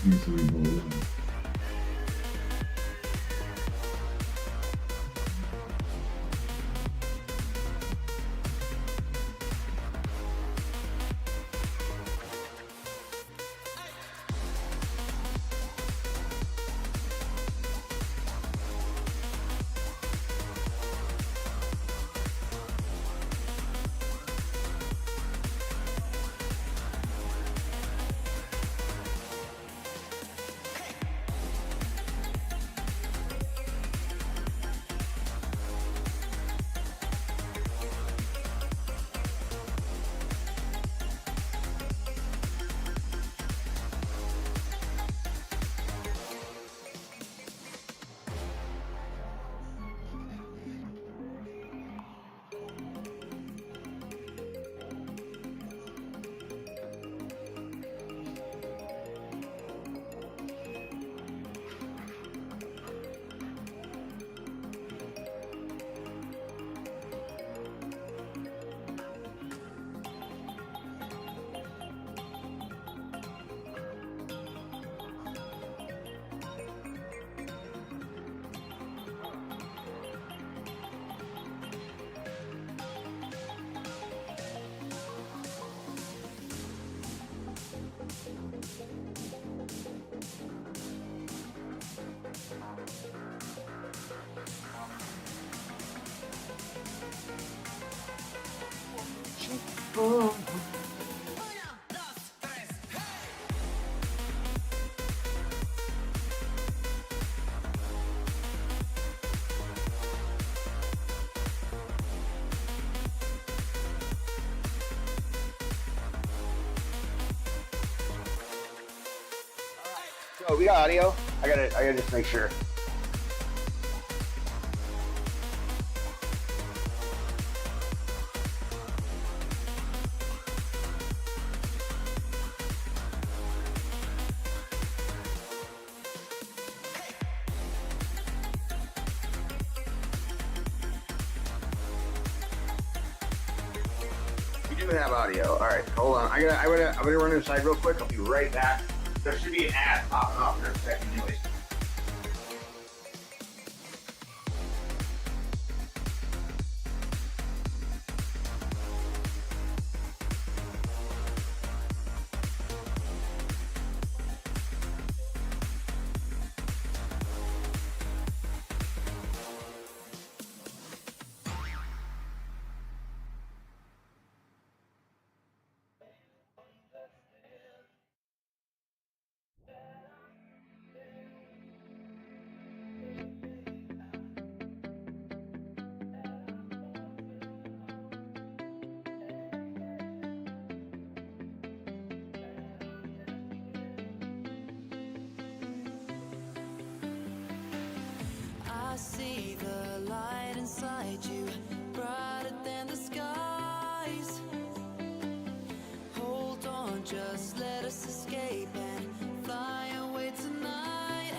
Easily boulder. Oh. So we got audio. I gotta just make sure. We do have audio. All right, hold on. I'm gonna run inside real quick. I'll be right back. There should be an ad popping off in a second, anyways. I see the light inside you, brighter than the skies. Hold on, just let us escape and fly away tonight.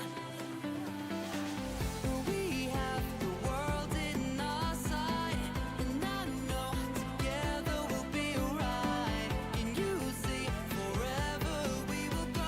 We have the world in our sight, and I know together we'll be alright. Can you see forever we will go?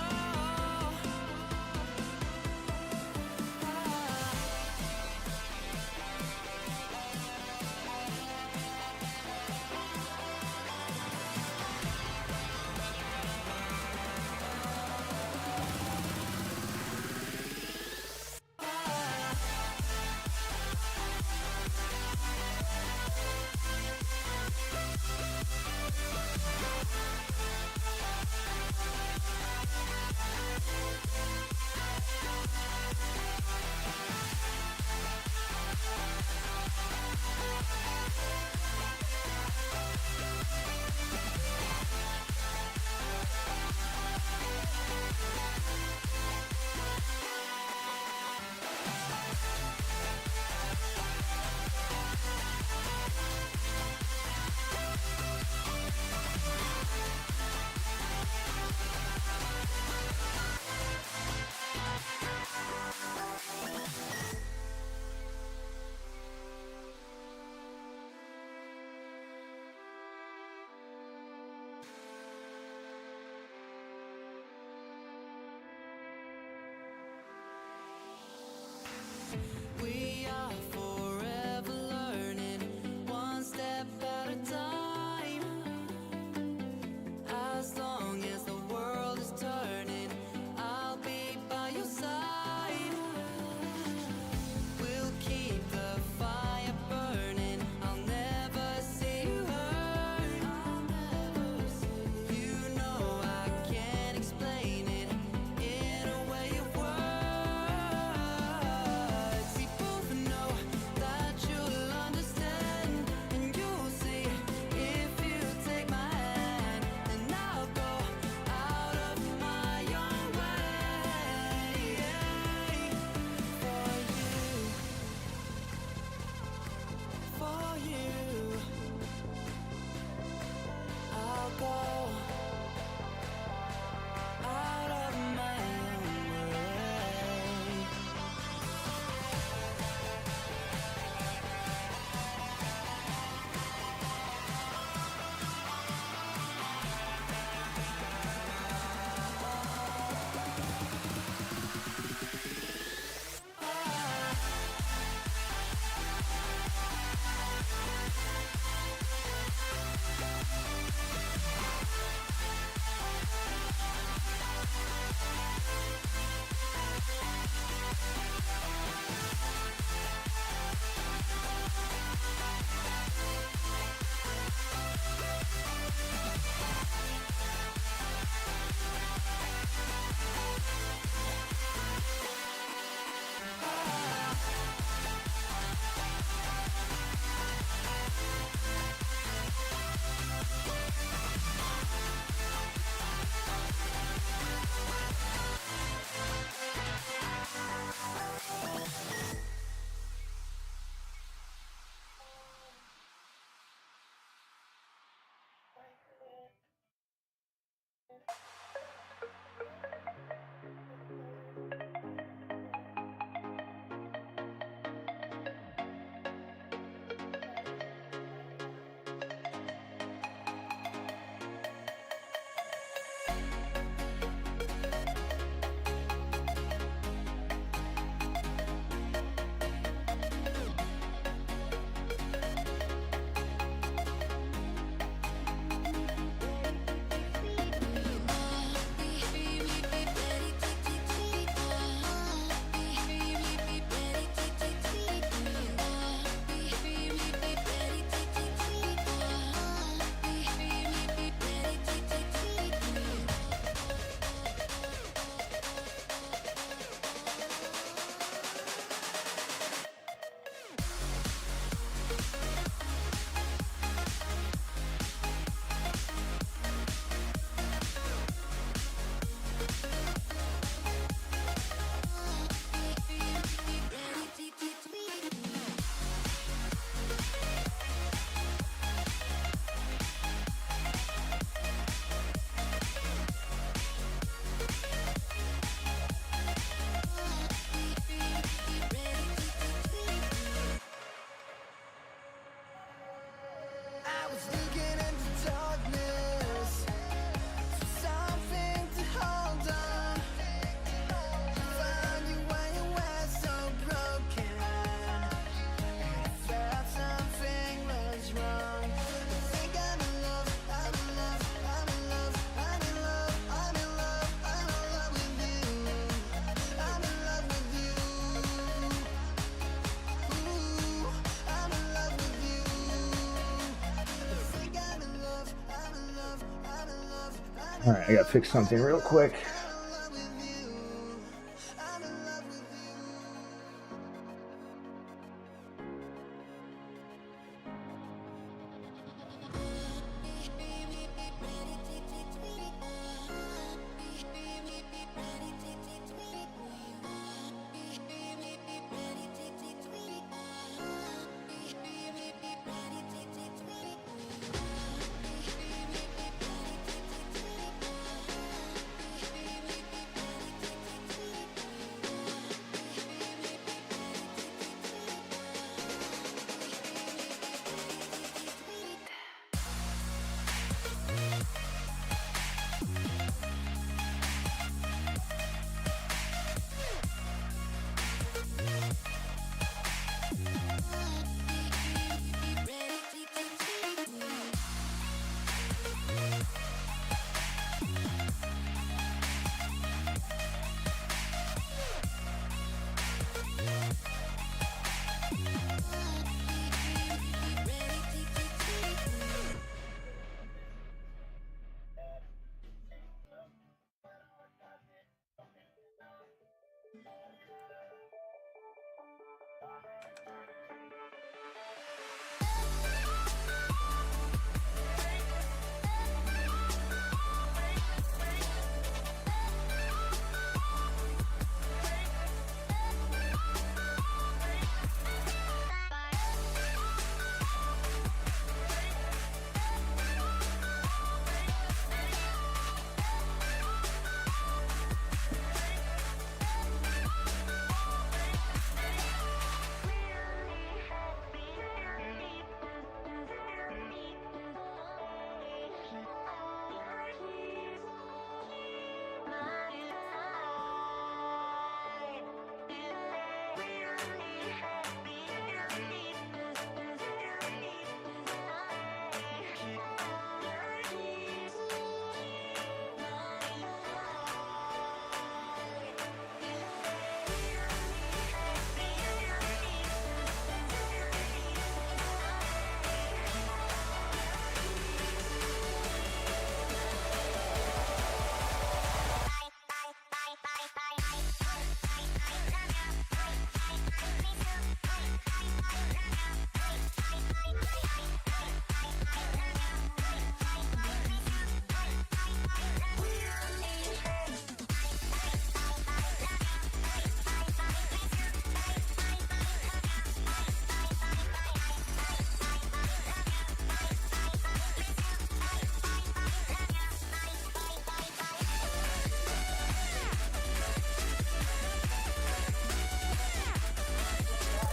All right, I gotta fix something real quick.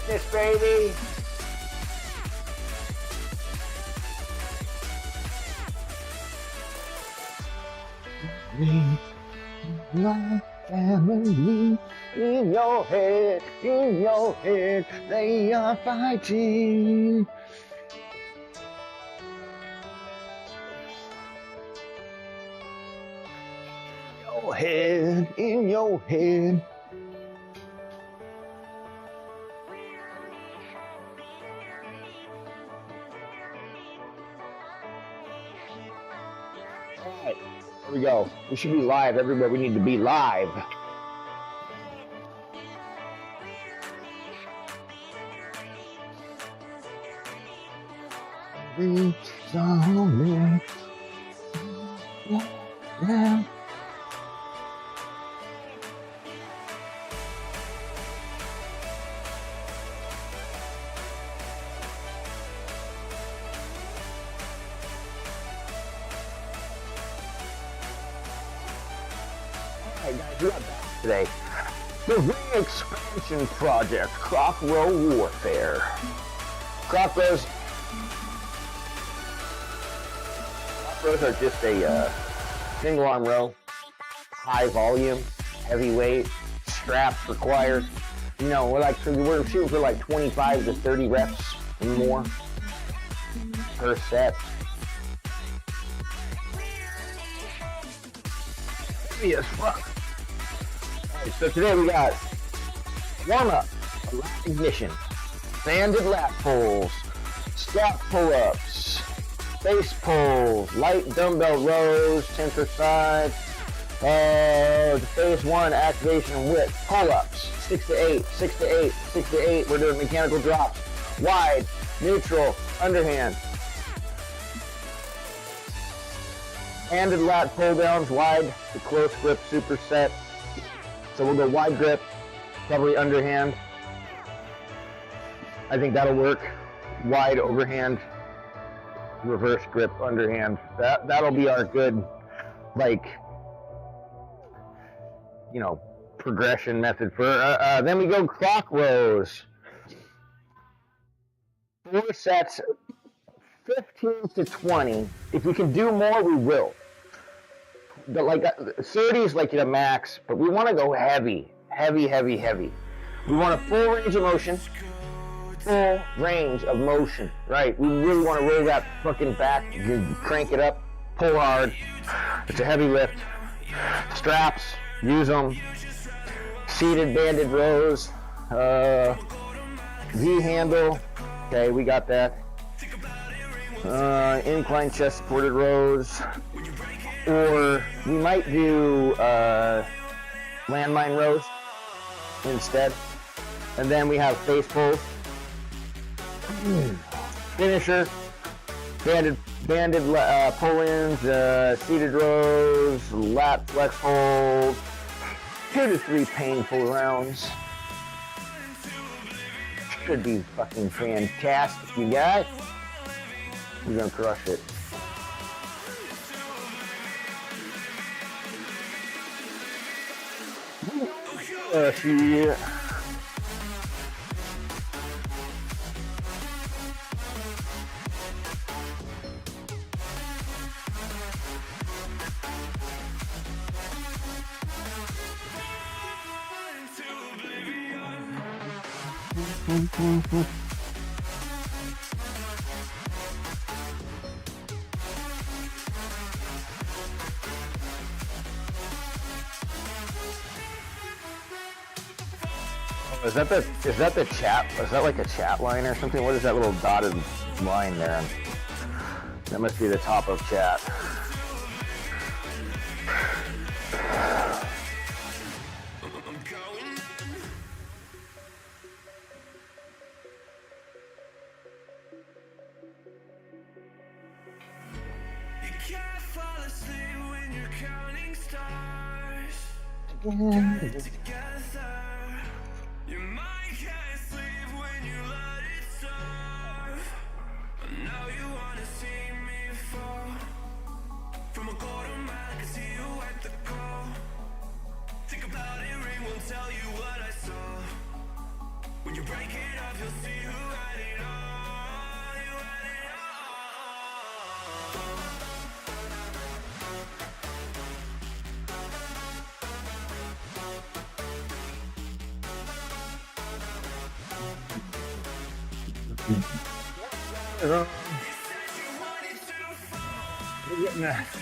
This baby. My family in your head, they are fighting. In your head. Alright, here we go. We should be live everywhere we need to be live. Yeah. Hey guys, we're back today. The re-expansion project, Crop Row Warfare. Crop rows are just a single arm row, high volume, heavyweight, straps required. You know, we're shooting for like 25 to 30 reps and more per set. Heavy as fuck. Alright, so today we got warm up, a lap ignition, banded lat pulls, squat pull-ups, Face pulls, light dumbbell rows, 10 per side. The phase 1 activation width, pull-ups, 6 to 8, 6 to 8, 6 to 8. We're doing mechanical drops, wide, neutral, underhand. Handed lat pull downs, wide to close grip superset. So we'll go wide grip, probably underhand. I think that'll work. Wide overhand, reverse grip underhand. That'll be our good, like, you know, progression method for. Then we go clock rows. 4 sets, 15 to 20. If we can do more, we will. But like 30 is like the max, but we want to go heavy, heavy, heavy, heavy. We want a full range of motion. Full range of motion, right? We really want to roll that fucking back, crank it up, pull hard. It's a heavy lift. Straps, use them. Seated banded rows. V handle. Okay, we got that. Incline chest supported rows. Or we might do landmine rows instead. And then we have face pulls. Finisher, banded pull-ins, seated rows, lat flex hold, 2 to 3 painful rounds. Should be fucking fantastic, you guys. We're gonna crush it. Yeah. Is that the chat? Is that like a chat line or something? What is that little dotted line there? That must be the top of chat.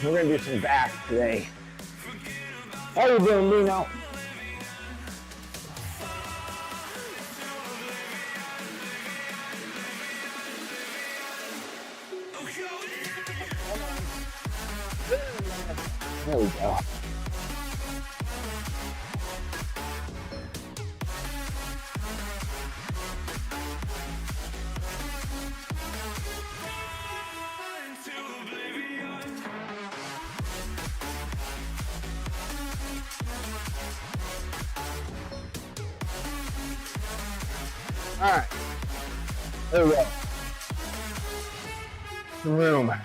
We're gonna do some back today. How you doing, Lino? There we go. All right, there we go. Some room. How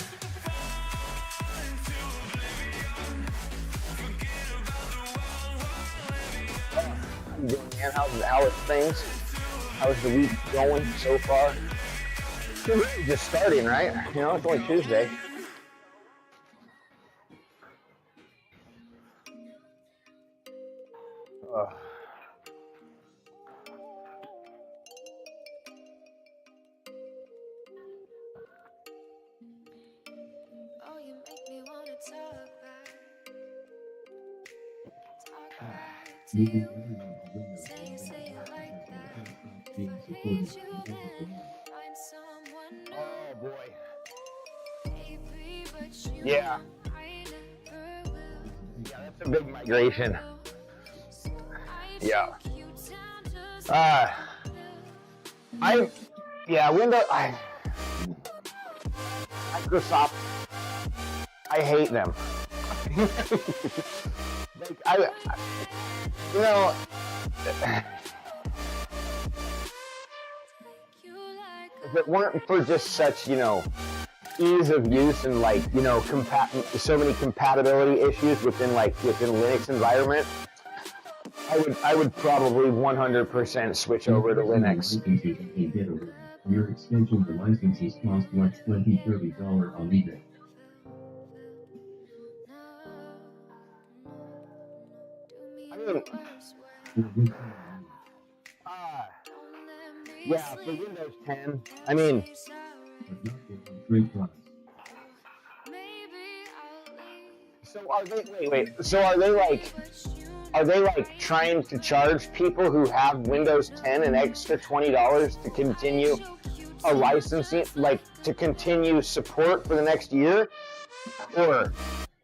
you doing, man? How is things? How's the week going so far? Just starting, right? You know, it's only Tuesday. Say it like that. If I hate you, then find someone new. Oh boy. Yeah. Yeah, that's a big migration. Yeah. I yeah, Microsoft, I hate them. Like you know, if it weren't for just such, ease of use and like, so many compatibility issues within Linux environment, I would probably 100% switch over to Linux. Your extension for licenses cost like $20-$30 on eBay. I mean, yeah, for Windows 10, I mean, so are they, wait, so are they like trying to charge people who have Windows 10 an extra $20 to continue a licensing, like to continue support for the next year? Or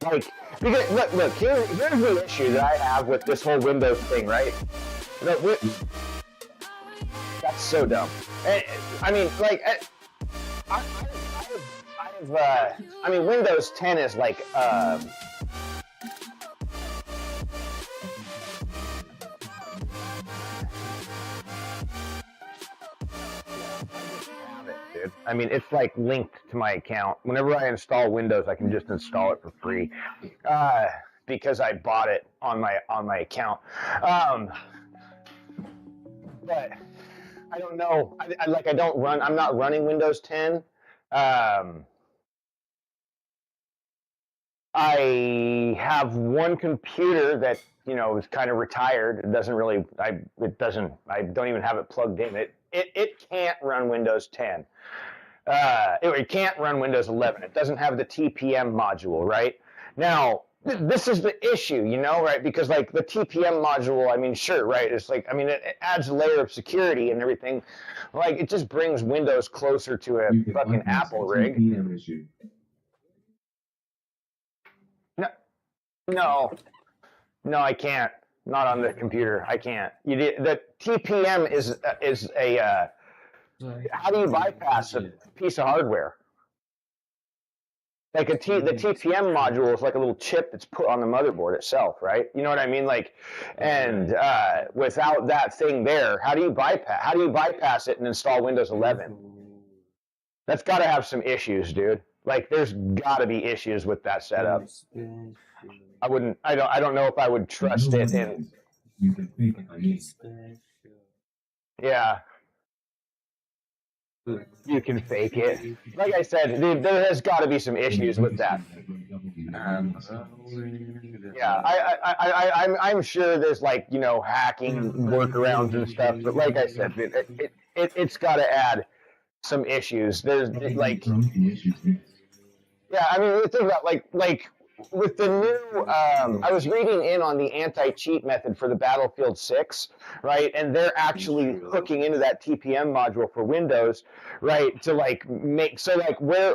like, because look, here's the issue that I have with this whole Windows thing, right? That's so dumb. I mean, like, I mean, Windows 10 is like, I mean, it's like linked to my account. Whenever I install Windows, I can just install it for free because I bought it on my account. But I don't know. I'm not running Windows 10. I have one computer that is kind of retired. It doesn't really. I don't even have it plugged in. It can't run Windows 10. It can't run Windows 11. It doesn't have the TPM module, right? Now, this is the issue, right? Because like the TPM module, I mean, sure, right? It's like, I mean, it adds a layer of security and everything. Like, it just brings Windows closer to a fucking Apple rig. No, I can't. Not on the computer. I can't. The TPM is a. How do you bypass a piece of hardware? Like the TPM module is like a little chip that's put on the motherboard itself, right? You know what I mean? Like, and without that thing there, how do you bypass it and install Windows 11? That's got to have some issues, dude. Like, there's got to be issues with that setup. I don't know if I would trust it in. Yeah. You can fake it. Like I said, there has got to be some issues with that. Yeah, I'm sure there's like hacking workarounds and stuff, but like I said, it's got to add some issues. There's like, yeah, I mean, think about like with the new, I was reading in on the anti-cheat method for the Battlefield 6, right? And they're actually hooking into that TPM module for Windows, right? To like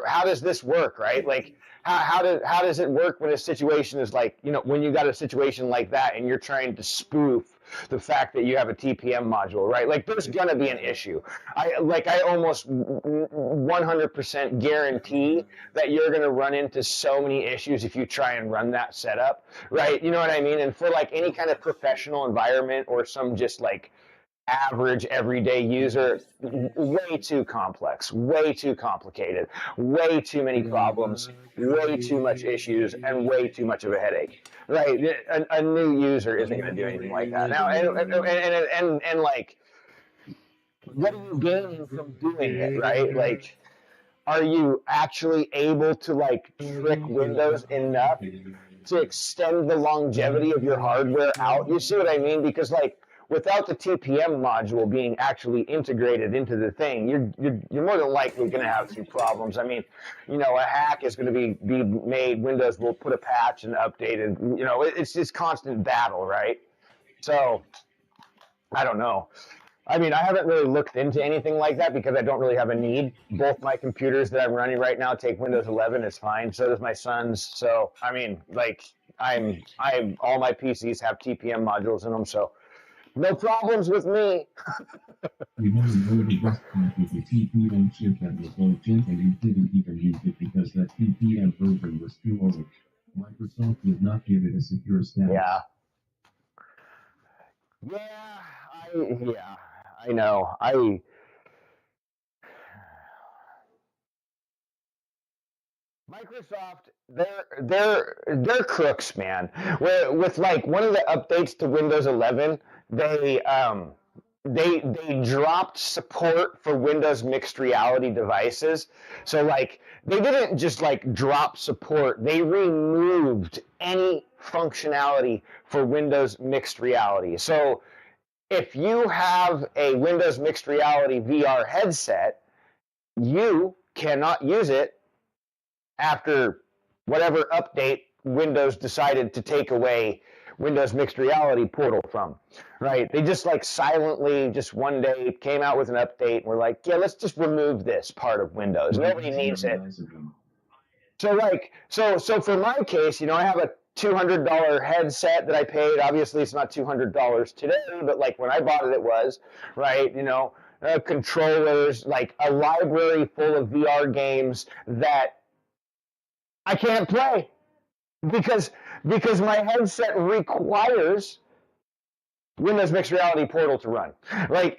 how does this work, right? Like, how does it work when a situation is like, when you got a situation like that and you're trying to spoof the fact that you have a TPM module, right? Like, there's gonna be an issue. I almost 100% guarantee that you're gonna run into so many issues if you try and run that setup, right? You know what I mean? And for like any kind of professional environment or some just like average everyday user, way too complex, way too complicated, way too many problems, way too much issues, and way too much of a headache, right? A new user isn't going to do anything like that. Now, and like, what are you gaining from doing it, right? Like, are you actually able to like trick Windows enough to extend the longevity of your hardware out? You see what I mean? Because like, without the TPM module being actually integrated into the thing, you're more than likely going to have some problems. I mean, a hack is going to be made. Windows will put a patch and update it. It's this constant battle, right? So, I don't know. I mean, I haven't really looked into anything like that because I don't really have a need. Both my computers that I'm running right now take Windows 11. It's fine. So does my son's. So I mean, like I'm all my PCs have TPM modules in them, so no problems with me. You want to know the best part with the TPM chip that was old gen and you didn't even use it because that TPM version was too old. Microsoft did not give it a secure status. Yeah. Yeah, I know. Microsoft, they're crooks, man. With like one of the updates to Windows 11, they dropped support for Windows mixed reality devices. So like they didn't just like drop support, they removed any functionality for Windows mixed reality. So if you have a Windows mixed reality VR headset, you cannot use it after whatever update Windows decided to take away Windows mixed reality portal from, right? They just like silently, just one day came out with an update and we're like, yeah, let's just remove this part of Windows. Nobody needs it. So like, so for my case, I have a $200 headset that I paid. Obviously, it's not $200 today, but like when I bought it, it was, right? Controllers, like a library full of VR games that I can't play because my headset requires Windows Mixed Reality Portal to run. Like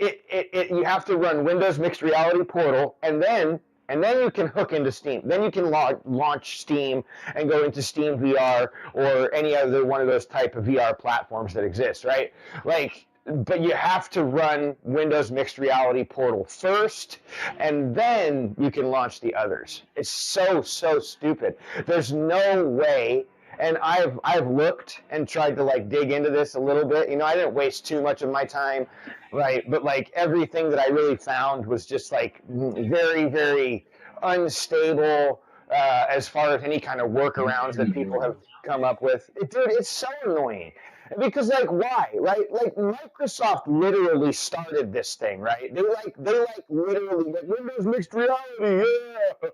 you have to run Windows Mixed Reality Portal, and then you can hook into Steam. Then you can launch Steam and go into Steam VR or any other one of those type of VR platforms that exist, right? Like, but you have to run Windows Mixed Reality Portal first, and then you can launch the others. It's so stupid. There's no way. And I've looked and tried to like dig into this a little bit. I didn't waste too much of my time, right? But like everything that I really found was just like very, very unstable as far as any kind of workarounds that people have come up with. Dude, it's so annoying. Because like why, right? Like Microsoft literally started this thing, right? They literally like Windows mixed reality, yeah, here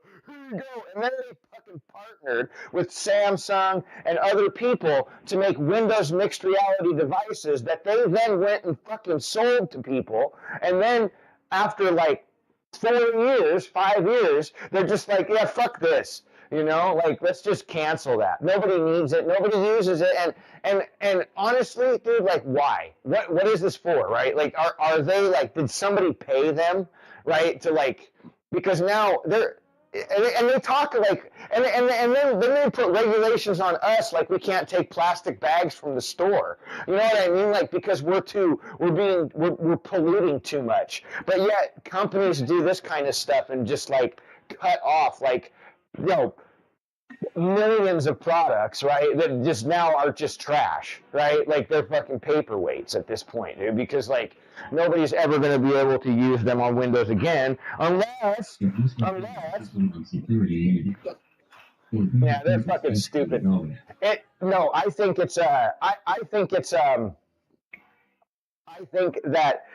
you go. And then they fucking partnered with Samsung and other people to make Windows mixed reality devices that they then went and fucking sold to people. And then after like 5 years, they're just like, yeah, fuck this. Like let's just cancel that. Nobody needs it. Nobody uses it. And honestly, dude, like why? What is this for, right? Like are they like, did somebody pay them, right? To like, because now they're, and they talk like, and then they put regulations on us, like we can't take plastic bags from the store. You know what I mean? Like, because we're polluting too much. But yet companies do this kind of stuff and just like cut off like, millions of products, right, that just now are just trash, right? Like they're fucking paperweights at this point, dude, because like nobody's ever going to be able to use them on Windows again unless yeah, they're fucking stupid. I think that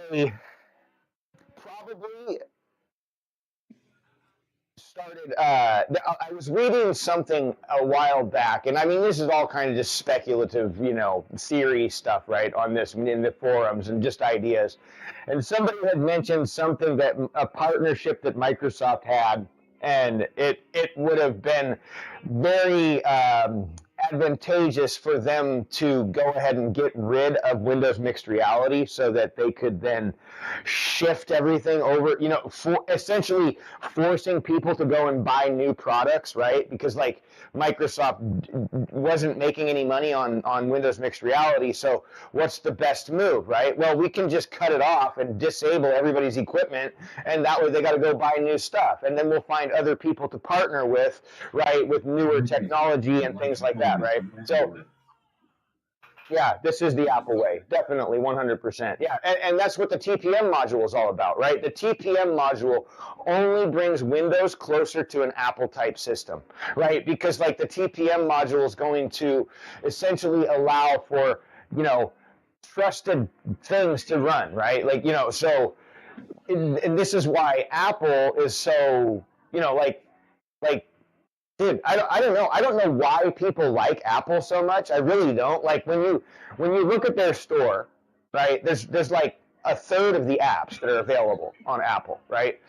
they probably started. I was reading something a while back, and I mean, this is all kind of just speculative, theory stuff, right? On this in the forums and just ideas. And somebody had mentioned something that a partnership that Microsoft had, and it would have been very advantageous for them to go ahead and get rid of Windows Mixed Reality so that they could then shift everything over, essentially forcing people to go and buy new products, right? Because like Microsoft wasn't making any money on Windows Mixed Reality, so what's the best move, right? Well, we can just cut it off and disable everybody's equipment, and that way they got to go buy new stuff, and then we'll find other people to partner with, right, with newer technology and things like that, right? So yeah, this is the Apple way, definitely, 100%. Yeah, and that's what the TPM module is all about, right? The TPM module only brings Windows closer to an Apple-type system, right? Because like the TPM module is going to essentially allow for, trusted things to run, right? Like, so, and this is why Apple is so, like, dude, I don't know. I don't know why people like Apple so much. I really don't. Like when you look at their store, right? There's like a third of the apps that are available on Apple, right?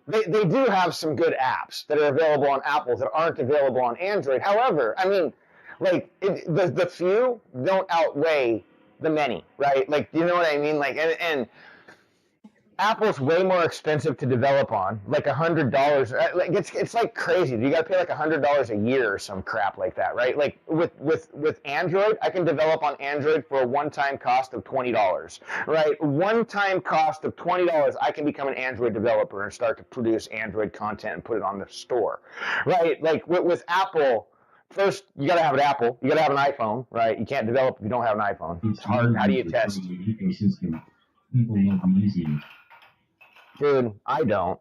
They do have some good apps that are available on Apple that aren't available on Android. However, I mean, like the few don't outweigh the many, right? Like, you know what I mean? Like, and Apple's way more expensive to develop on, like $100. Like it's like crazy. You got to pay like $100 a year or some crap like that, right? Like with Android, I can develop on Android for a one-time cost of $20, right? One-time cost of $20, I can become an Android developer and start to produce Android content and put it on the store, right? Like with Apple. First, you got to have an Apple. You got to have an iPhone, right? You can't develop if you don't have an iPhone. It's hard. How do you test? Ecosystem. People love the easy. Dude, I don't.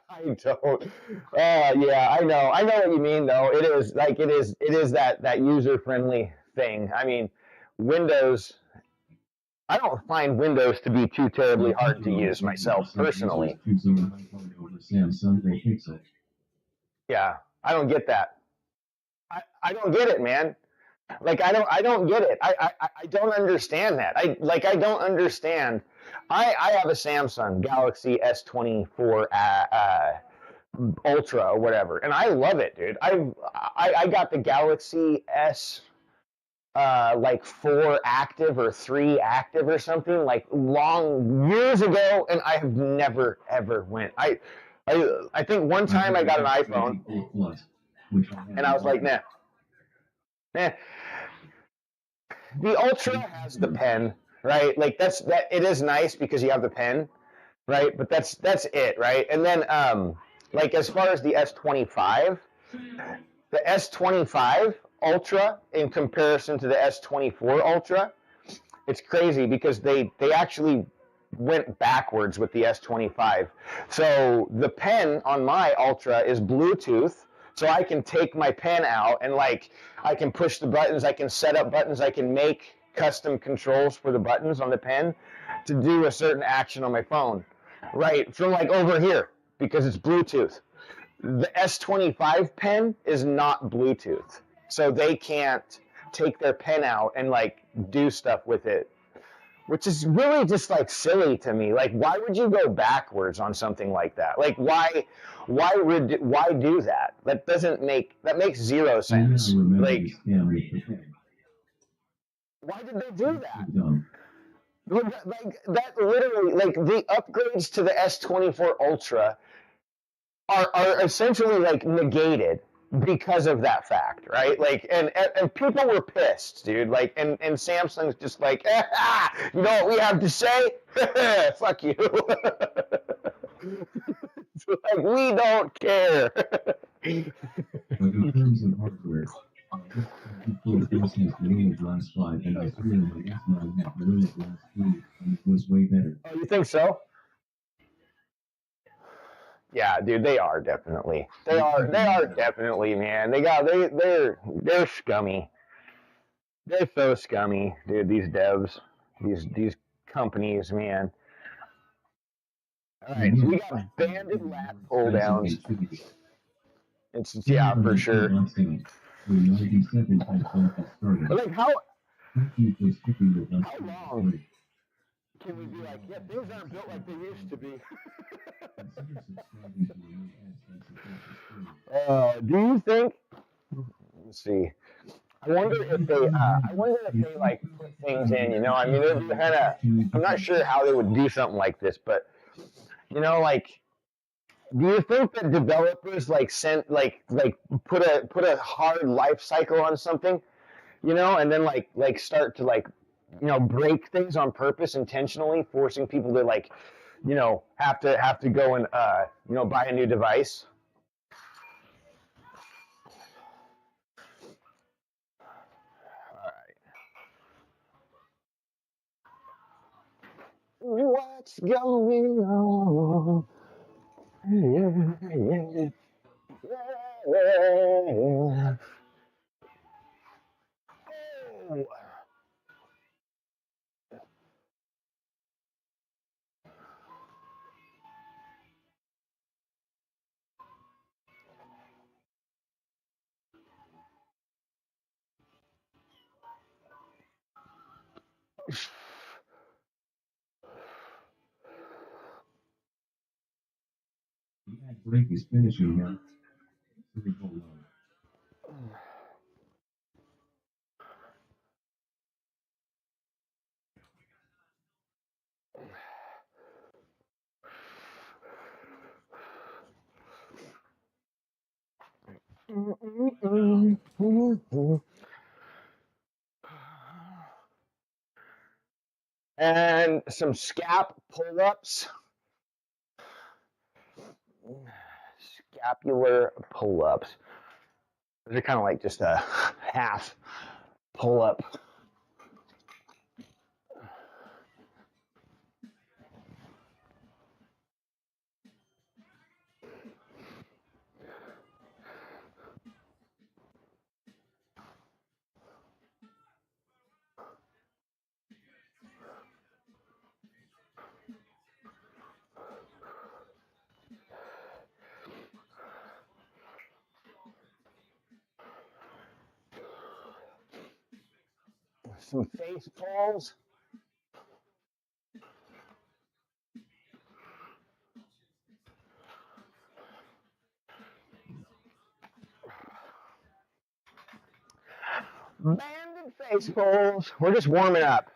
I don't. Yeah, I know. I know what you mean, though. It is like it is that user friendly thing. I mean, Windows. I don't find Windows to be too terribly hard to use myself personally. Yeah, I don't get that. I don't get it, man. Like I don't get it. I don't understand that. I don't understand. I have a Samsung Galaxy S24 Ultra or whatever, and I love it, dude. I got the Galaxy S like 4 active or 3 active or something like long years ago, and I have never ever went. I think one time I got an iPhone, and I was like, nah. The Ultra has the pen, right? Like that. It is nice because you have the pen, right? But that's it, right? And then like as far as the S25 Ultra in comparison to the S24 Ultra, it's crazy because they actually went backwards with the S25. So the pen on my Ultra is Bluetooth. So I can take my pen out and like I can push the buttons, I can set up buttons, I can make custom controls for the buttons on the pen to do a certain action on my phone, right? From like over here because it's Bluetooth. The S25 pen is not Bluetooth, so they can't take their pen out and like do stuff with it, which is really just like silly to me. Like, why would you go backwards on something like that? Like, why do that? That makes zero sense. Like, why did they do that? Like that literally, like the upgrades to the S24 Ultra are essentially like negated because of that fact, right? Like, and people were pissed, dude. Like, and Samsung's just like, you know what we have to say? Fuck you. It's like, we don't care. But in terms of hardware, this has Gorilla Glass 5 and I swear my S9 had Gorilla Glass 3 and it was way better. Oh, you think so? Yeah, dude, they are definitely. They are definitely, man. They're scummy. They're so scummy, dude. These devs, these companies, man. All right, so we got banded lat pull downs. Yeah, for sure. But like how long can we be like, yeah, things aren't built like they used to be? Do you think? Let's see. I wonder if they like put things in. You know, I mean, they're kind of. I'm not sure how they would do something like this, but you know, like, do you think that developers like put a hard life cycle on something, you know, and then like start to like, you know, break things on purpose intentionally, forcing people to like, you know, have to go and you know, buy a new device? What's going on? Yeah. Oh. The ad break is finishing now. 3 go live. And some scap pull-ups. Scapular pull-ups. They're kind of like just a half pull-up. Some face pulls. Banded face pulls. We're just warming up.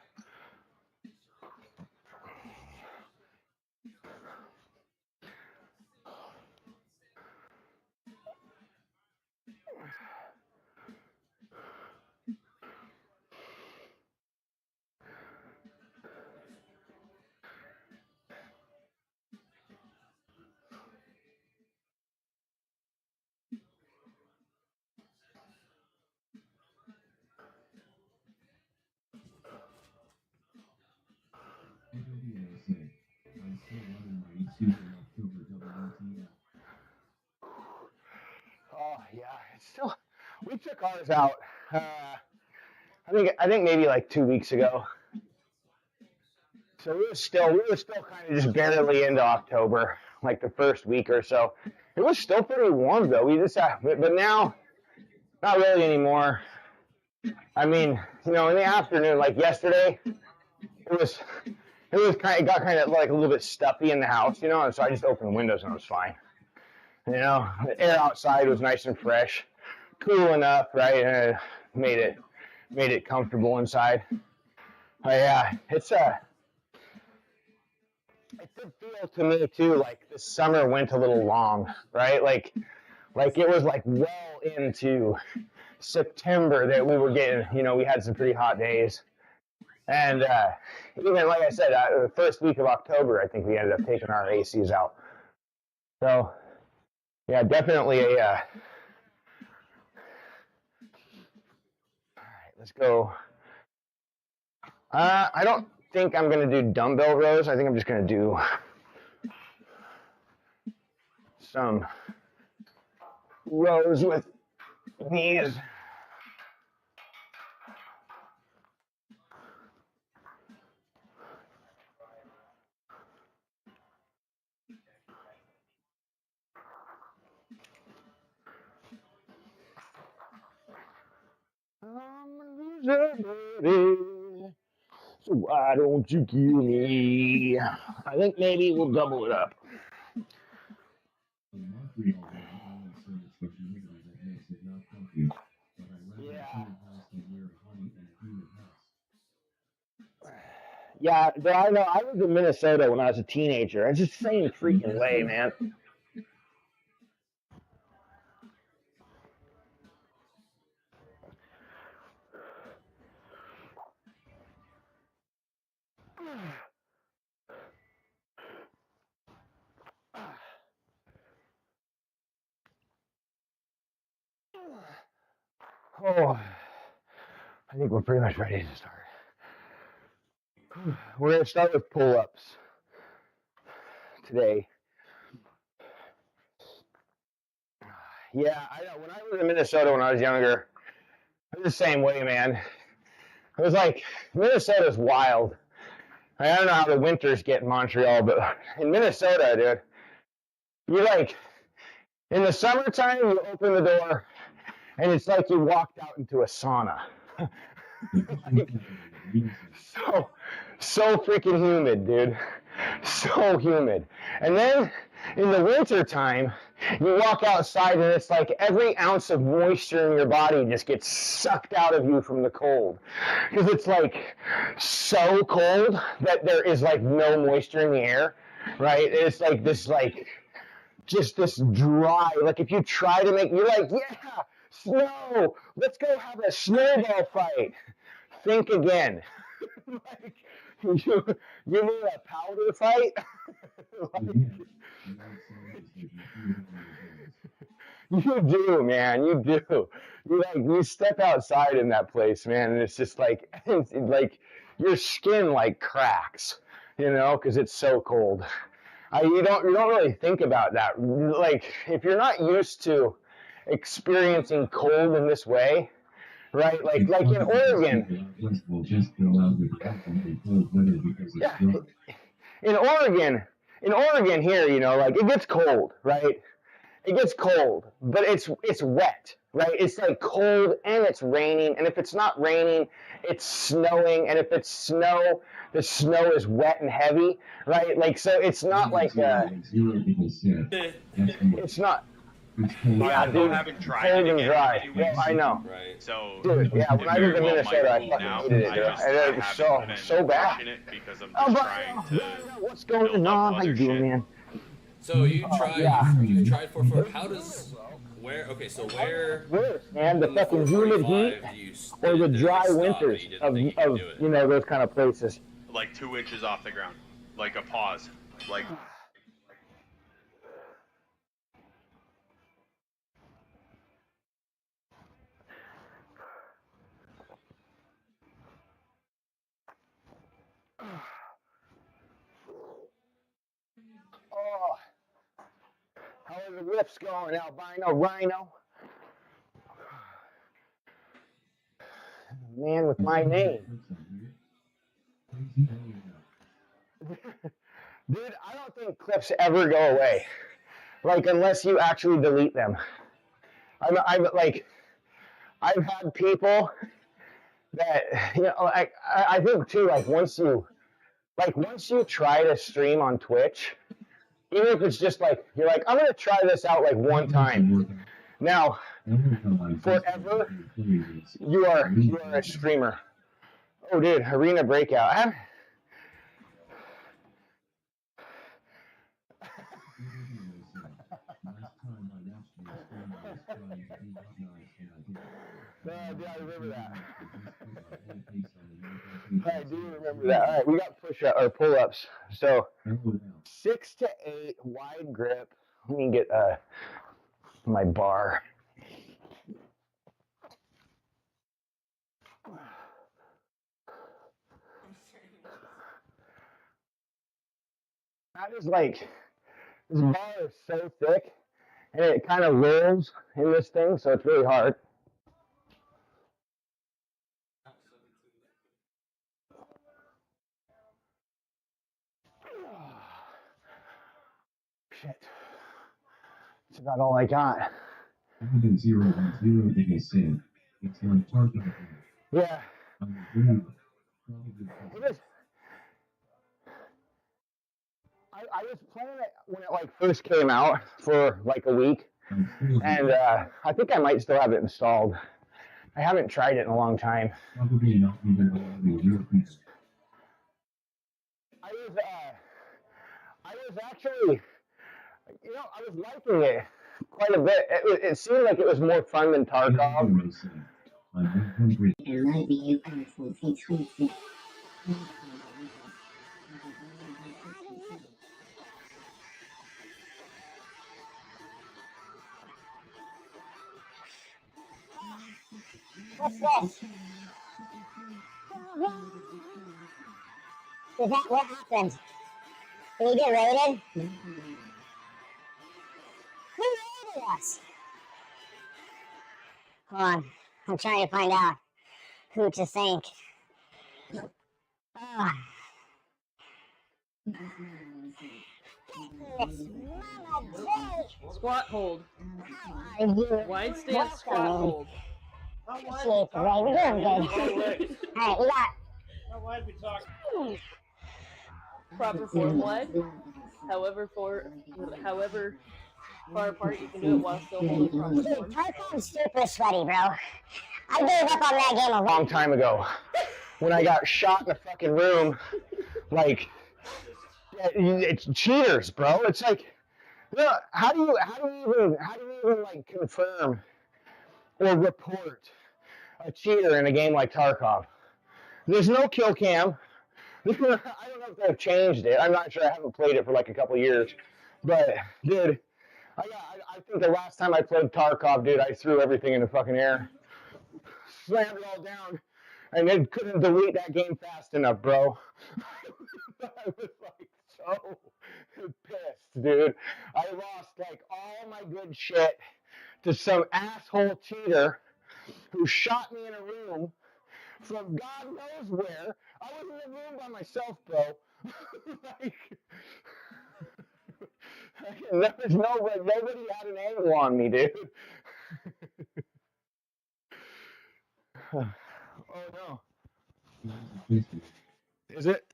I'm still running my EC from October WTF. Oh yeah, it's still. We took ours out. I think maybe like 2 weeks ago. So we were still kind of just barely into October, like the first week or so. It was still pretty warm though. We just but now, not really anymore. I mean, in the afternoon, like yesterday, it got kind of like a little bit stuffy in the house, and so I just opened the windows and it was fine. The air outside was nice and fresh, cool enough, right? And it made it comfortable inside. But yeah, it did feel to me too like the summer went a little long, right? Like it was like well into September that we were getting, we had some pretty hot days. And even like I said, the first week of October, I think we ended up taking our ACs out. So yeah, definitely a. All right, let's go. I don't think I'm gonna do dumbbell rows. I think I'm just gonna do some rows with knees. I'm a loser, buddy. So why don't you kill me? I think maybe we'll double it up. In Montreal, there are always certain humidity that makes it not comfy, but I rather a cool house than wear a honey and humid house. Yeah, I know. I was in Minnesota when I was a teenager. It's the same freaking way, man. Oh, I think we're pretty much ready to start. We're going to start with pull-ups today. Yeah, I know. When I was in Minnesota when I was younger, it was the same way, man. It was like, Minnesota's wild. I don't know how the winters get in Montreal, but in Minnesota, dude, you're like, in the summertime, you open the door, and it's like you walked out into a sauna. So freaking humid, dude. So humid. And then in the winter time, you walk outside and it's like every ounce of moisture in your body just gets sucked out of you from the cold. Because it's like so cold that there is like no moisture in the air, right? It's like this just this dry, like if you try to make, you're like, yeah, snow, let's go have a snowball fight. Think again. Like, you need a powder fight? Like, you do, man, you do. You step outside in that place, man, and it's just like, it's like your skin like cracks, because it's so cold. You don't really think about that. Like, if you're not used to experiencing cold in this way, right? Like in Oregon. Yeah, in Oregon here, like it gets cold, right? It gets cold, but it's wet, right? It's like cold and it's raining, and if it's not raining, it's snowing, and if it's snow, the snow is wet and heavy, right? Like, so it's not like it's not. Yeah, dude, haven't tried cold it and again dry. anyways. Yeah, I know. Right. So, Dude, yeah, when I lived in Minnesota, I fucking now, hated it, dude. I It was haven't so been bad. pushing it because I'm Oh, just but trying to what's going build up on? How you other doing, shit. man? So you tried, yeah. you tried for how does, where, okay, so where, Worse, man, the in fucking humid 45 heat do you or the did it dry stop, but winters you didn't of think you could do it? those kind of places. Like 2 inches off the ground, like a pause, like. Oh, how are the rips going, albino rhino? Man with my name. Dude, I don't think clips ever go away. Like, unless you actually delete them. I've had people that, I think too, like once you try to stream on Twitch, even if it's just like, you're like, I'm going to try this out like one time. Now, forever, you are a streamer. Oh, dude, arena breakout. Dude, I remember that. I do remember that. All right, we got pull-ups. So 6 to 8 wide grip. Let me get my bar. That is like, this bar is so thick, and it kind of rolls in this thing, so it's really hard. Shit. That's about all I got. Zero thing is said. It's on target. Yeah. I was playing it when it like first came out for like a week, and I think I might still have it installed. I haven't tried it in a long time. Probably not even all the real people. I was actually, I was liking it quite a bit. It seemed like it was more fun than Tarkov. What's this? Is that what happened? Did we get raided? Who raided us? Hold on, I'm trying to find out who to thank. Squat hold. How are you? Wide stance, squat hold. Appreciate it, Ray. We're doing good. Alright, Proper form wide. However far apart you can do it while still holding proper form. Tarkov's super sweaty, bro. I gave up on that game a Long time ago, when I got shot in a fucking room, like, it's cheaters, bro. It's like, you know, how do you even like confirm or report a cheater in a game like Tarkov? There's no kill cam. I don't know if they've changed it. I'm not sure. I haven't played it for like a couple years. But, dude, I think the last time I played Tarkov, dude, I threw everything in the fucking air. Slammed it all down. And then couldn't delete that game fast enough, bro. I was like so pissed, dude. I lost like all my good shit to some asshole cheater who shot me in a room from God knows where. I was in a room by myself, bro. Like, there was nobody had an angle on me, dude. Oh no. Is it?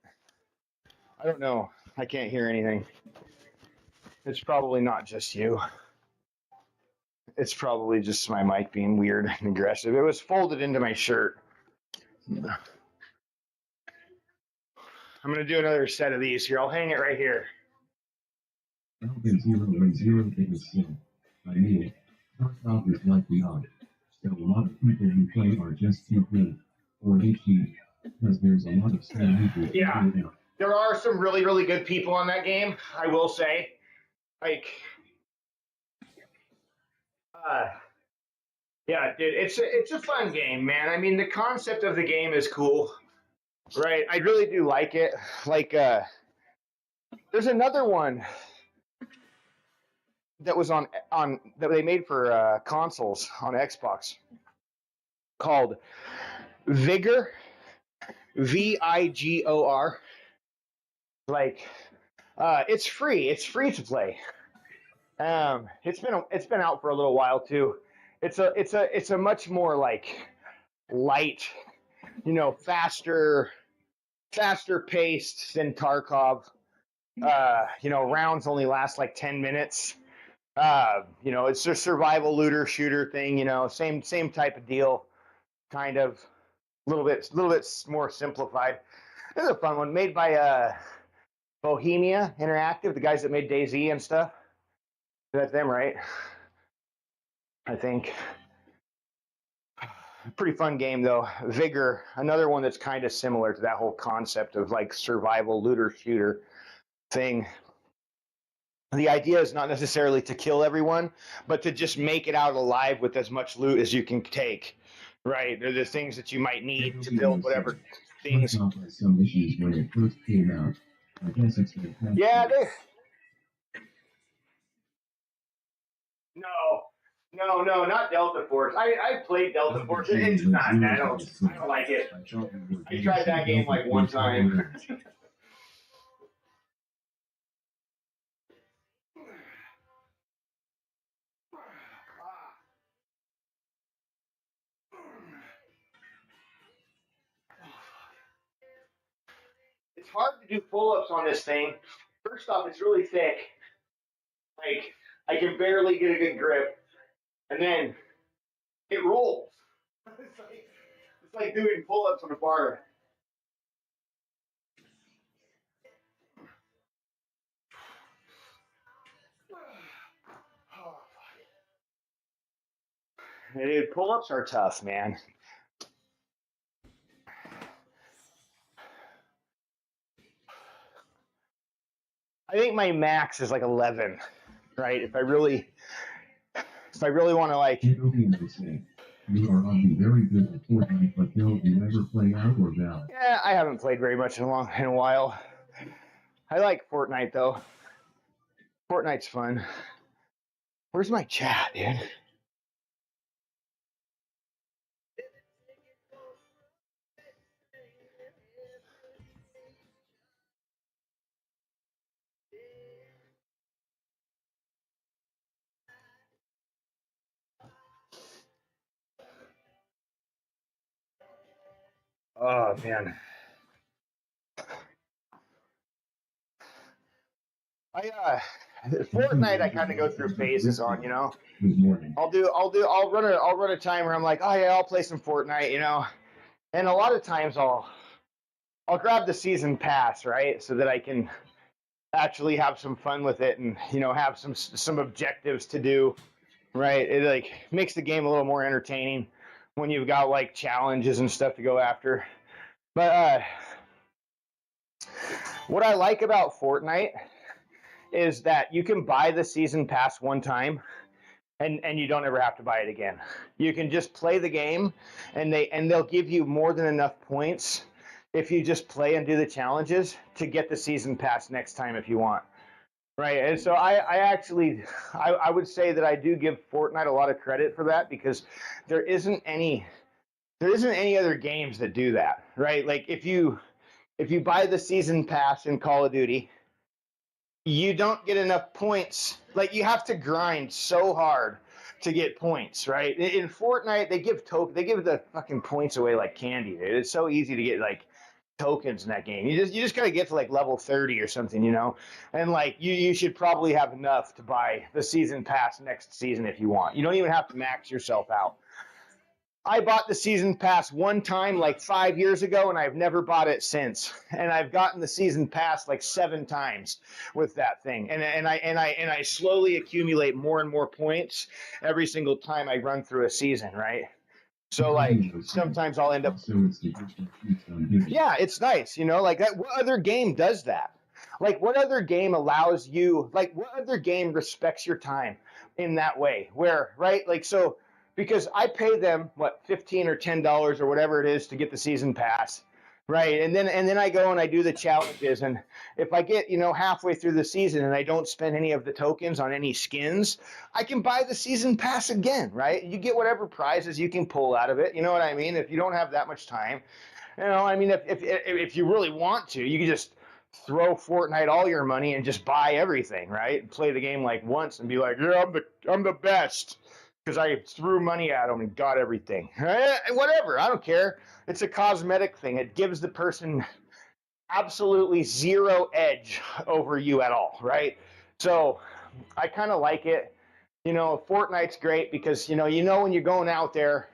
I don't know. I can't hear anything. It's probably not just you. It's probably just my mic being weird and aggressive. It was folded into my shirt. I'm going to do another set of these here. I'll hang it right here. Alvin 010 is sin. I mean, Tarkov is like beyond. So a lot of people who play are just too good. Or they cheat. Because there's a lot of snipers. Yeah. There are some really, really good people on that game, I will say. Like, yeah, dude, it's a fun game, man. I mean, the concept of the game is cool, right? I really do like it. Like, there's another one that was on that they made for consoles on Xbox called Vigor, Vigor. Like, it's free. It's free to play. It's been out for a little while too. It's a much more like light, you know, faster paced than Tarkov. You know, rounds only last like 10 minutes. You know, it's a survival looter shooter thing, you know, same type of deal, kind of a little bit more simplified. This is a fun one, made by Bohemia Interactive, the guys that made DayZ and stuff. That's them, right? I think. Pretty fun game though. Vigor, another one that's kind of similar to that whole concept of like survival looter shooter thing. The idea is not necessarily to kill everyone, but to just make it out alive with as much loot as you can take. Right? They're the things that you might need to build whatever things. Some issues when it first came out. I guess it's yeah, No, not Delta Force. I played Delta Force. It's not. I don't like it. I tried that game like one time. It's hard to do pull-ups on this thing. First off, it's really thick. Like, I can barely get a good grip. And then it rolls. It's like doing pull-ups on a bar. Dude, pull-ups are tough, man. I think my max is like 11, right? If I really want to like. You are on very good at Fortnite, but do you ever play out or down? Yeah, I haven't played very much in a while. I like Fortnite though. Fortnite's fun. Where's my chat, dude? Oh man. Fortnite I kind of go through phases on, you know. This morning. I'll run a timer. I'm like, oh yeah, I'll play some Fortnite, you know. And a lot of times I'll grab the season pass, right, so that I can actually have some fun with it and, you know, have some objectives to do, right? It like makes the game a little more entertaining when you've got like challenges and stuff to go after. But what I like about Fortnite is that you can buy the season pass one time and you don't ever have to buy it again. You can just play the game and they'll give you more than enough points if you just play and do the challenges to get the season pass next time if you want. Right. And so I would say that I do give Fortnite a lot of credit for that because there isn't any other games that do that. Right. Like if you buy the season pass in Call of Duty, you don't get enough points. Like you have to grind so hard to get points, right? In Fortnite, they give the fucking points away like candy, dude. It's so easy to get like tokens in that game. You just gotta get to like level 30 or something, you know? And like you should probably have enough to buy the season pass next season if you want. You don't even have to max yourself out. I bought the season pass one time like 5 years ago and I've never bought it since. And I've gotten the season pass like 7 times with that thing. And I slowly accumulate more and more points every single time I run through a season, right? So like sometimes I'll end up yeah, it's nice, you know, like that. What other game does that? Like what other game allows you, like what other game respects your time in that way? Where, right? Like so because I pay them what $15 or $10 or whatever it is to get the season pass, right? And then I go and I do the challenges, and if I get, you know, halfway through the season and I don't spend any of the tokens on any skins, I can buy the season pass again, right? You get whatever prizes you can pull out of it. You know what I mean? If you don't have that much time, you know, I mean, if you really want to, you can just throw Fortnite all your money and just buy everything, right? And play the game like once and be like, yeah, I'm the best. Because I threw money at them and got everything. Whatever, I don't care. It's a cosmetic thing. It gives the person absolutely zero edge over you at all, right? So I kind of like it. You know, Fortnite's great because, you know when you're going out there,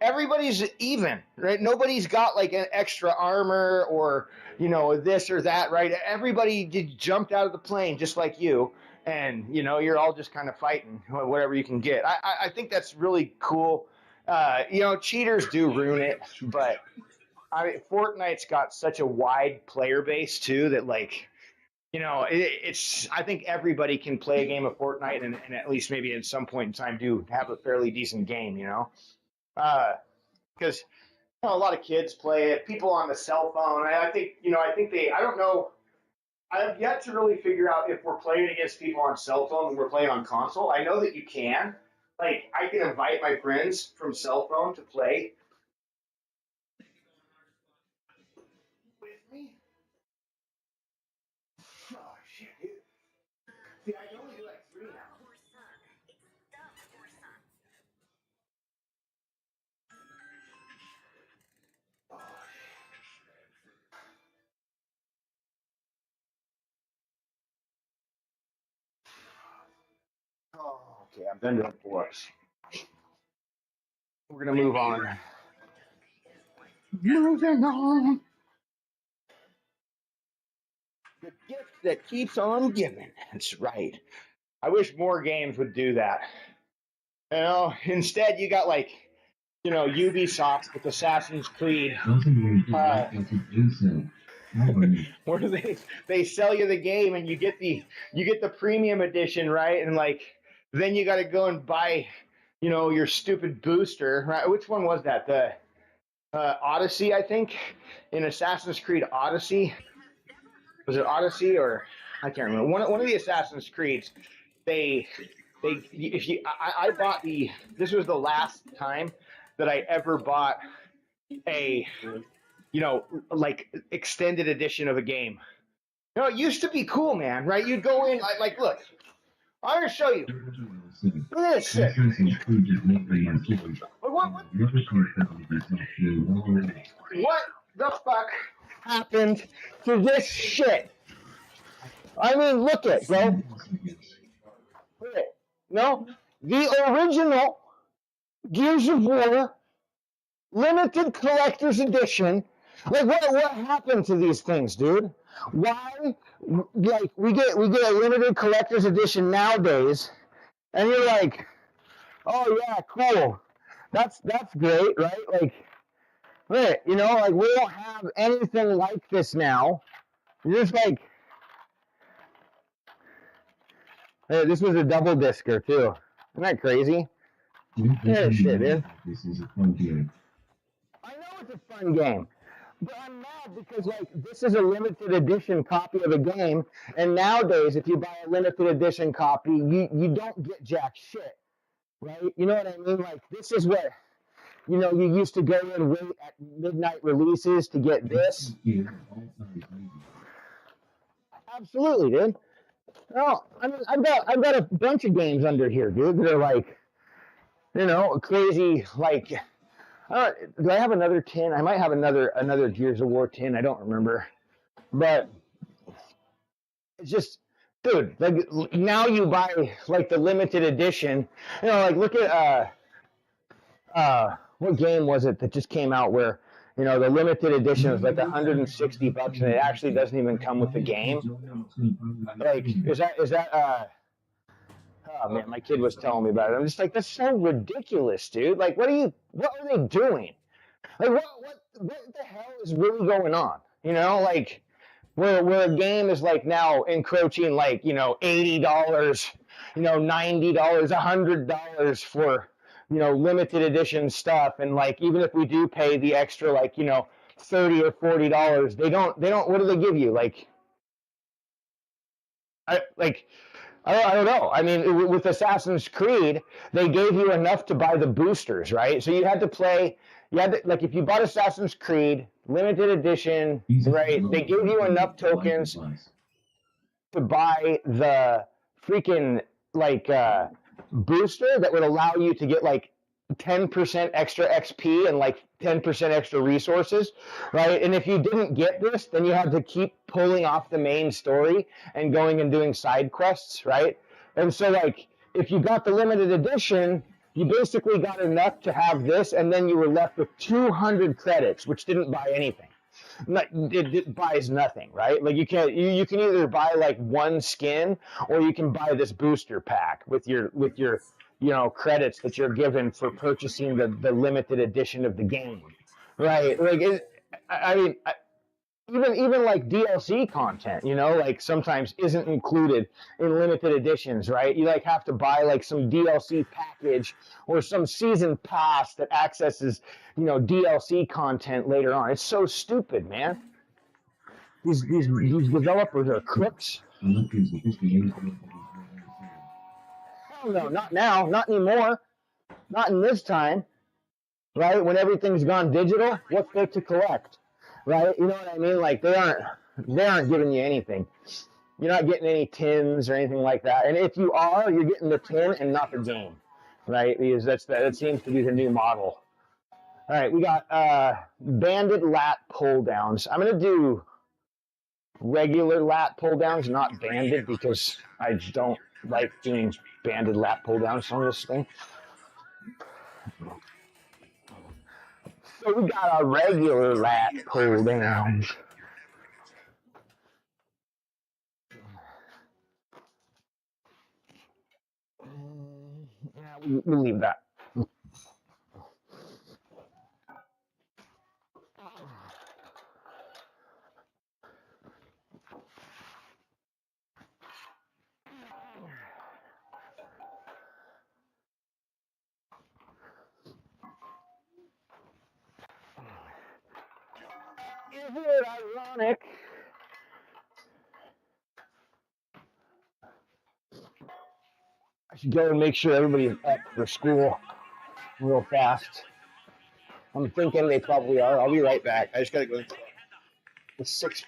everybody's even, right? Nobody's got like an extra armor or, you know, this or that, right? Everybody jumped out of the plane just like you. And, you know, you're all just kind of fighting whatever you can get. I think that's really cool. You know, cheaters do ruin it, but Fortnite's got such a wide player base too that, like, you know, it's. I think everybody can play a game of Fortnite and at least maybe at some point in time do have a fairly decent game. You know, because you know, a lot of kids play it. People on the cell phone. I think they. I don't know. I have yet to really figure out if we're playing against people on cell phone and we're playing on console. I know that you can. Like, I can invite my friends from cell phone to play with me. Oh, shit, dude. See, I can only do like 3 now. Oh, okay, I'm done doing pull-ups. We're gonna move on. Moving on. The gift that keeps on giving. That's right. I wish more games would do that. You know, instead you got like, you know, Ubisoft with Assassin's Creed. Where they sell you the game and you get the premium edition, right? And like then you got to go and buy, you know, your stupid booster, right? Which one was that? The Odyssey, I think, in Assassin's Creed Odyssey. Was it Odyssey or I can't remember. One of the Assassin's Creeds. I bought this was the last time that I ever bought a, you know, like extended edition of a game. You know, it used to be cool, man, right? You'd go in, like look, I'm going to show you. Look at this shit. What the fuck happened to this shit? I mean, look it, bro. Look it. No, the original Gears of War limited collector's edition. Like what happened to these things, dude? Why like we get a limited collector's edition nowadays and you're like, "Oh yeah, cool. That's great, right?" Like, wait, you know, like we don't have anything like this now. You're just like, hey, this was a double discer too. Isn't that crazy? Yeah, shit, dude. This is a fun game. I know it's a fun game, but I'm mad because like this is a limited edition copy of a game, and nowadays if you buy a limited edition copy, you don't get jack shit, right? You know what I mean? Like this is what you know. You used to go and wait at midnight releases to get this. Absolutely, dude. No, I mean I've got a bunch of games under here, dude, that are like, you know, crazy like. Do I have another tin? I might have another Gears of War tin. I don't remember, but it's just, dude. Like now you buy like the limited edition. You know, like look at what game was it that just came out where you know the limited edition was like $160 and it actually doesn't even come with the game. Like is that oh man, my kid was telling me about it. I'm just like, that's so ridiculous, dude. Like what are they doing? Like what the hell is really going on? You know, like where a game is like now encroaching like, you know, $80, you know, $90, $100 for, you know, limited edition stuff. And like even if we do pay the extra like, you know, $30 or $40, they don't what do they give you? Like I don't know. I mean, with Assassin's Creed, they gave you enough to buy the boosters, right? So you had to play. You had to, like if you bought Assassin's Creed limited edition, right? They gave you enough tokens to buy the freaking like booster that would allow you to get like 10% extra XP and like 10% extra resources, right? And if you didn't get this, then you had to keep pulling off the main story and going and doing side quests, right? And so like if you got the limited edition, you basically got enough to have this, and then you were left with 200 credits, which didn't buy anything. It buys nothing, right? Like you can either buy like one skin or you can buy this booster pack with your you know credits that you're given for purchasing the limited edition of the game, right? Like I mean even like DLC content, you know, like sometimes isn't included in limited editions, right? You like have to buy like some DLC package or some season pass that accesses, you know, DLC content later on. It's so stupid, man. These developers are crooks. Hell no, not now, not anymore, not in this time, right? When everything's gone digital, what's there to collect? Right? You know what I mean? Like they aren't giving you anything. You're not getting any tins or anything like that. And if you are, you're getting the tin and not the game, right? Because that seems to be the new model. All right, we got banded lat pull downs. I'm gonna do regular lat pull downs, not banded, because I don't like doing banded lat pull downs on this thing. So we got our regular lat pull downs. Yeah, we'll leave that. Isn't it ironic? I should go and make sure everybody's up for school real fast. I'm thinking they probably are. I'll be right back. I just gotta go. It's 6.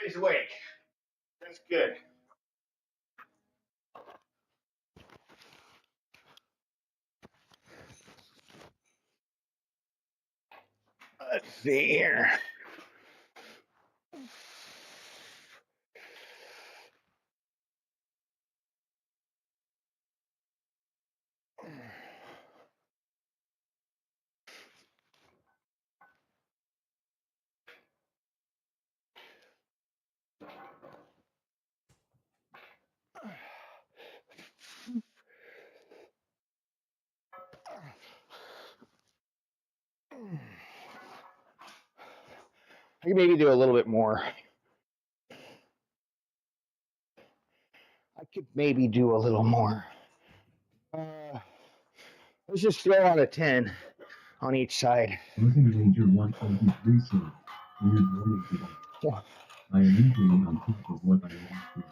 Everybody's awake. That's good. Let's see here. I could maybe do a little bit more. I could maybe do a little more. Let's just throw on a 10 on each side. Listen, Ranger 123 said, weird morning today. Yeah. I am usually on top of what I am to.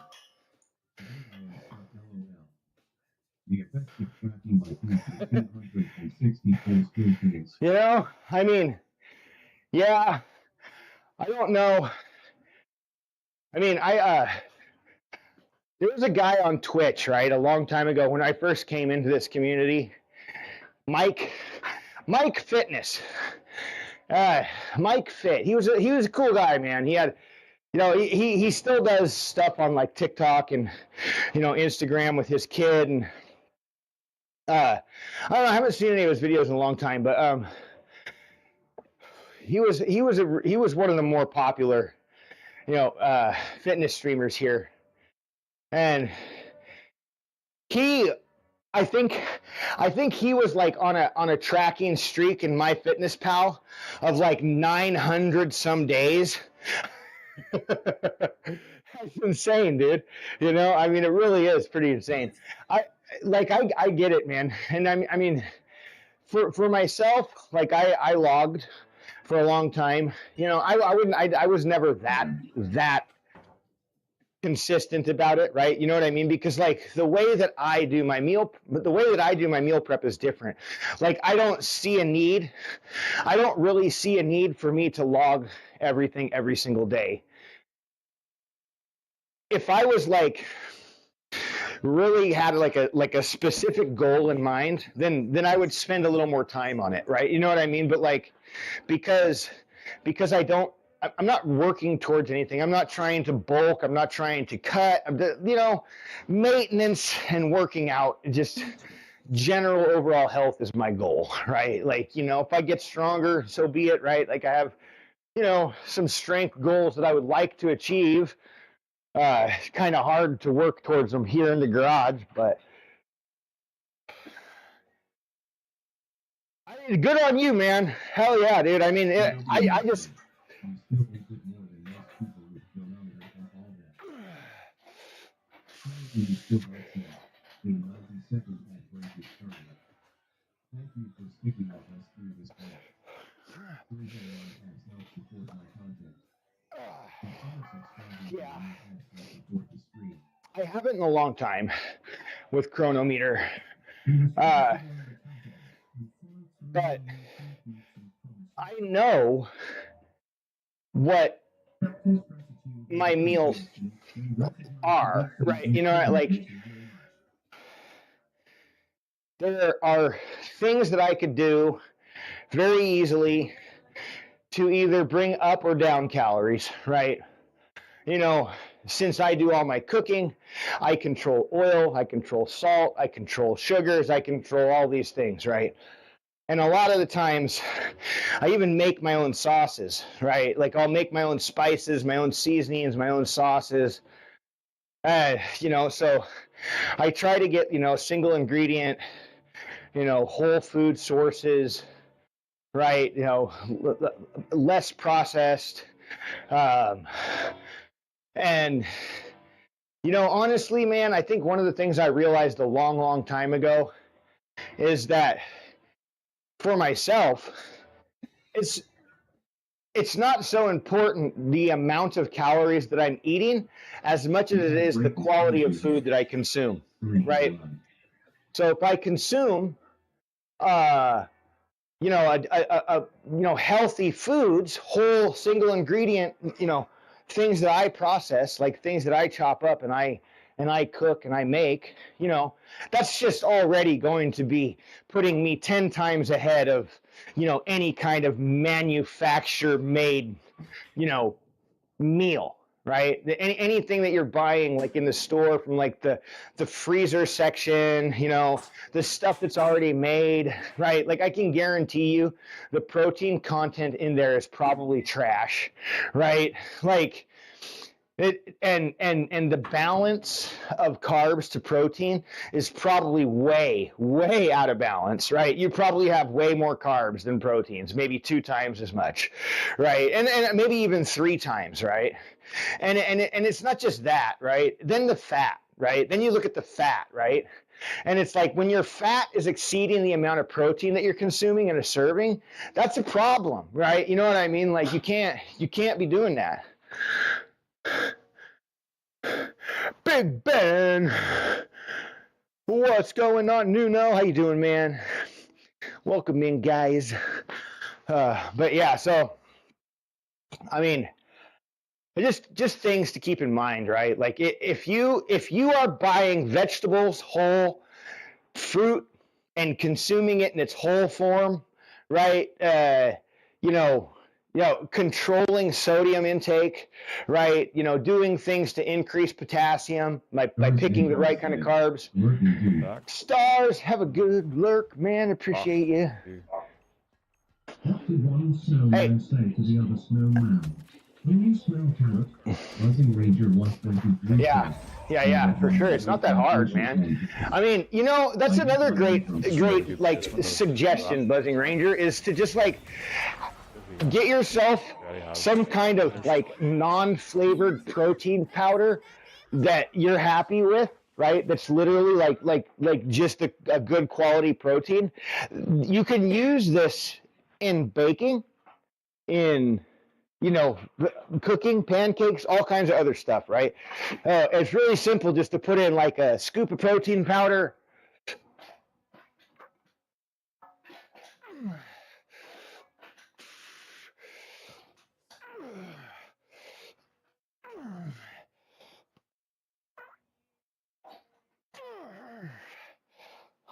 Today I am stuck LOL. The effective tracking by 260 full screen things. You know, I mean, yeah, I don't know. I mean, there was a guy on Twitch, right, a long time ago when I first came into this community, Mike Fitness. Mike Fit. He was a cool guy, man. He had, you know, he still does stuff on like TikTok and, you know, Instagram with his kid, and I don't know, I haven't seen any of his videos in a long time, but he was one of the more popular, you know, fitness streamers here. And I think he was like on a tracking streak in MyFitnessPal of like 900 some days. That's insane, dude. You know, I mean, it really is pretty insane. I get it, man. And I mean, for myself, like I logged for a long time. You know, I was never that consistent about it, right? You know what I mean? Because like the way that I do my meal prep is different. Like I don't really see a need for me to log everything every single day. If I was like really had like a specific goal in mind, then I would spend a little more time on it, right? You know what I mean? But like because I'm not working towards anything. I'm not trying to bulk. I'm not trying to cut. You know, maintenance and working out, just general overall health is my goal, right? Like, you know, if I get stronger, so be it, right? Like I have, you know, some strength goals that I would like to achieve. It's kind of hard to work towards them here in the garage, but I mean, good on you, man. Hell yeah, dude. I mean, I just. You still think it more than most people with chronometer and all that. Thank you still writes me. In 90 seconds at break is starting. Thank you for sticking with us through this point. Thursday has helped support my content. Consider subscribing to Yeah. the new apps that support the stream. I haven't in a long time with chronometer. But I know what my meals are, right? You know, like there are things that I could do very easily to either bring up or down calories, right? You know, since I do all my cooking, I control oil, I control salt, I control sugars, I control all these things, right? And a lot of the times, I even make my own sauces, right? Like I'll make my own spices, my own seasonings, my own sauces. You know, so I try to get, you know, single ingredient, you know, whole food sources, right? You know, less processed. And, you know, honestly, man, I think one of the things I realized a long, long time ago is that for myself, it's not so important the amount of calories that I'm eating as much as it is the quality of food that I consume, right? So if I consume, you know, you know, healthy foods, whole single ingredient, you know, things that I process, like things that I chop up and I cook and I make, you know, that's just already going to be putting me 10 times ahead of, you know, any kind of manufacturer made, you know, meal, right? Anything that you're buying like in the store from like the freezer section, you know, the stuff that's already made, right? Like I can guarantee you the protein content in there is probably trash, right? Like it and the balance of carbs to protein is probably way out of balance, right? You probably have way more carbs than proteins, maybe 2 times as much, right? And maybe even 3 times, right? And it's not just that, right? Then the fat, right? Then you look at the fat, right? And it's like when your fat is exceeding the amount of protein that you're consuming in a serving, that's a problem, right? You know what I mean? Like you can't be doing that. Big Ben, what's going on, Nuno? How you doing, man? Welcome in, guys. But yeah, so I mean, just things to keep in mind, right? Like if you are buying vegetables whole, fruit, and consuming it in its whole form, right? You know, controlling sodium intake, right? You know, doing things to increase potassium by picking the right kind of carbs. Stars, have a good lurk, man. Appreciate you. What did one snowman say to the other snowman? When you smell carrot, Buzzing Ranger 123 Yeah, for sure. It's not that hard, man. I mean, you know, that's another great like suggestion, Buzzing Ranger, is to just like get yourself some kind of like non-flavored protein powder that you're happy with, right? That's literally like just a good quality protein. You can use this in baking, in, you know, cooking, pancakes, all kinds of other stuff, right? It's really simple just to put in like a scoop of protein powder.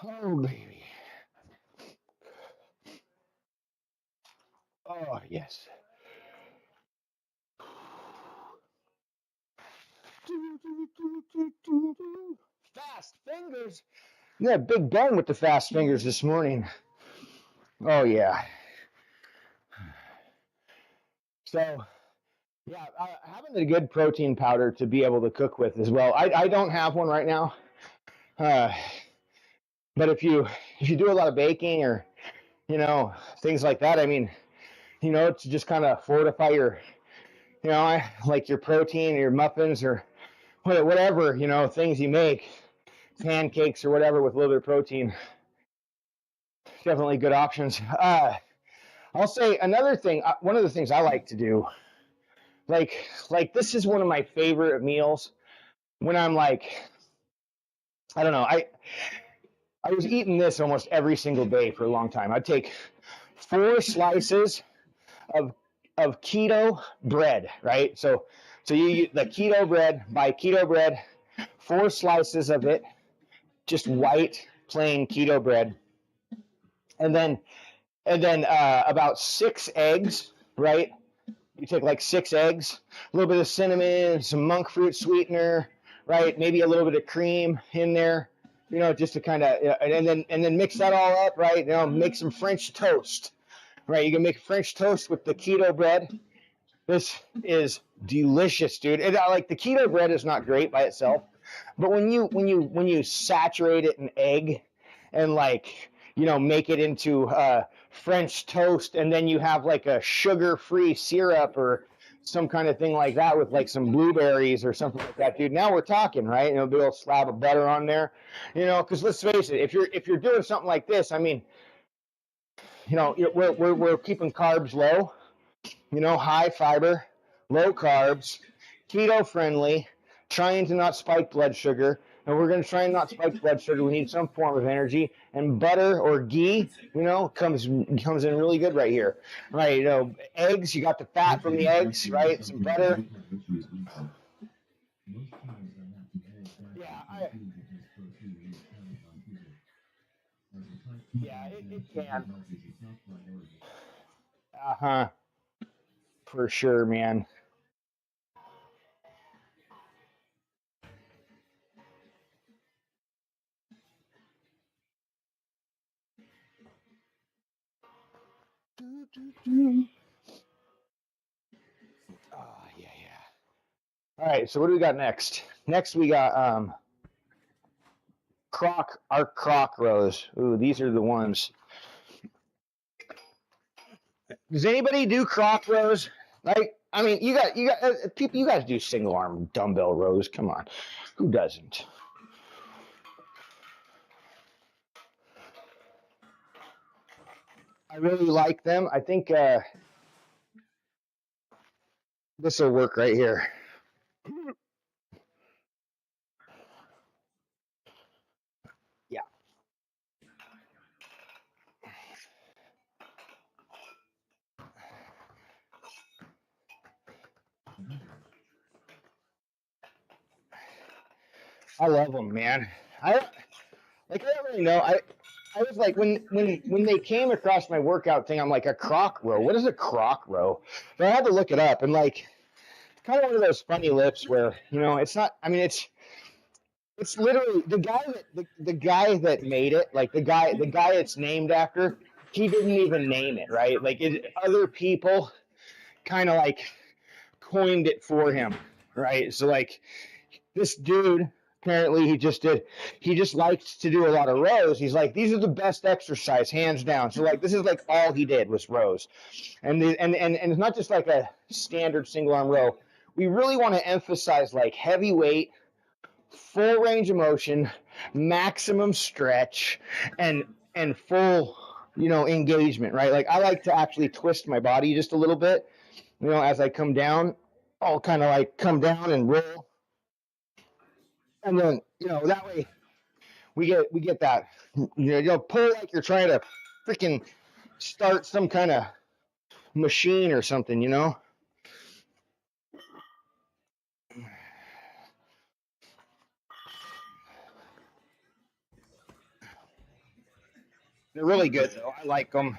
Oh, baby. Oh, yes. Fast fingers. Yeah, Big Ben with the fast fingers this morning. Oh, yeah. So, yeah, having a good protein powder to be able to cook with as well. I don't have one right now. But if you do a lot of baking or, you know, things like that, I mean, you know, to just kind of fortify your, you know, like your protein or your muffins or whatever, you know, things you make, pancakes or whatever with a little bit of protein, definitely good options. I'll say another thing, one of the things I like to do, like this is one of my favorite meals when I'm like, I don't know, I was eating this almost every single day for a long time. I'd take 4 slices of keto bread, right? So you the keto bread, buy keto bread, 4 slices of it, just white plain keto bread, and then about 6 eggs, right? You take like 6 eggs, a little bit of cinnamon, some monk fruit sweetener, right? Maybe a little bit of cream in there, you know, just to kind of, and then mix that all up, right? You know, make some French toast, right? You can make French toast with the keto bread. This is delicious, dude. And like the keto bread is not great by itself, but when you saturate it in egg and like, you know, make it into French toast, and then you have like a sugar-free syrup or some kind of thing like that with like some blueberries or something like that, dude. Now we're talking, right? You know, a little slab of butter on there, you know, because let's face it, if you're doing something like this, I mean, you know, we're keeping carbs low, you know, high fiber, low carbs, keto friendly, trying to not spike blood sugar, and we're going to try and not spike blood sugar. We need some form of energy, and butter or ghee, comes in really good right here. Right, eggs, you got the fat from the eggs, right? Some butter. Yeah, it can. Uh-huh. For sure, man. Oh, yeah. All right, so what do we got next? Next we got our croc rows. Ooh, these are the ones. Does anybody do croc rows? Like, I mean, you got people. You guys do single arm dumbbell rows. Come on, who doesn't? I really like them. I think this will work right here. Yeah. I love them, man. I don't really know. I was like when they came across my workout thing, I'm like, a croc row. What is a croc row? But I had to look it up, and like, kind of one of those funny lips where it's not. I mean, it's literally the guy that made it, like the guy it's named after. He didn't even name it, right? Like other people kind of like coined it for him, right? So like this dude, apparently he just likes to do a lot of rows. He's like, these are the best exercise, hands down. So like this is like all he did was rows. And it's not just like a standard single arm row. We really want to emphasize like heavy weight, full range of motion, maximum stretch, and full engagement, right? Like I like to actually twist my body just a little bit, as I come down. I'll kind of like come down and roll, and then that way we get that you'll pull like you're trying to freaking start some kind of machine or something. They're really good though. I like them.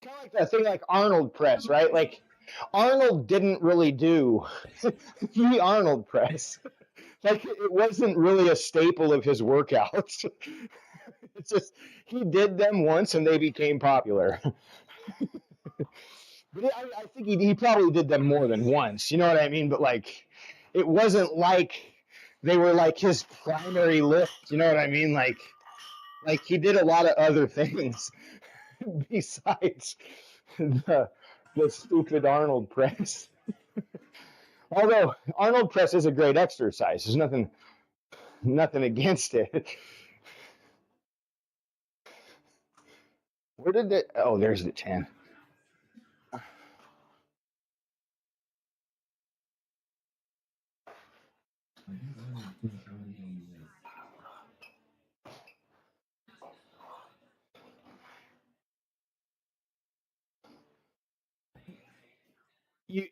Kind of like that thing like Arnold press, right? Like Arnold didn't really do the Arnold press. Like it wasn't really a staple of his workouts. It's just he did them once and they became popular. But I think he probably did them more than once. You know what I mean? But like, it wasn't like they were like his primary lift. You know what I mean? Like he did a lot of other things besides the stupid Arnold press. Although Arnold press is a great exercise. There's nothing against it. Where did it? Oh, there's the 10.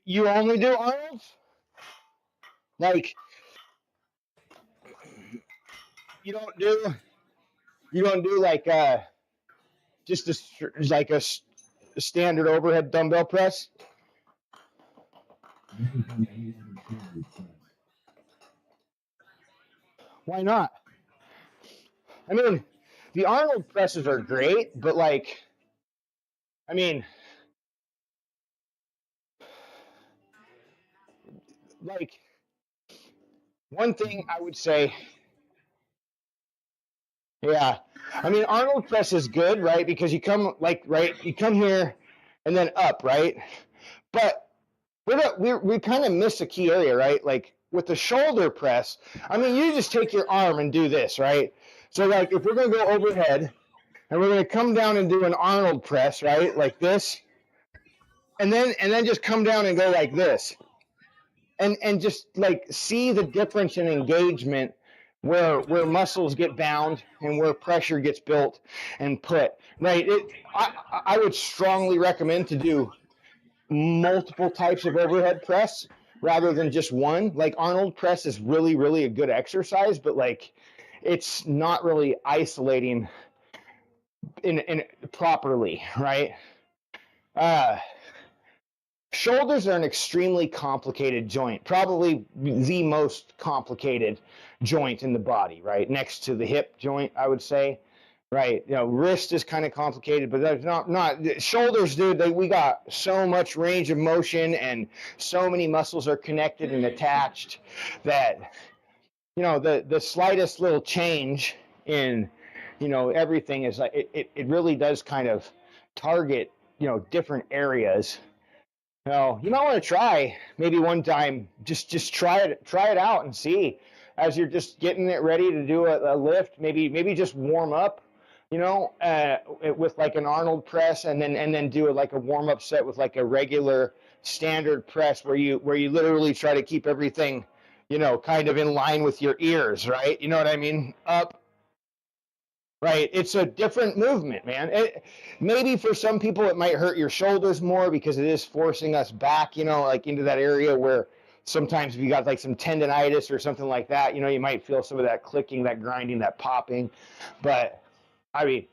You only do Arnold's? Like you don't do like just like a standard overhead dumbbell press? Why not? I mean, the Arnold presses are great, but like, I mean, like one thing I would say, yeah, I mean Arnold press is good, right? Because you come like right, you come here and then up, right? But we kind of miss a key area, right? Like with the shoulder press, I mean, you just take your arm and do this, right? So like if we're gonna go overhead and we're gonna come down and do an Arnold press, right? Like this, and then just come down and go like this. And just like see the difference in engagement where muscles get bound and where pressure gets built and put, right? I would strongly recommend to do multiple types of overhead press rather than just one. Like Arnold press is really, really a good exercise, but like it's not really isolating in properly, right? Uh, Shoulders are an extremely complicated joint, probably the most complicated joint in the body, right? Next to the hip joint, I would say. Right, wrist is kind of complicated, but that's not shoulders, dude. We got so much range of motion, and so many muscles are connected and attached that the slightest little change in everything is like it really does kind of target different areas. You might want to try maybe one time, just try it out and see as you're just getting it ready to do a lift. Maybe just warm up, with like an Arnold press, and then do like a warm up set with like a regular standard press where you literally try to keep everything, kind of in line with your ears, right? You know what I mean? Up. Right, it's a different movement, man. Maybe for some people it might hurt your shoulders more because it is forcing us back, like into that area where sometimes if you got like some tendonitis or something like that, you might feel some of that clicking, that grinding, that popping. But I mean,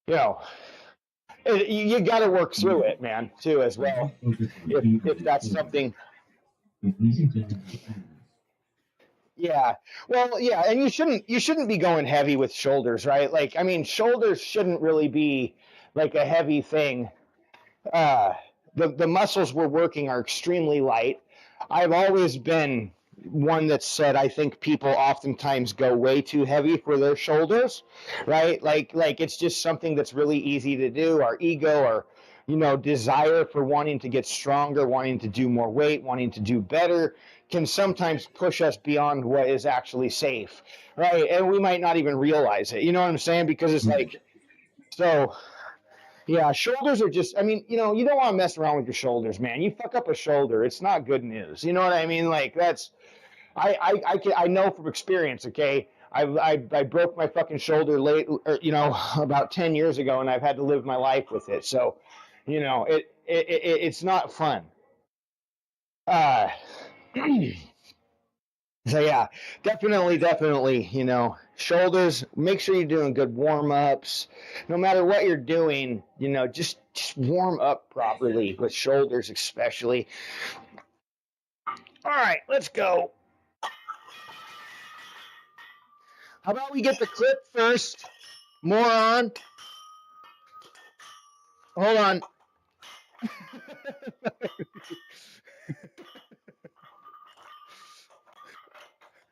you got to work through it, man, too, as well. If that's something. Yeah. Well, yeah, and you shouldn't be going heavy with shoulders, right? Like, I mean, shoulders shouldn't really be like a heavy thing. Uh, the muscles we're working are extremely light. I've always been one that said I think people oftentimes go way too heavy for their shoulders, right? Like it's just something that's really easy to do. Our ego, or desire for wanting to get stronger, wanting to do more weight, wanting to do better, can sometimes push us beyond what is actually safe, right? And we might not even realize it. You know what I'm saying? Because it's like, so yeah, shoulders are just, I mean, you don't want to mess around with your shoulders, man. You fuck up a shoulder, it's not good news. You know what I mean? Like that's, I know from experience, okay? I broke my fucking shoulder late, about 10 years ago, and I've had to live my life with it. So, it's not fun. So yeah, definitely, shoulders, make sure you're doing good warm-ups. No matter what you're doing, just warm up properly with shoulders especially. All right, let's go. How about we get the clip first, moron? Hold on.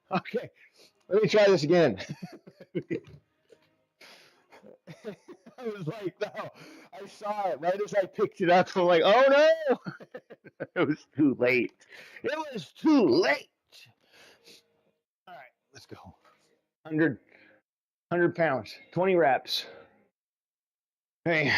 Okay, let me try this again. I was like, no, I saw it right as I picked it up. I'm like, oh no, it was too late. It was too late. All right, let's go. 100 pounds, 20 reps. Hey.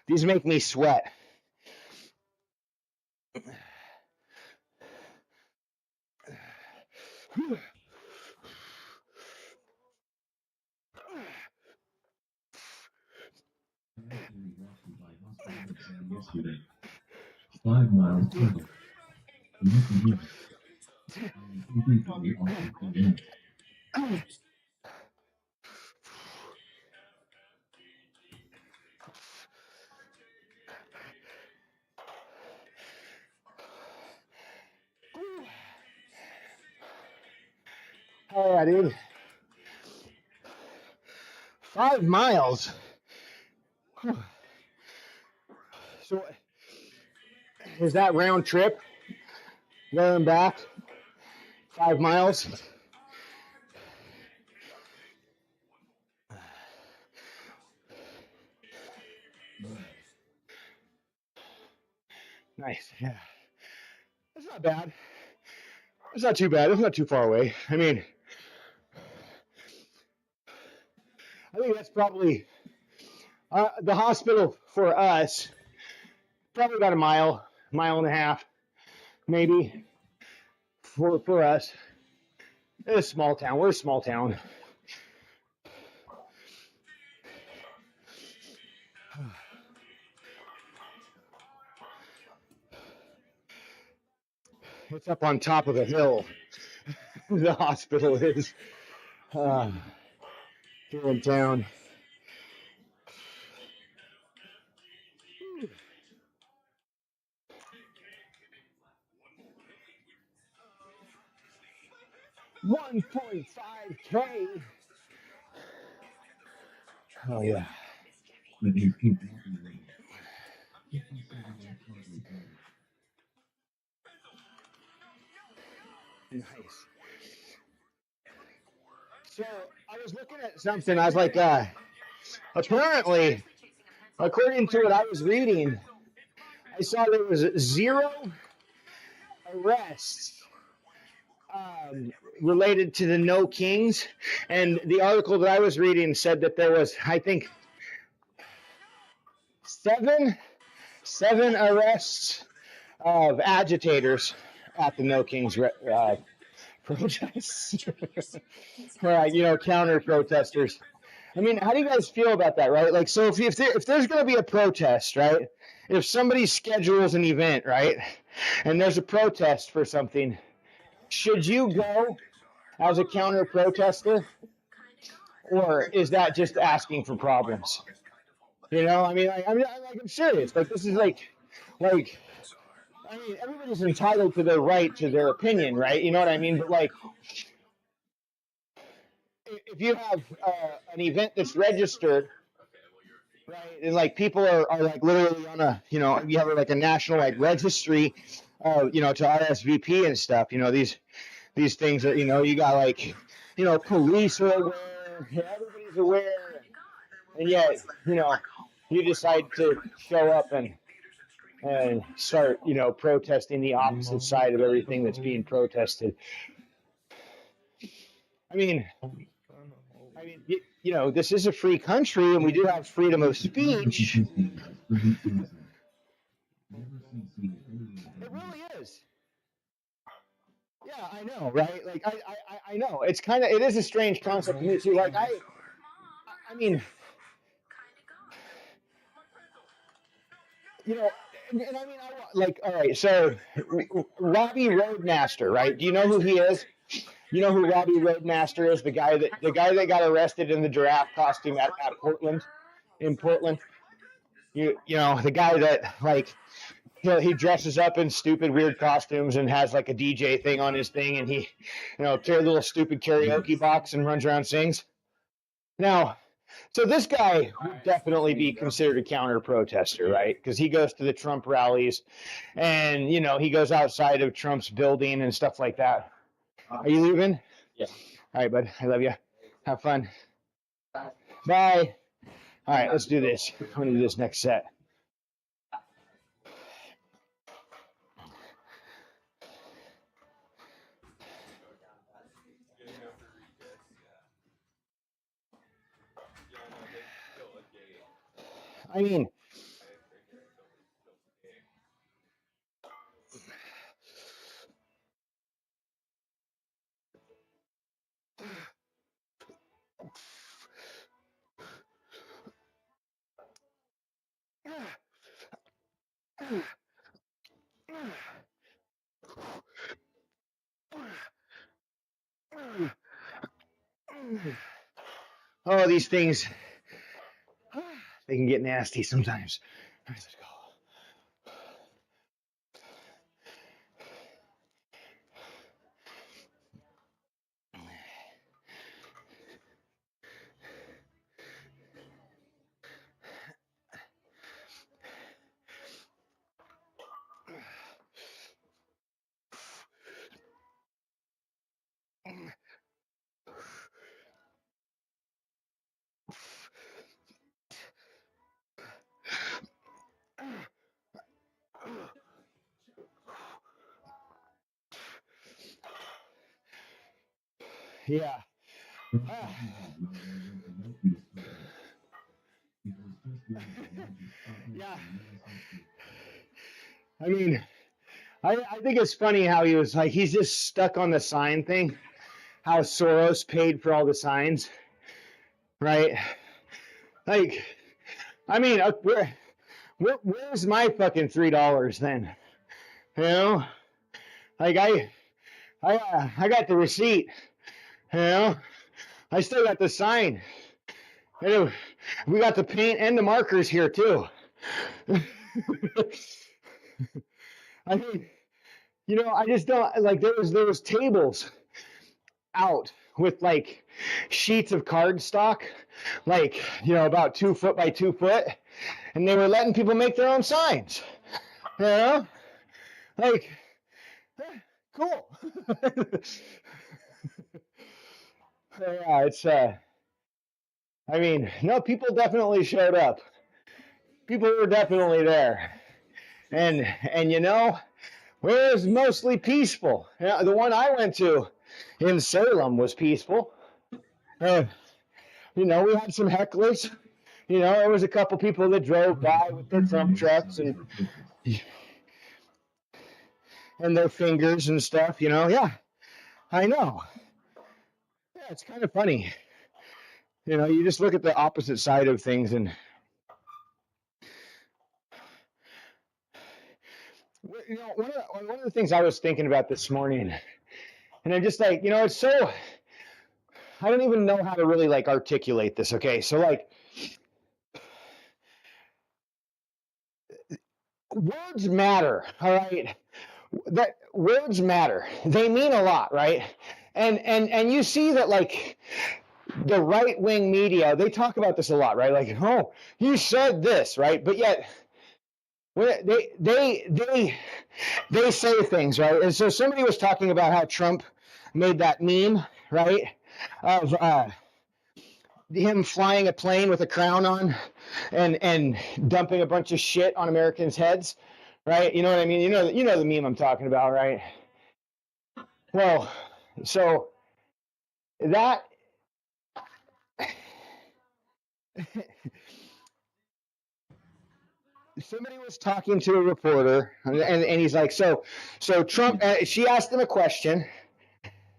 These make me sweat. Yesterday, 5 miles total. Oh yeah, dude. 5 miles. So is that round trip? There and back? 5 miles? Nice. Yeah. That's not bad. It's not too bad. It's not too far away. I mean, I think that's probably the hospital for us. Probably about a mile and a half, maybe for us. It's a small town. We're a small town. It's up on top of a hill. The hospital is here in town. $1.5K. Oh yeah. But you keep walking away. 57 cars later. Nice. So I was looking at something. I was like, apparently, according to what I was reading, I saw there was 0 arrests related to the No Kings, and the article that I was reading said that there was, I think, seven arrests of agitators at the No Kings protests, counter protesters. I mean, how do you guys feel about that, right? Like, so if there's going to be a protest, right? If somebody schedules an event, right, and there's a protest for something, should you go as a counter protester, or is that just asking for problems? I mean, I'm serious. Like, this is like, I mean, everybody's entitled to their right to their opinion, right? You know what I mean? But like, if you have an event that's registered, right, and like people are like literally on a, you have like a national like registry, to RSVP and stuff. These things that you got like, police are aware, everybody's aware, and yet you decide to show up and start protesting the opposite side of everything that's being protested. I mean, this is a free country, and we do have freedom of speech. It really is. Yeah, I know, right? Like, I know. It is a strange concept to me too. Like, I mean, and I mean, all right. So, Robbie Roadmaster, right? Do you know who he is? You know who Robbie Roadmaster is? The guy that got arrested in the giraffe costume at Portland, in Portland. The guy that like he dresses up in stupid weird costumes and has like a DJ thing on his thing, and he carries a little stupid karaoke box and runs around and sings. Now, so this guy would definitely be considered a counter protester, right? Because he goes to the Trump rallies, and he goes outside of Trump's building and stuff like that. Are you leaving? Yeah. All right, bud. I love you. Have fun. Bye. All right, let's do this. I'm gonna do this next set. I mean, Oh, these things, they can get nasty sometimes. All right, let's go. Yeah. Yeah. I mean, I think it's funny how he was like, he's just stuck on the sign thing. How Soros paid for all the signs, right? Like, I mean, where's my fucking $3 then? You know, like I got the receipt. You know, I still got the sign. You know, we got the paint and the markers here too. I mean, you know, I just don't like there was tables out with like sheets of cardstock, like, you know, about 2 foot by 2 foot, and they were letting people make their own signs. You know, like, cool. Yeah, it's I mean, no, people definitely showed up. People were definitely there, and you know, it was mostly peaceful. Yeah, the one I went to in Salem was peaceful. You know, we had some hecklers. You know, there was a couple people that drove by with their Trump trucks and their fingers and stuff. You know, yeah, I know. Yeah, it's kind of funny. You know, you just look at the opposite side of things, and you know, one of the things I was thinking about this morning, and I'm just like, you know, it's so, I don't even know how to really like articulate this. Okay, so like, words matter. All right, that words matter. They mean a lot, right? And you see that like the right wing media, they talk about this a lot, right? Like, oh, you said this, right? But yet, when they say things, right? And so somebody was talking about how Trump made that meme, right? Of him flying a plane with a crown on and dumping a bunch of shit on Americans' heads, right? You know what I mean? You know the meme I'm talking about, right? Well, so that somebody was talking to a reporter, and he's like, so Trump. She asked him a question,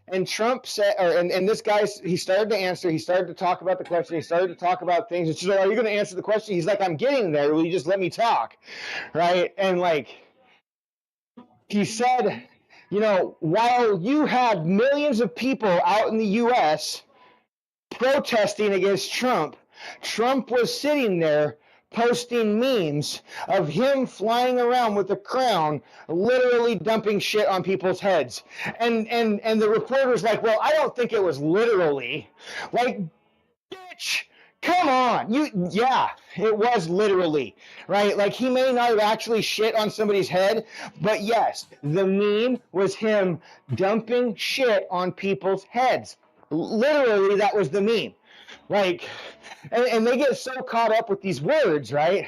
and Trump said, and this guy, he started to answer. He started to talk about the question. He started to talk about things. And she's like, "Are you going to answer the question?" He's like, "I'm getting there. Will you just let me talk?" Right? And like, he said, you know, while you had millions of people out in the U.S. protesting against Trump, Trump was sitting there posting memes of him flying around with a crown, literally dumping shit on people's heads. And the reporter's like, well, I don't think it was literally. Like, bitch, come on. Yeah, it was literally, right? Like, he may not have actually shit on somebody's head, but yes, the meme was him dumping shit on people's heads. Literally, that was the meme. Like, and they get so caught up with these words, right?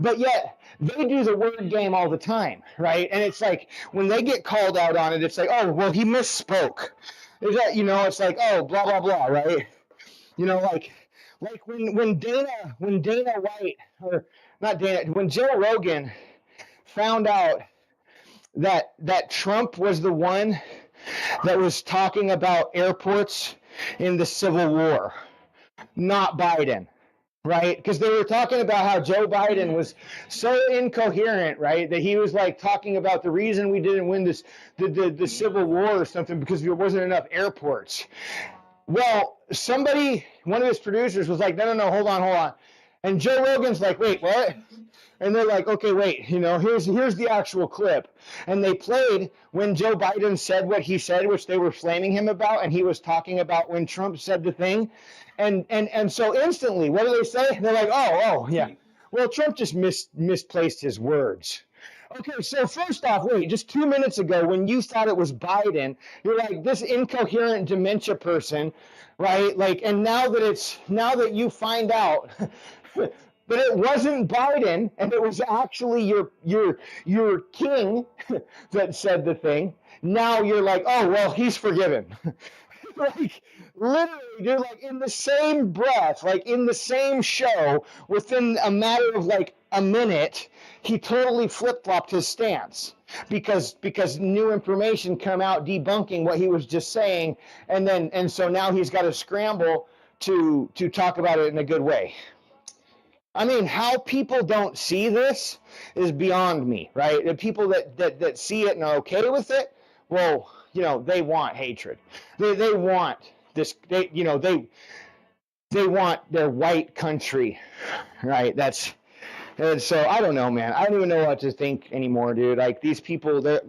But yet they do the word game all the time, right? And it's like when they get called out on it, it's like, oh, well, he misspoke. Is that, you know, it's like, oh, blah blah blah, right? You know, like when Dana White, or not Dana, when Joe Rogan found out that Trump was the one that was talking about airports in the Civil War, not Biden, right? Because they were talking about how Joe Biden was so incoherent, right? That he was like talking about the reason we didn't win the Civil War or something because there wasn't enough airports. Well, somebody, one of his producers was like, no, hold on. And Joe Rogan's like, wait, what? And they're like, okay, wait, here's the actual clip. And they played when Joe Biden said what he said, which they were flaming him about, and he was talking about when Trump said the thing. And so instantly, what do they say? They're like, oh, yeah. Well, Trump just misplaced his words. Okay, so first off, wait, just 2 minutes ago when you thought it was Biden, you're like this incoherent dementia person, right? Like, and now that you find out that it wasn't Biden and it was actually your king that said the thing, now you're like, oh well, he's forgiven. Like literally, dude, like in the same breath, like in the same show, within a matter of like a minute, he totally flip-flopped his stance because new information come out debunking what he was just saying, and so now he's got to scramble to talk about it in a good way. I mean, how people don't see this is beyond me, right? The people that see it and are okay with it, well, they want hatred. They want this. They want their white country, right? And so I don't know, man. I don't even know what to think anymore, dude. Like these people, I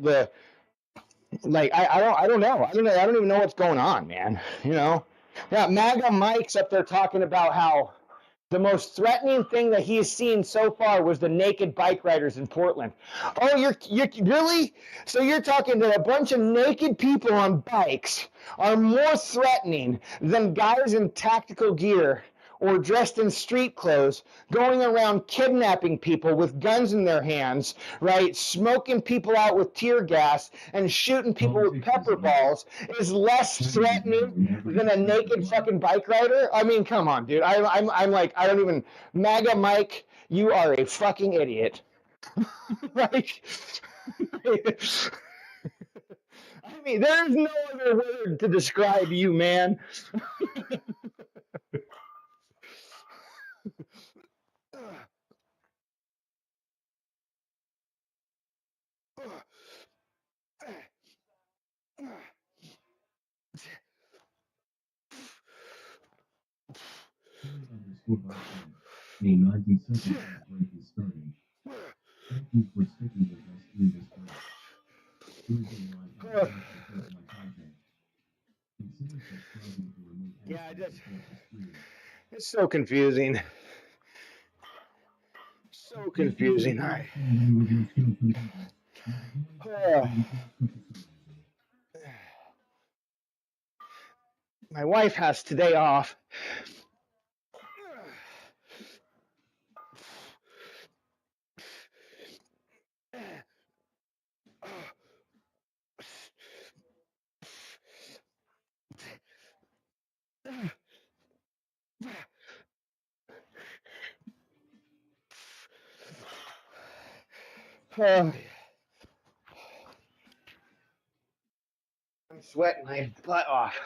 don't know. I don't even know what's going on, man. Yeah, MAGA Mike's up there talking about how the most threatening thing that he's seen so far was the naked bike riders in Portland. Oh, you're really? So you're talking that a bunch of naked people on bikes are more threatening than guys in tactical gear or dressed in street clothes going around kidnapping people with guns in their hands, right? Smoking people out with tear gas and shooting people with pepper balls is less threatening than a naked fucking bike rider? I mean, come on, dude. I'm like, I don't even, MAGA Mike, you are a fucking idiot. Like, I mean, there's no other word to describe you, man. A 90-second break is starting. Thank you for sticking with us through this break. Here's a live podcast to take my content. Consider subscribing to remove Yeah, ads from the screen. it's so confusing. So confusing. All right. My wife has today off. I'm sweating my butt off.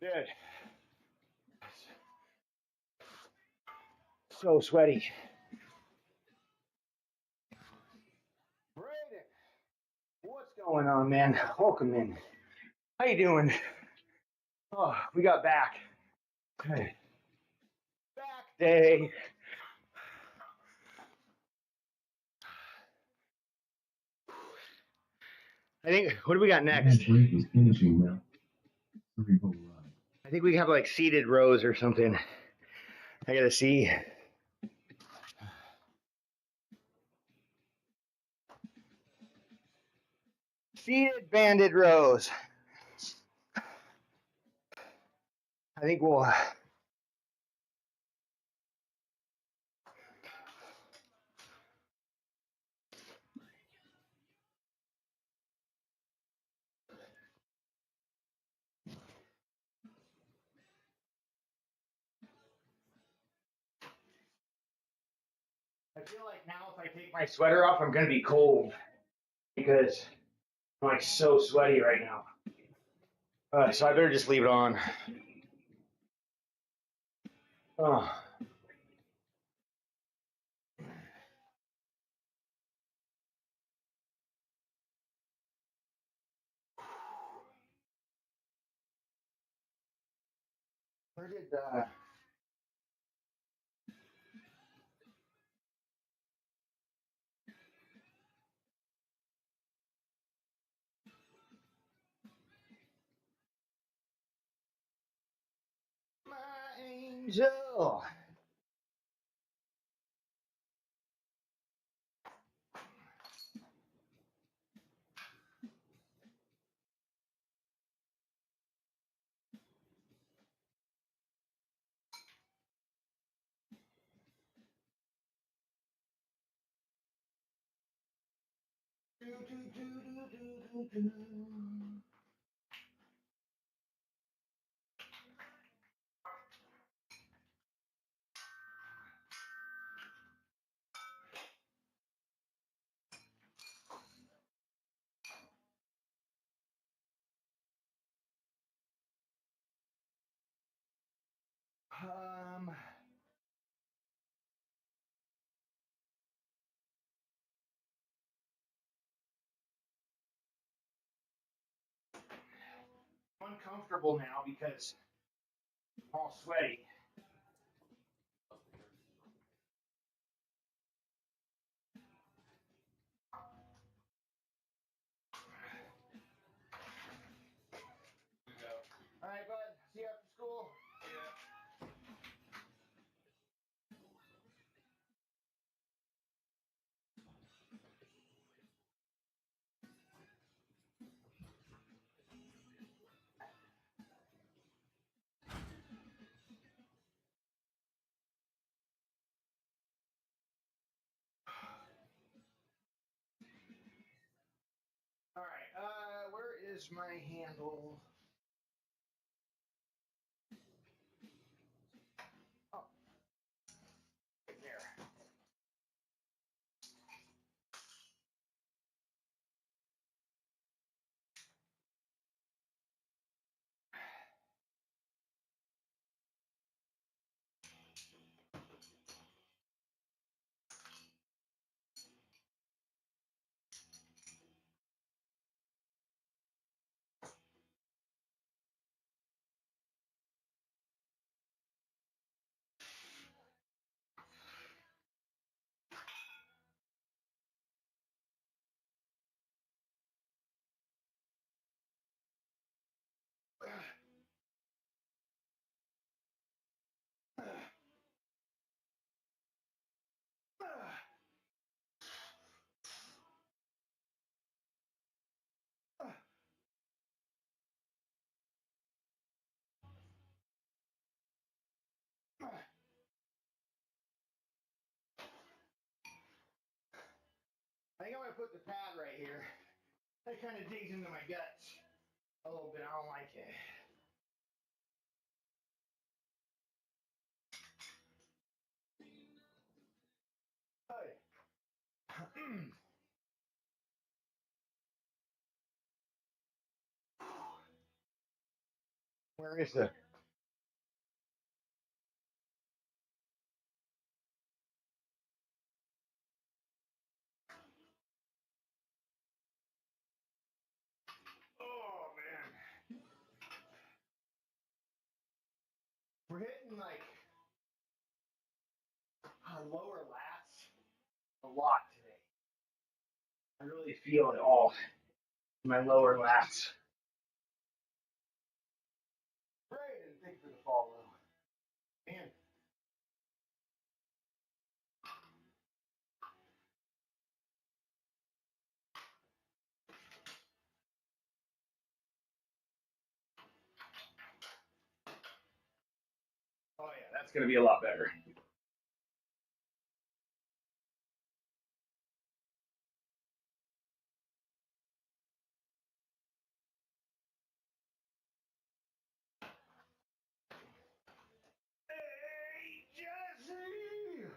Dude. So sweaty. Brayden, what's going on, man? Welcome in. How you doing? Oh, we got back. Okay. Back day. I think, what do we got next? Break is finishing now. I think we have like seated rows or something. I gotta see. Seated banded rows. I think we'll. I feel like now if I take my sweater off, I'm gonna be cold because I'm like so sweaty right now. So I better just leave it on. Oh. Where did my angel? Um, I'm uncomfortable now because I'm all sweaty. All right, bud. See you after school. All right. Where is my handle? Oh, right there. I think I'm gonna put the pad right here. That kind of digs into my guts a little bit. I don't like it. Where is the? Oh man, we're hitting like lower lats a lot today. I really feel it all in my lower lats. Right, and think for the follow. Man. Oh yeah, that's gonna be a lot better. Hey, Jesse!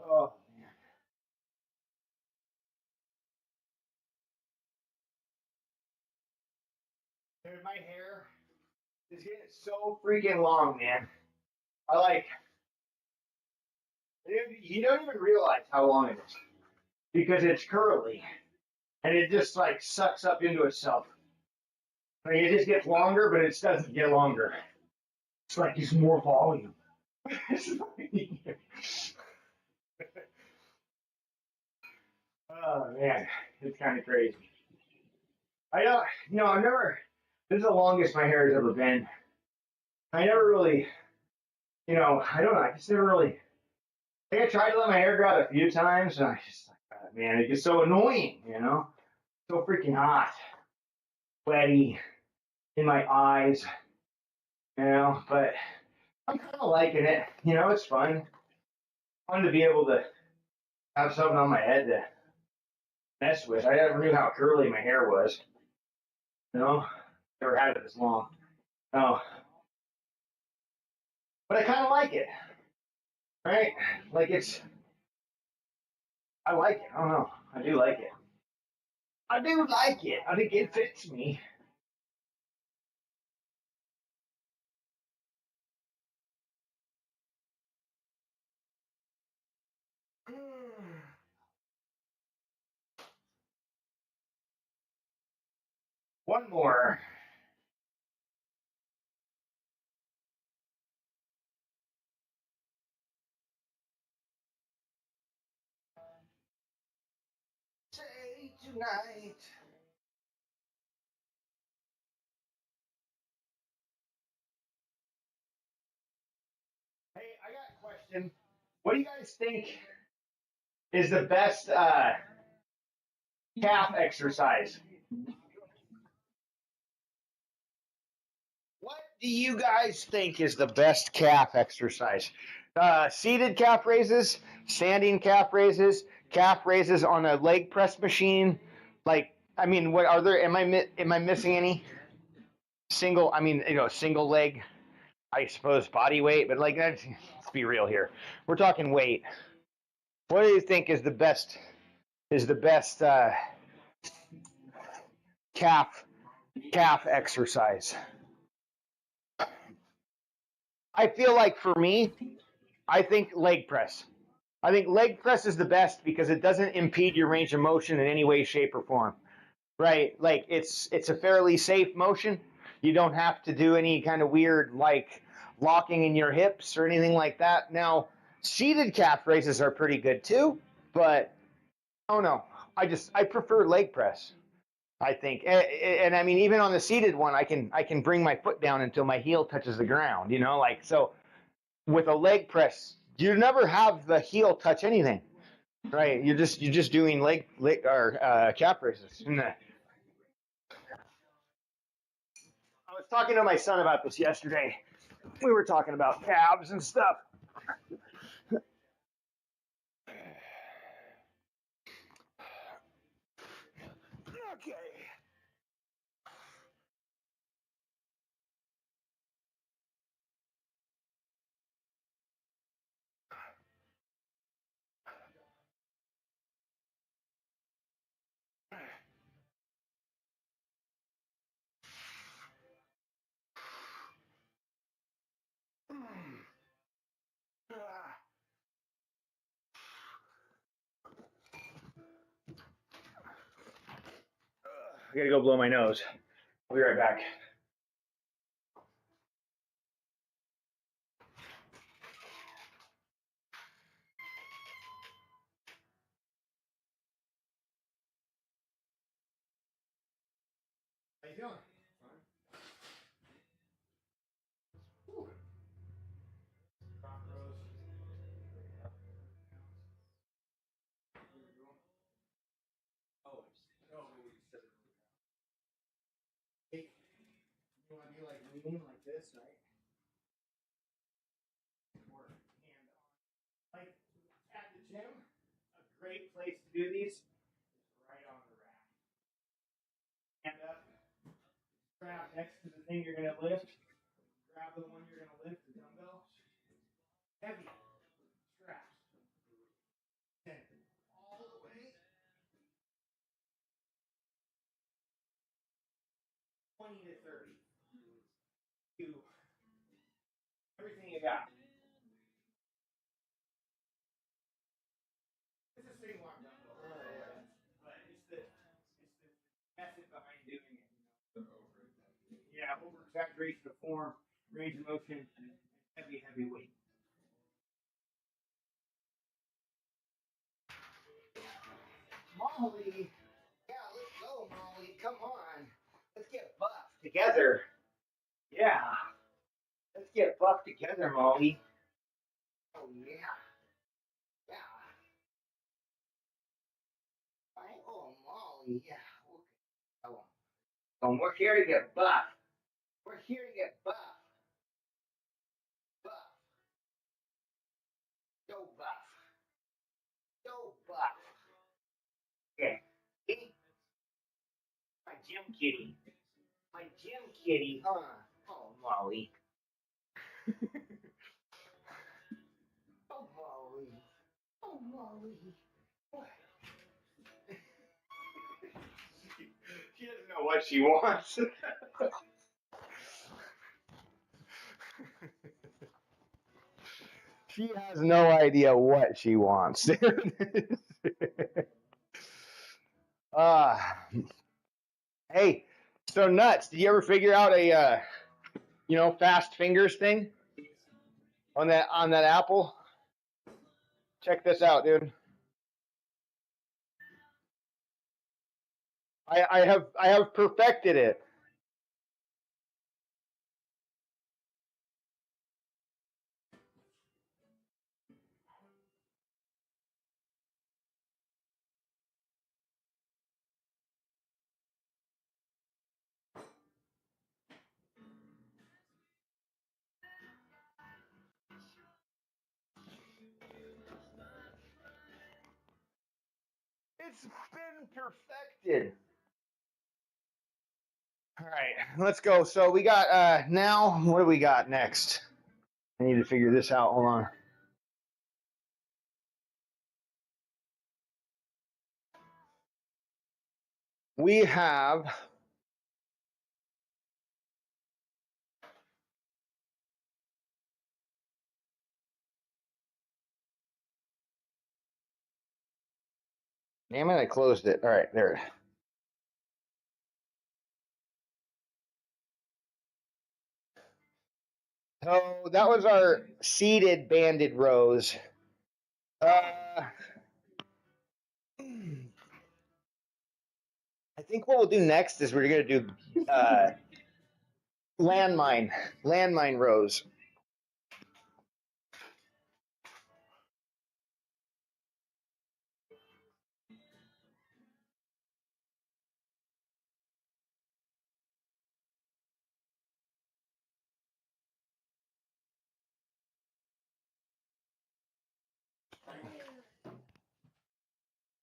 Oh man. Dude, my hair is getting so freaking long, man. I like. You don't even realize how long it is because it's curly and it just like sucks up into itself. I mean, it just gets longer, but it doesn't get longer. It's like there's more volume. Oh man, it's kind of crazy. I don't, I've never. This is the longest my hair has ever been. I never really, I don't know. I just never really. I think I tried to let my hair grow out a few times, and I just like, man, it gets so annoying, so freaking hot, sweaty in my eyes, But I'm kind of liking it. It's fun to be able to have something on my head to mess with. I never knew how curly my hair was. Never had it this long. No, but I kind of like it, right? Like I like it. I don't know. I do like it. I do like it. I think it fits me. One more. Say tonight. Hey, I got a question. What do you guys think is the best calf exercise? What do you guys think is the best calf exercise? Seated calf raises, standing calf raises on a leg press machine. Like, I mean, what are there? Am I missing any? Single, I mean, single leg, I suppose body weight, but like, let's be real here. We're talking weight. What do you think is the best? Is the best calf exercise? I feel like for me, I think leg press. I think leg press is the best because it doesn't impede your range of motion in any way, shape, or form. Right? Like it's a fairly safe motion. You don't have to do any kind of weird like locking in your hips or anything like that. Now, seated calf raises are pretty good too, but I don't know. I prefer leg press. I think, and I mean, even on the seated one, I can bring my foot down until my heel touches the ground. Like so. With a leg press, you never have the heel touch anything, right? You're just doing leg or calf raises. I was talking to my son about this yesterday. We were talking about calves and stuff. Okay. I gotta go blow my nose. I'll be right back. How you doing? You want to be like leaning like this, right? Or hand on. Like at the gym, a great place to do these is right on the rack. Hand up, strap next to the thing you're gonna lift. Grab the one you're gonna lift, the dumbbell. Heavy straps. You everything you got. It's a single arm dumbbell, but it's the method behind doing it. Yeah, over exaggeration of form, range of motion, and heavy weight. Molly, yeah, let's go, Molly. Come on, let's get buffed together. Yeah, let's get buffed together, Molly. Oh yeah, yeah. Oh, Molly, yeah. Okay. Oh, we're here to get buff. We're here to get buff. Buff. So buff. So buff. Okay. See? My gym kitty. My gym kitty, huh? Oh, Molly. Oh, Molly. Oh, Molly. She doesn't know what she wants. She has no idea what she wants. uh, hey, so nuts. Did you ever figure out a fast fingers thing on that Apple? Check this out, dude. I have perfected it. It's been perfected. All right, let's go. So we got now. What do we got next? I need to figure this out. Hold on. We have damn it, I closed it. All right, there. So that was our seated banded rows. I think what we'll do next is we're going to do landmine rows.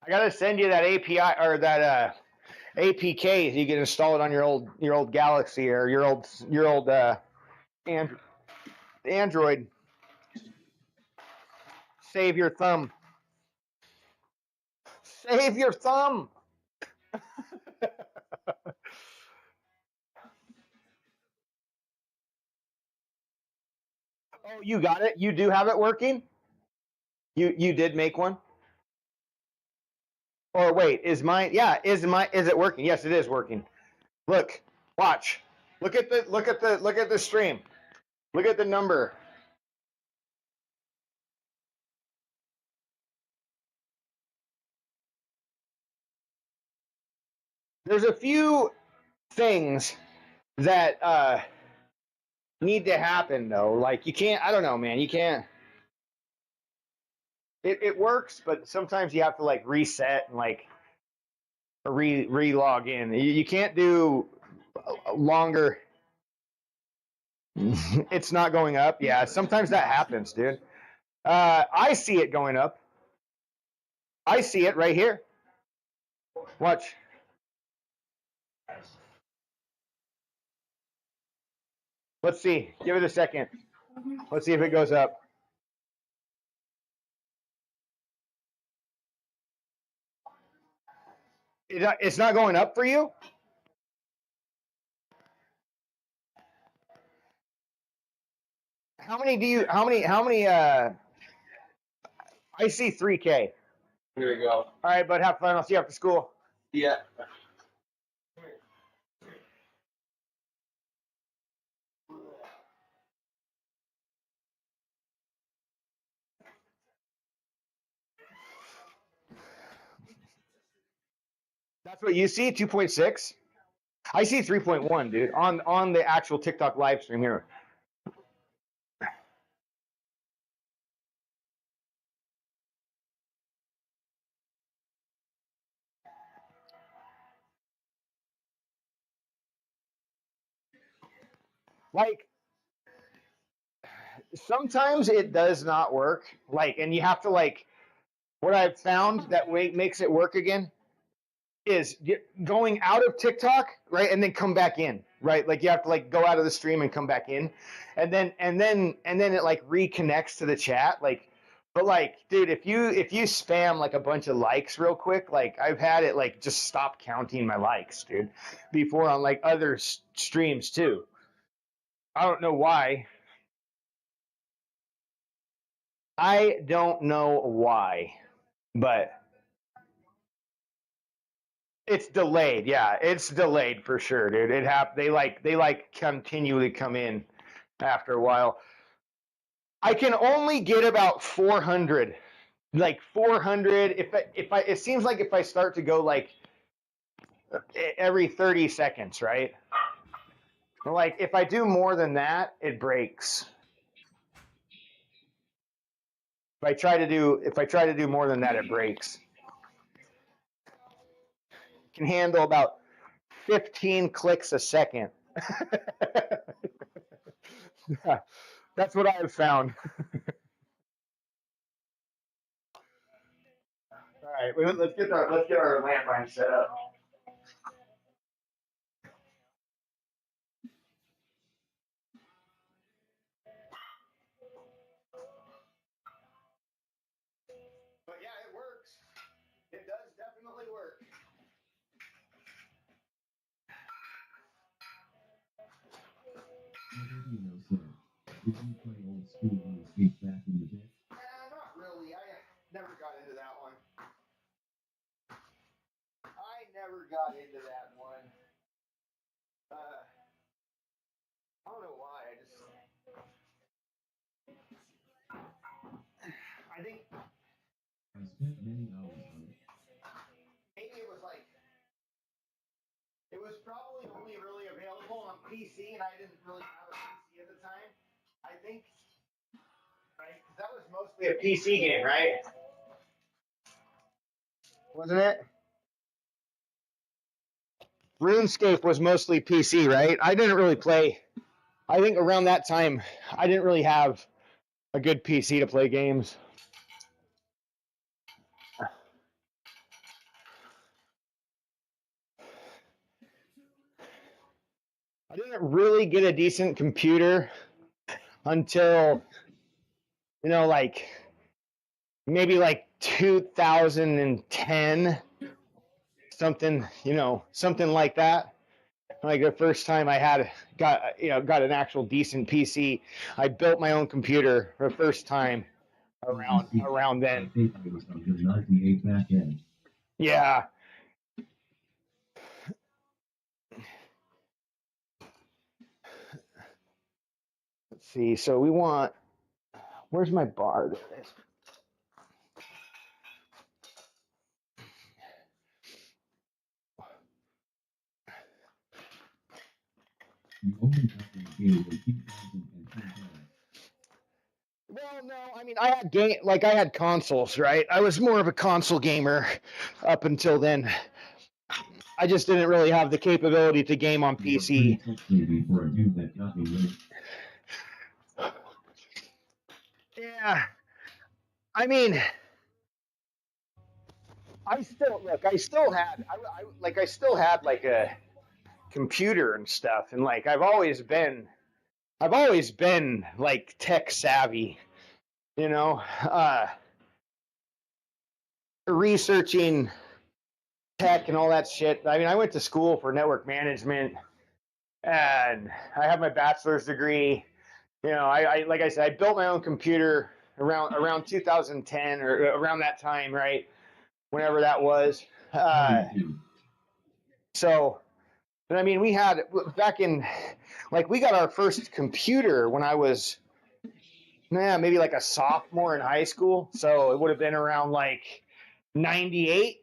I got to send you that API or that APK so you can install it on your old Galaxy or your old Android. Save your thumb. Save your thumb. Oh, you got it. You do have it working. You did make one. Or wait, is mine? Yeah, is it working? Yes, it is working. Look, watch. Look at the stream. Look at the number. There's a few things that need to happen though. Like you can't. I don't know, man. You can't. It works, but sometimes you have to like reset and like re-log in. You can't do longer. It's not going up. Yeah, sometimes that happens, dude. I see it going up. I see it right here. Watch. Let's see. Give it a second. Let's see if it goes up. It's not going up for you? How many, I see 3K. Here we go. All right, bud, have fun. I'll see you after school. Yeah. That's what you see, 2.6? I see 3.1, dude, on the actual TikTok live stream here. Like, sometimes it does not work. Like, and you have to, like, what I've found that makes it work again is going out of TikTok, right, and then come back in, right? Like you have to like go out of the stream and come back in, and then it like reconnects to the chat, like. But like, dude, if you spam like a bunch of likes real quick, like I've had it like just stop counting my likes, dude, before on like other streams too. I don't know why. I don't know why, but. It's delayed, yeah. It's delayed for sure, dude. They like continually come in after a while. I can only get about 400, like 400. It seems like if I start to go like every 30 seconds, right? Like if I do more than that, it breaks. If I try to do more than that, it breaks. Can handle about 15 clicks a second. That's what I've found. All right, let's get our landline set up. But yeah, it works. It does definitely work. Did you play old school RuneScape back in the day? Not really. I never got into that one. I don't know why. I think I spent many hours on it. maybe it was like it was probably only really available on PC, and I didn't really have a PC at the time. I think, right? 'Cause that was mostly a PC game, right? Wasn't it? RuneScape was mostly PC, right? I didn't really play. I think around that time, I didn't really have a good PC to play games. I didn't really get a decent computer until, like maybe like 2010, something like that. Like the first time I got an actual decent PC. I built my own computer for the first time around then. I think I was on the 98 back end. Yeah. Let's see. So we want. Where's my bar? There it is. You only got the game in 2010. Well, no, I mean, I had consoles, right? I was more of a console gamer up until then. I just didn't really have the capability to game on PC. Before a dude that got me late. Yeah, I mean, I still had like a computer and stuff, and like I've always been like tech savvy, researching tech and all that shit. I mean, I went to school for network management, and I have my bachelor's degree You know, I like I said, I built my own computer around 2010 or around that time, right? Whenever that was. So, but I mean, we had back in, like, we got our first computer when I was, maybe like a sophomore in high school. So it would have been around like 98.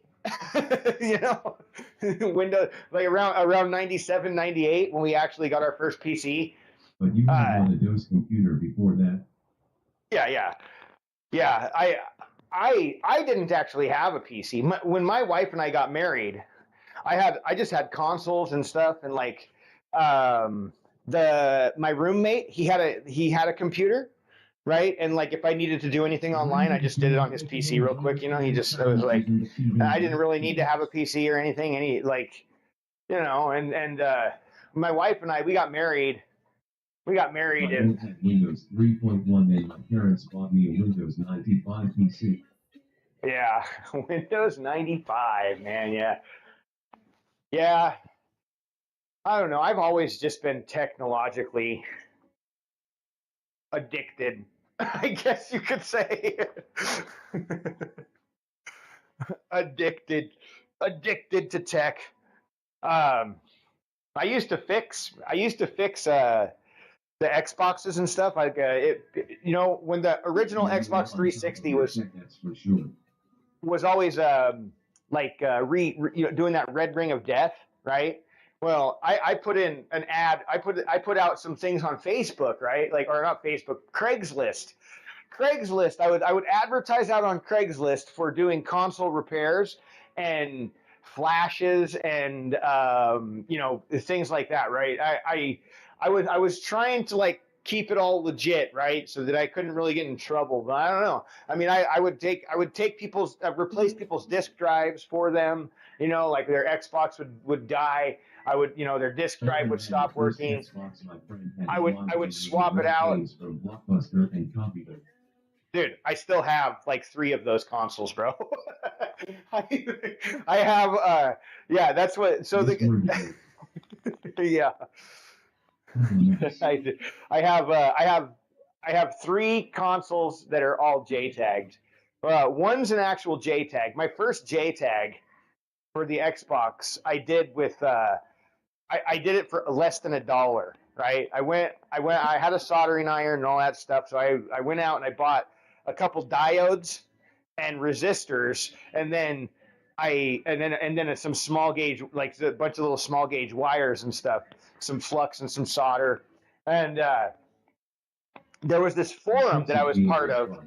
You know, Windows, like around 97, 98 when we actually got our first PC. But you had one of those computer before that. Yeah. I didn't actually have a PC. When my wife and I got married, I just had consoles and stuff, and like my roommate, he had a computer, right? And like if I needed to do anything online, I just did it on his PC real quick. You know, it was like I didn't really need to have a PC or anything. And my wife and I, we got married. We got married I had Windows 3.1 and my parents bought me a Windows 95 PC. Yeah, Windows 95, man. Yeah. I don't know. I've always just been technologically addicted, I guess you could say. addicted to tech. I used to fix the Xboxes and stuff. Like when the original Xbox 360 was always doing that red ring of death, right? Well, I put in an ad. I put out some things on Facebook, right? Or not Facebook, Craigslist. I would advertise out on Craigslist for doing console repairs and flashes and things like that, right? I was trying to like keep it all legit, right? So that I couldn't really get in trouble. But I don't know. I mean, I would take replace people's disk drives for them. You know, like their Xbox would die. Their disk drive would stop working. I would swap it out. Dude, I still have like 3 of those consoles, bro. I have, that's what. So yeah. I have 3 consoles that are all JTagged. One's an actual JTag. My first JTag for the Xbox, I did with I did it for less than $1. Right? I had a soldering iron and all that stuff. So I went out and I bought a couple diodes and resistors, and then some small gauge, like a bunch of little small gauge wires and stuff, some flux and some solder. And there was this forum that I was part of.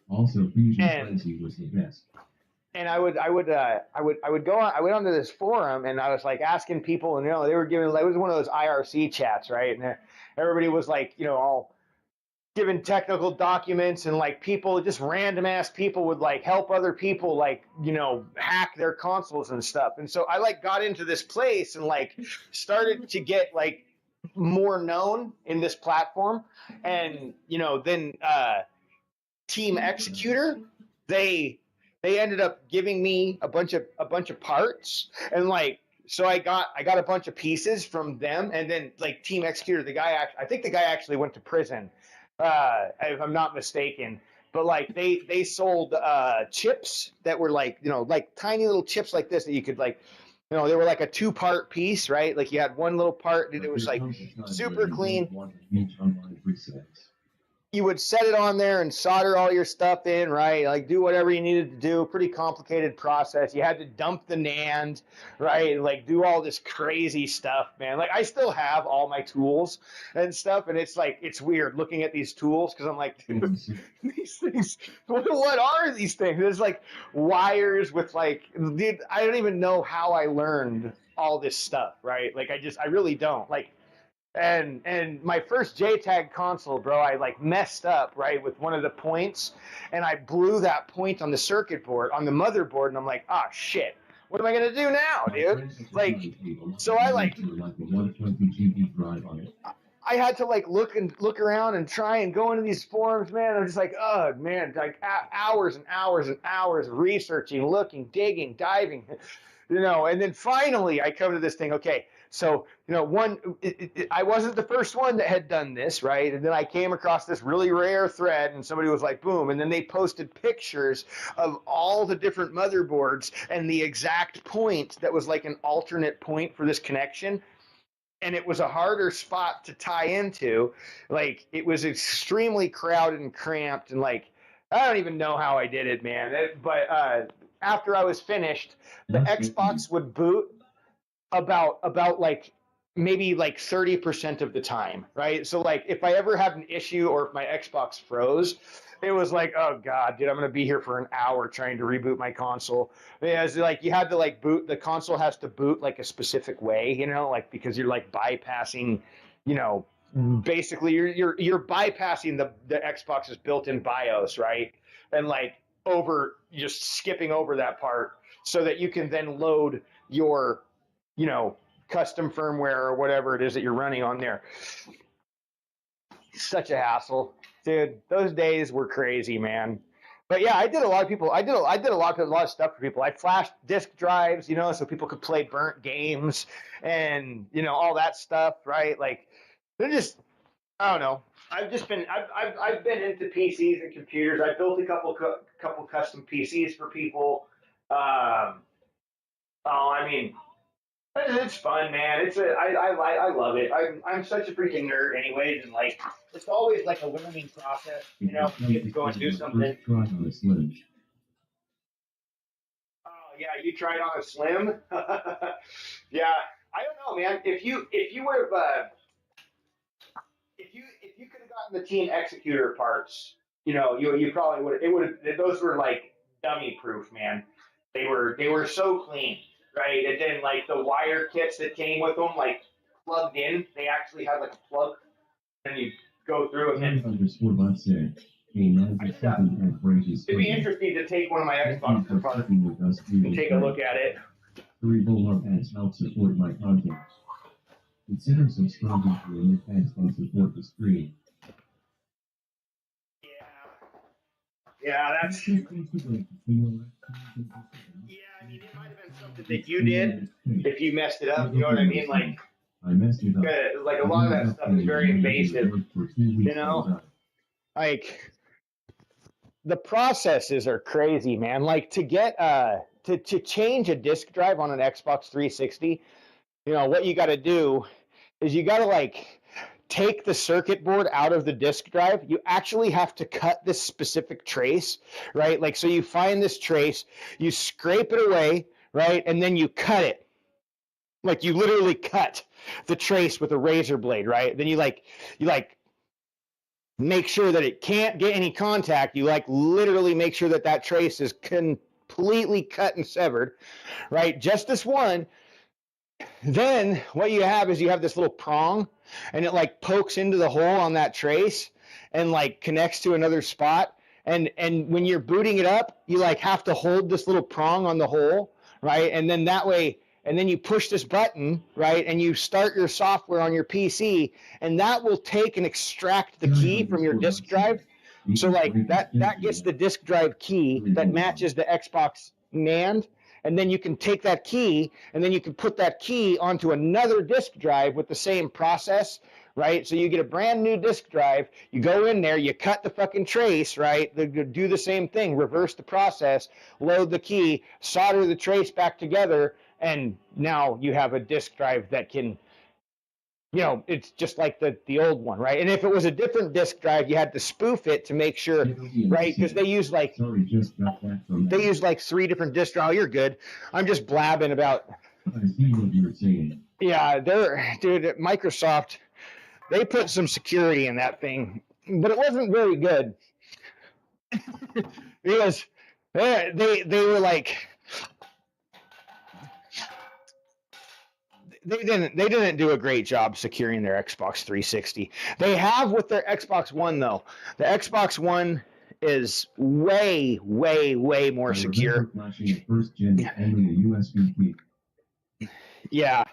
Also, Fusion Frenzy was the best. And I went onto this forum and I was like asking people, and they were giving, it was one of those IRC chats, right? And everybody was like, all giving technical documents, and like people, just random ass people would like help other people, like, hack their consoles and stuff. And so I like got into this place and like started to get like more known in this platform. And, then Team Executor, they ended up giving me a bunch of parts, and like, so I got a bunch of pieces from them. And then like Team Executor, I think the guy actually went to prison, if I'm not mistaken. But like they sold chips that were like, like tiny little chips like this that you could like, they were like a 2-part piece, right? Like you had one little part that it was like super clean. You would set it on there and solder all your stuff in, right? Like do whatever you needed to do. Pretty complicated process. You had to dump the NAND, right? Like do all this crazy stuff, man. Like I still have all my tools and stuff, and it's like, it's weird looking at these tools because I'm like, dude, these things, what are these things? There's like wires with like, dude, I don't even know how I learned all this stuff, right? Like I really don't. Like, and my first JTAG console, bro, I like messed up, right, with one of the points, and I blew that point on the circuit board, on the motherboard, and I'm like, ah, shit, what am I gonna do now, dude? Like, so I had to like look around and try and go into these forums, man. I'm just like, oh man, like hours and hours and hours researching, looking, digging, diving, and then finally I come to this thing. Okay, So, I wasn't the first one that had done this, right? And then I came across this really rare thread and somebody was like, boom. And then they posted pictures of all the different motherboards and the exact point that was like an alternate point for this connection. And it was a harder spot to tie into. Like, it was extremely crowded and cramped. And like, I don't even know how I did it, man. But after I was finished, the Xbox would boot about like maybe like 30% of the time, right? So like if I ever had an issue or if my Xbox froze, it was like, oh God, dude, I'm gonna be here for an hour trying to reboot my console. Yeah, it's like you had to like boot, the console has to boot like a specific way, like because you're like bypassing, basically you're bypassing the Xbox's built-in BIOS, right? And like just skipping over that part so that you can then load your custom firmware or whatever it is that you're running on there. Such a hassle, dude. Those days were crazy, man. But yeah, I did a lot of stuff for people. I flashed disk drives, so people could play burnt games and all that stuff, right? Like they're just, I don't know. I've been into PCs and computers. I built a couple custom PCs for people. It's fun, man. I love it. I'm such a freaking nerd, anyways, and like it's always like a learning process. You get to go and do something. Oh yeah, you tried on a Slim. Yeah, I don't know, man. If you would have if you could have gotten the Team Executor parts, you probably would. It would. Those were like dummy proof, man. They were so clean. Right, and then like the wire kits that came with them, like plugged in, they actually had like a plug, and you go through it. And it'd be interesting to take one of my Xboxes apart and take a look at it. Help support my content. Consider subscribing to the Ads and support the stream. Yeah, that's. Yeah, I mean, it might have been something that you did if you messed it up. You know what I mean? Like, I messed it up. Like a lot of that stuff is very invasive. Like the processes are crazy, man. Like to get to change a disk drive on an Xbox 360, what you got to do is you got to like take the circuit board out of the disk drive. You actually have to cut this specific trace, right? Like, so you find this trace, you scrape it away, right? And then you cut it. Like you literally cut the trace with a razor blade, right? Then you make sure that it can't get any contact. You like literally make sure that trace is completely cut and severed, right? Just this one. Then what you have is you have this little prong and it like pokes into the hole on that trace and like connects to another spot. And when you're booting it up, you like have to hold this little prong on the hole, right? And then that way, and then you push this button, right? And you start your software on your PC and that will take and extract the key from your disk drive. So like that gets the disk drive key that matches the Xbox NAND. And then you can take that key and then you can put that key onto another disk drive with the same process, right? So you get a brand new disk drive, you go in there, you cut the fucking trace, right? Do the same thing, reverse the process, load the key, solder the trace back together, and now you have a disk drive that can, it's just like the old one, right? And if it was a different disk drive, you had to spoof it to make sure, right? Because they use like 3 different disk drives. Oh, you're good. I'm just blabbing about. I see what you're saying. Yeah, dude, Microsoft, they put some security in that thing, but it wasn't very good because they were like. They didn't do a great job securing their Xbox 360. They have with their Xbox One though. The Xbox One is way more secure. First gen only a USB key. Yeah.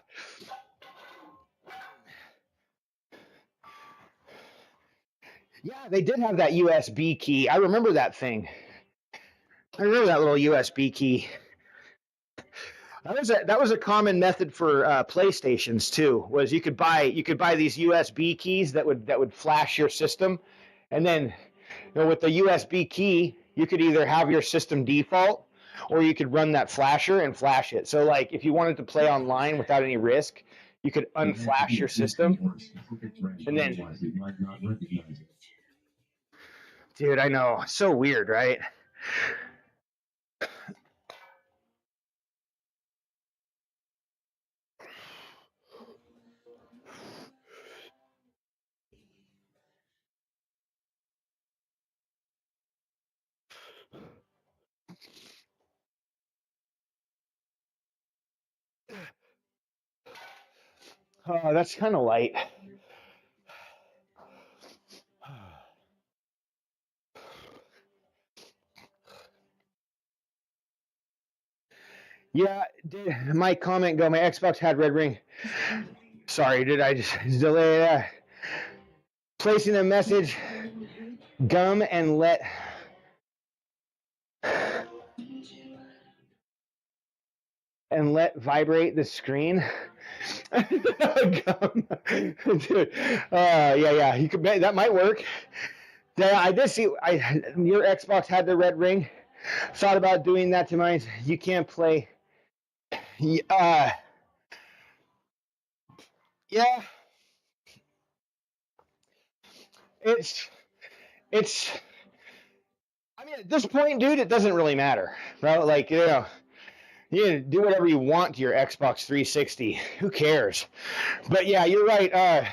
Yeah, they did have that USB key. I remember that thing. I remember that little USB key. That was a common method for PlayStations too. Was you could buy these USB keys that would flash your system, and then with the USB key you could either have your system default or you could run that flasher and flash it. So like if you wanted to play online without any risk, you could unflash your system, and then. Dude, I know, so weird, right? Oh, that's kind of light. Yeah, did my comment go? My Xbox had red ring. Sorry, did I just delay that? Placing a message, gum and let. And let vibrate the screen. Dude, yeah, you could that might work. Yeah, I did see. Your Xbox had the red ring. Thought about doing that to mine. You can't play. Yeah. It's. I mean, at this point, dude, it doesn't really matter, right? Like you do whatever you want to your Xbox 360. Who cares? But yeah, you're right.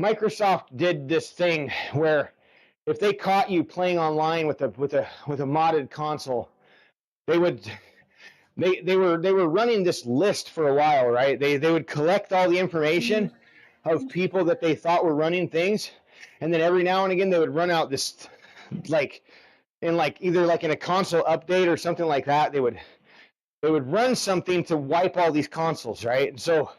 Microsoft did this thing where if they caught you playing online with a modded console, they were running this list for a while, right? They would collect all the information of people that they thought were running things, and then every now and again they would run out this either in a console update or something like that. They would run something to wipe all these consoles, right? And so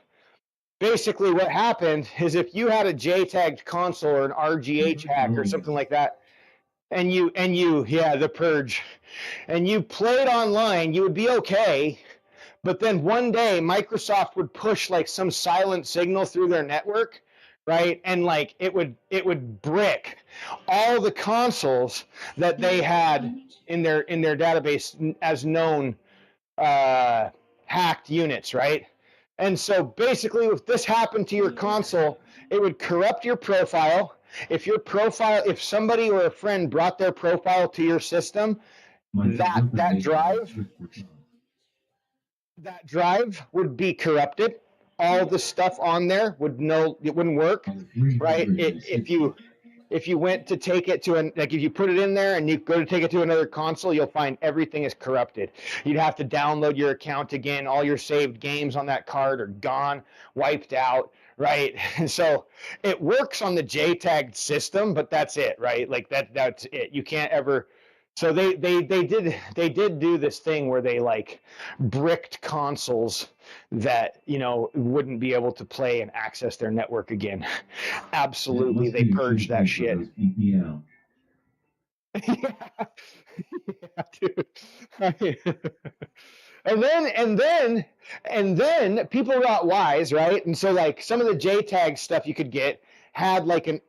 basically what happened is if you had a JTAG'd console or an RGH hack or something like that, and you the purge, and you played online, you would be okay. But then one day Microsoft would push like some silent signal through their network, right? And like it would brick all the consoles that they had in their database as known hacked units, right? And so basically, if this happened to your console, it would corrupt your profile. If somebody or a friend brought their profile to your system, that drive would be corrupted. All the stuff on there it wouldn't work, right? If you went to take it to if you put it in there and you go to take it to another console, you'll find everything is corrupted. You'd have to download your account again. All your saved games on that card are gone, wiped out, right? And so it works on the JTAG system, but that's it, right? Like that's it. You can't ever. So they did do this thing where they like bricked consoles that wouldn't be able to play and access their network again. Absolutely, they purged that shit. Yeah, dude. And then people got wise, right? And so like some of the JTAG stuff you could get had like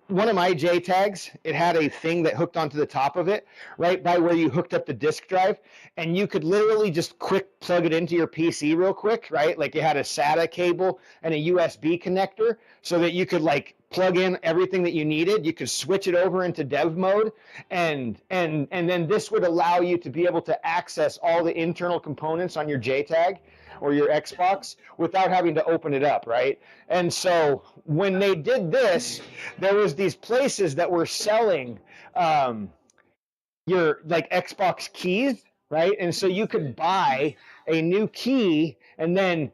one of my JTAGs, it had a thing that hooked onto the top of it, right by where you hooked up the disk drive, and you could literally just quick plug it into your PC real quick, right? Like it had a SATA cable and a USB connector so that you could like plug in everything that you needed. You could switch it over into dev mode, and then this would allow you to be able to access all the internal components on your JTAG or your Xbox without having to open it up, right? And so when they did this, there was these places that were selling your like Xbox keys, right? And so you could buy a new key, and then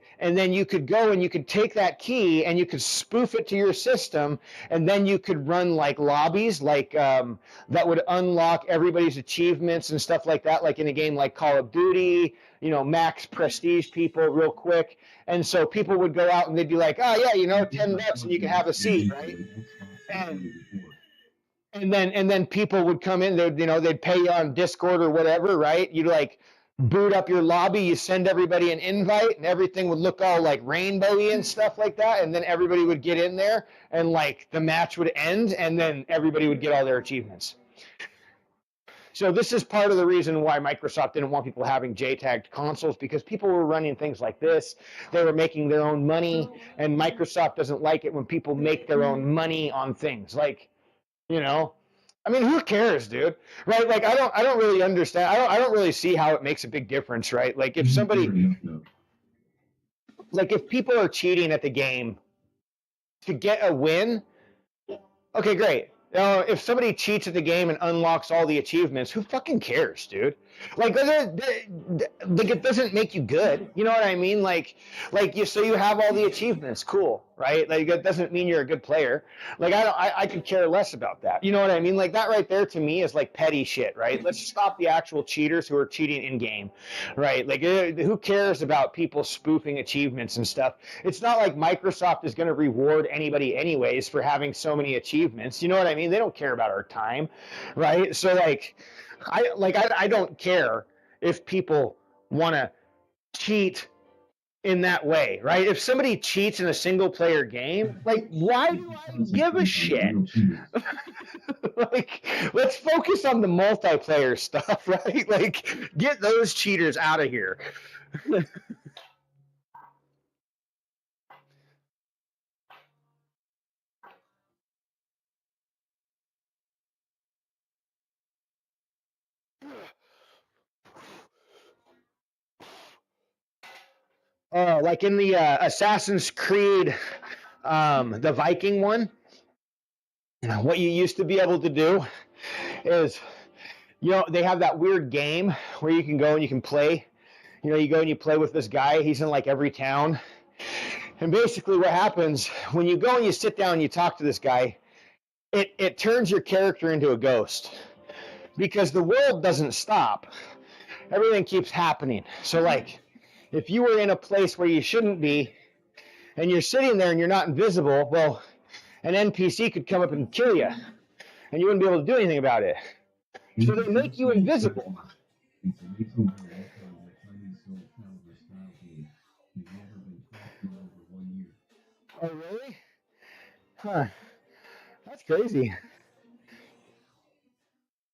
you could go and you could take that key and you could spoof it to your system, and then you could run like lobbies like that would unlock everybody's achievements and stuff like that, like in a game like Call of Duty, max prestige people real quick. And so people would go out and they'd be like, oh yeah, $10 and you can have a seat, right? And then people would come in, they'd pay you on Discord or whatever, right? You'd like boot up your lobby, you send everybody an invite, and everything would look all like rainbowy and stuff like that, and then everybody would get in there, and like the match would end, and then everybody would get all their achievements. So this is part of the reason why Microsoft didn't want people having JTAG consoles, because people were running things like this. They were making their own money, and Microsoft doesn't like it when people make their own money on things. Like, you know, I mean, who cares, dude? Right? Like, I don't really understand. I don't really see how it makes a big difference, right? Like, if somebody, like, if people are cheating at the game to get a win, okay, great. If somebody cheats at the game and unlocks all the achievements, who fucking cares, dude? Like, it doesn't make you good. You know what I mean? So you have all the achievements, cool, right? Like, it doesn't mean you're a good player. Like, I could care less about that. You know what I mean? Like, that right there to me is like petty shit, right? Let's stop the actual cheaters who are cheating in game, right? Like, who cares about people spoofing achievements and stuff? It's not like Microsoft is going to reward anybody anyways for having so many achievements. You know what I mean? They don't care about our time, right? So I don't care if people want to cheat in that way, right? If somebody cheats in a single player game, like, why do I give a shit? Like, let's focus on the multiplayer stuff, right? Like, get those cheaters out of here. Like in the Assassin's Creed, the Viking one, what you used to be able to do is, they have that weird game where you can go and you can play. You go and you play with this guy. He's in like every town. And basically what happens when you go and you sit down and you talk to this guy, it turns your character into a ghost because the world doesn't stop. Everything keeps happening. So like, if you were in a place where you shouldn't be and you're sitting there and you're not invisible, well, an NPC could come up and kill you and you wouldn't be able to do anything about it. So they make you invisible. Oh, really? Huh. That's crazy.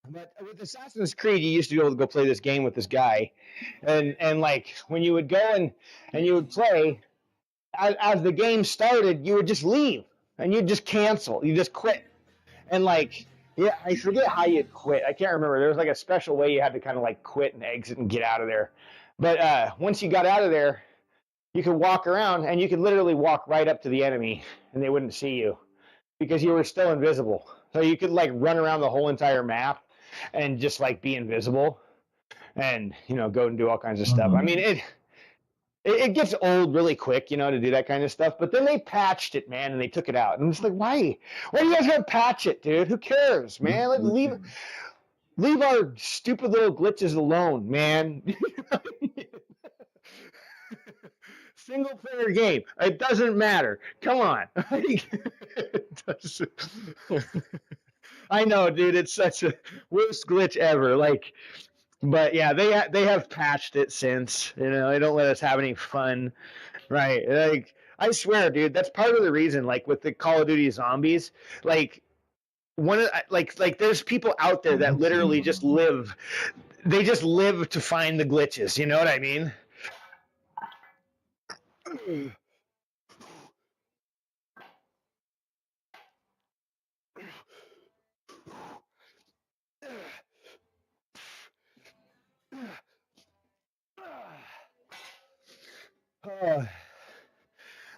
But with Assassin's Creed, you used to be able to go play this game with this guy. And like, when you would go and you would play, as the game started, you would just leave. And you'd just cancel. You just quit. And like, yeah, I forget how you'd quit. I can't remember. There was like a special way you had to kind of like quit and exit and get out of there. But once you got out of there, you could walk around and you could literally walk right up to the enemy and they wouldn't see you because you were still invisible. So you could like run around the whole entire map and just like be invisible and, go and do all kinds of stuff. I mean, it gets old really quick, to do that kind of stuff. But then they patched it, man, and they took it out. And it's like, why? Why do you guys gotta patch it, dude? Who cares, man? Like, leave our stupid little glitches alone, man. Single player game. It doesn't matter. Come on. I know, dude. It's such a worst glitch ever. Like, but yeah, they have patched it since. They don't let us have any fun, right? Like, I swear, dude, that's part of the reason. Like with the Call of Duty Zombies, like there's people out there that literally just live. They just live to find the glitches. You know what I mean?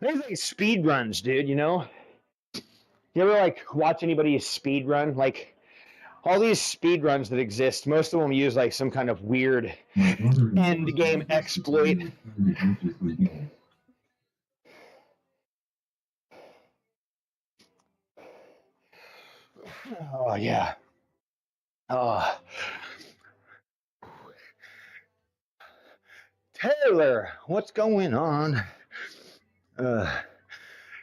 There's like speed runs, dude. You ever like watch anybody speed run? Like all these speed runs that exist, most of them use like some kind of weird end game exploit. Oh yeah. Oh. Taylor, what's going on?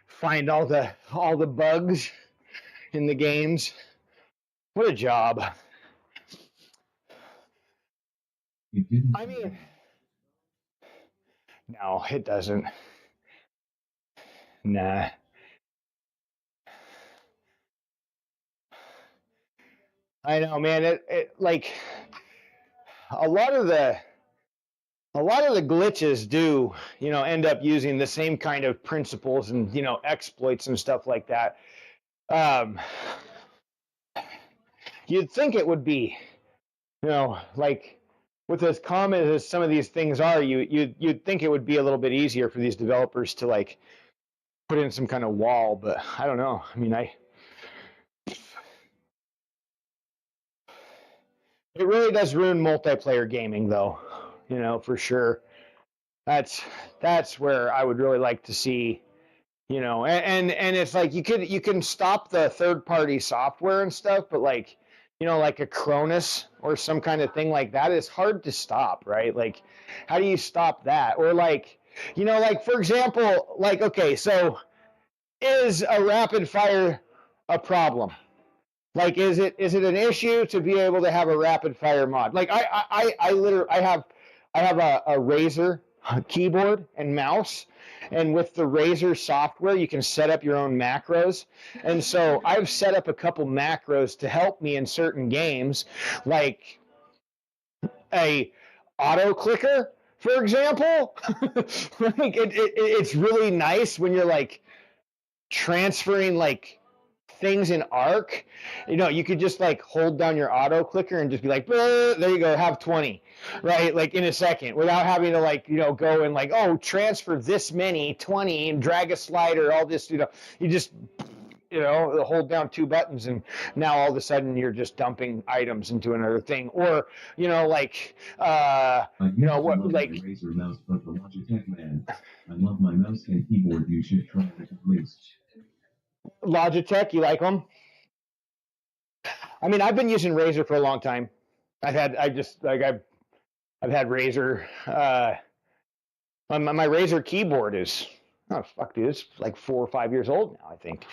Find all the bugs in the games. What a job. It didn't. I mean, no, it doesn't. Nah. I know, man. It like a lot of the glitches do, end up using the same kind of principles and exploits and stuff like that. Um, you'd think it would be, like with as common as some of these things are, you'd think it would be a little bit easier for these developers to like put in some kind of wall, but I don't know. I mean, it really does ruin multiplayer gaming, though. For sure. That's where I would really like to see, and it's like you can stop the third party software and stuff, but like, like a Cronus or some kind of thing like that is hard to stop, right? Like, how do you stop that? Or like, like for example, like okay, so is a rapid fire a problem? Like, is it an issue to be able to have a rapid fire mod? Like, I literally I have a Razer keyboard and mouse, and with the Razer software, you can set up your own macros. And so I've set up a couple macros to help me in certain games, like a auto clicker, for example. Like it's really nice when you're like transferring like things in Arc. You could just like hold down your auto clicker and just be like, there you go, have 20, right? Like in a second, without having to like, go and like, oh, transfer this many 20 and drag a slider, all this, you just, hold down two buttons and now all of a sudden you're just dumping items into another thing. Or, like, what, like Razer mouse, but the Logitech man. I love my mouse and keyboard. You should try it at least. Logitech, you like them? I mean, I've been using Razer for a long time. I've had Razer. My Razer keyboard is, oh fuck, dude, it's like 4 or 5 years old now, I think.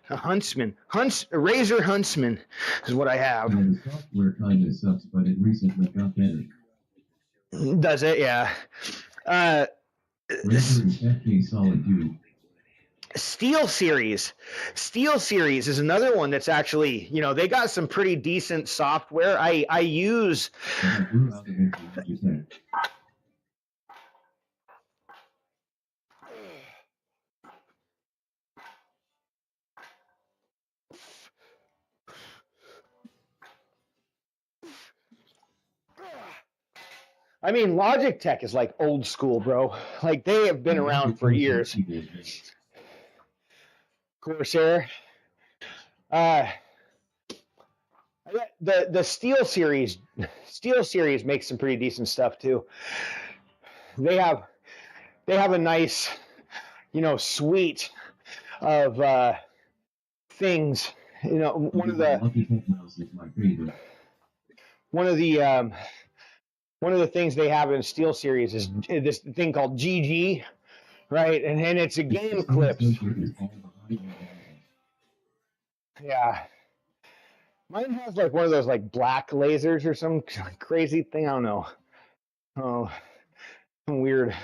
A Huntsman, Razer Huntsman is what I have. Yeah, the software kind of sucks, but it recently got better. Does it? Yeah. Razer is FK solid, dude. Steel Series is another one that's actually, they got some pretty decent software. I use. I mean, Logitech is like old school, bro. Like they have been around for years. Corsair. The Steel Series makes some pretty decent stuff too. They have a nice, suite of things. One of the things they have in Steel Series is this thing called GG, right? And it's a game clips. Yeah. Mine has like one of those like black lasers or some crazy thing. I don't know. Oh, some weird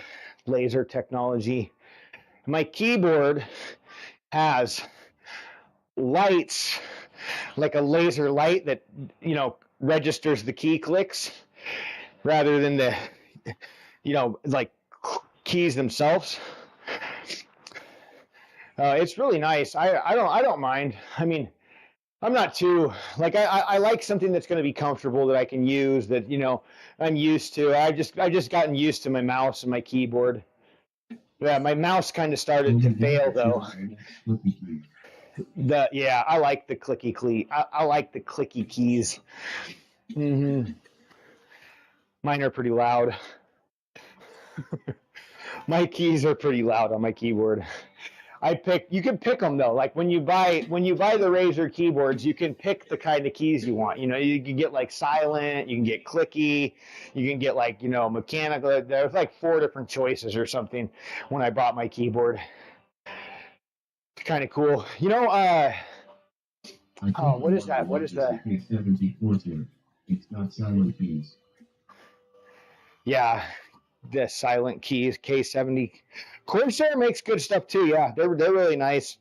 laser technology. My keyboard has lights, like a laser light that, registers the key clicks rather than the, like keys themselves. It's really nice. I don't mind. I mean, I'm not too like I like something that's going to be comfortable that I can use that I'm used to. I've just gotten used to my mouse and my keyboard. Yeah, my mouse kind of started to fail though. I like the clicky I like the clicky keys. Mm-hmm. Mine are pretty loud. My keys are pretty loud on my keyboard. You can pick them though. Like when you buy the Razer keyboards, you can pick the kind of keys you want. You can get like silent, you can get clicky, you can get like, mechanical. There's like 4 different choices or something when I bought my keyboard. It's kind of cool. What is that? What is that? It's got silent keys. Yeah, the Silent Keys K70. Corsair makes good stuff too. Yeah, they're really nice.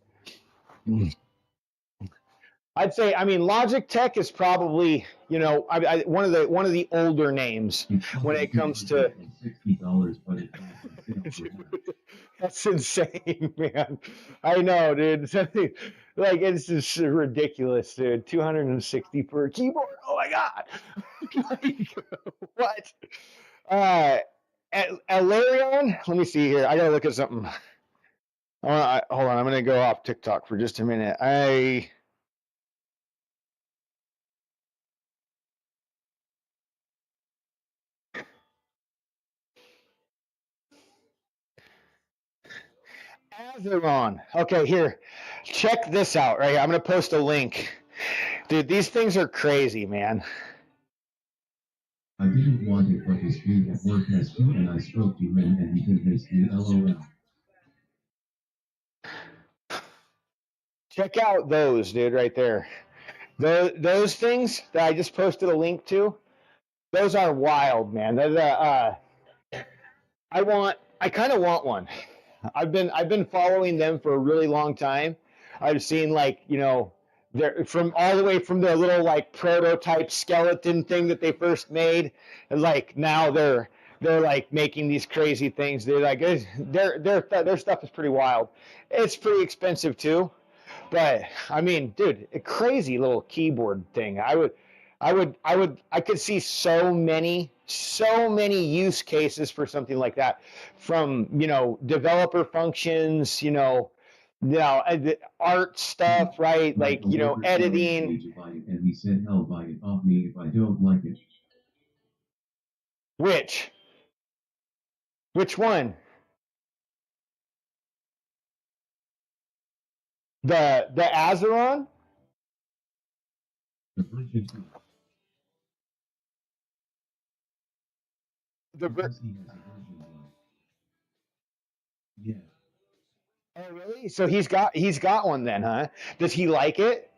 I'd say, I mean, Logitech is probably, you know, one of the older names when it comes to. $60, but it costs sale for half. That's insane, man. I know, dude. Like, it's just ridiculous, dude. 260 per keyboard. Oh my god. Like, what? Alarion. Let me see here. I gotta look at something. Hold on. I'm gonna go off TikTok for just a minute. Azeron. Okay, here. Check this out, right? I'm gonna post a link. Dude, these things are crazy, man. I didn't want it, but his dude at work has two, and I spoke to him, and he convinced me. LOL. Check out those, dude, right there. Those things that I just posted a link to, those are wild, man. I kind of want one. I've been following them for a really long time. I've seen, like, you know, they're from all the way from their little like prototype skeleton thing that they first made, and like now they're like making these crazy things. They're like their stuff is pretty wild. It's pretty expensive too, but I mean, dude, a crazy little keyboard thing. I could see so many use cases for something like that, from, you know, developer functions, you know, the art stuff, right? Like, you know, editing. And he said, "Hell, buy it off me if I don't like it." Which one? The Azeron? The version 2. Because he has a version 1. Yeah. Oh, really? So he's got one then, huh? Does he like it?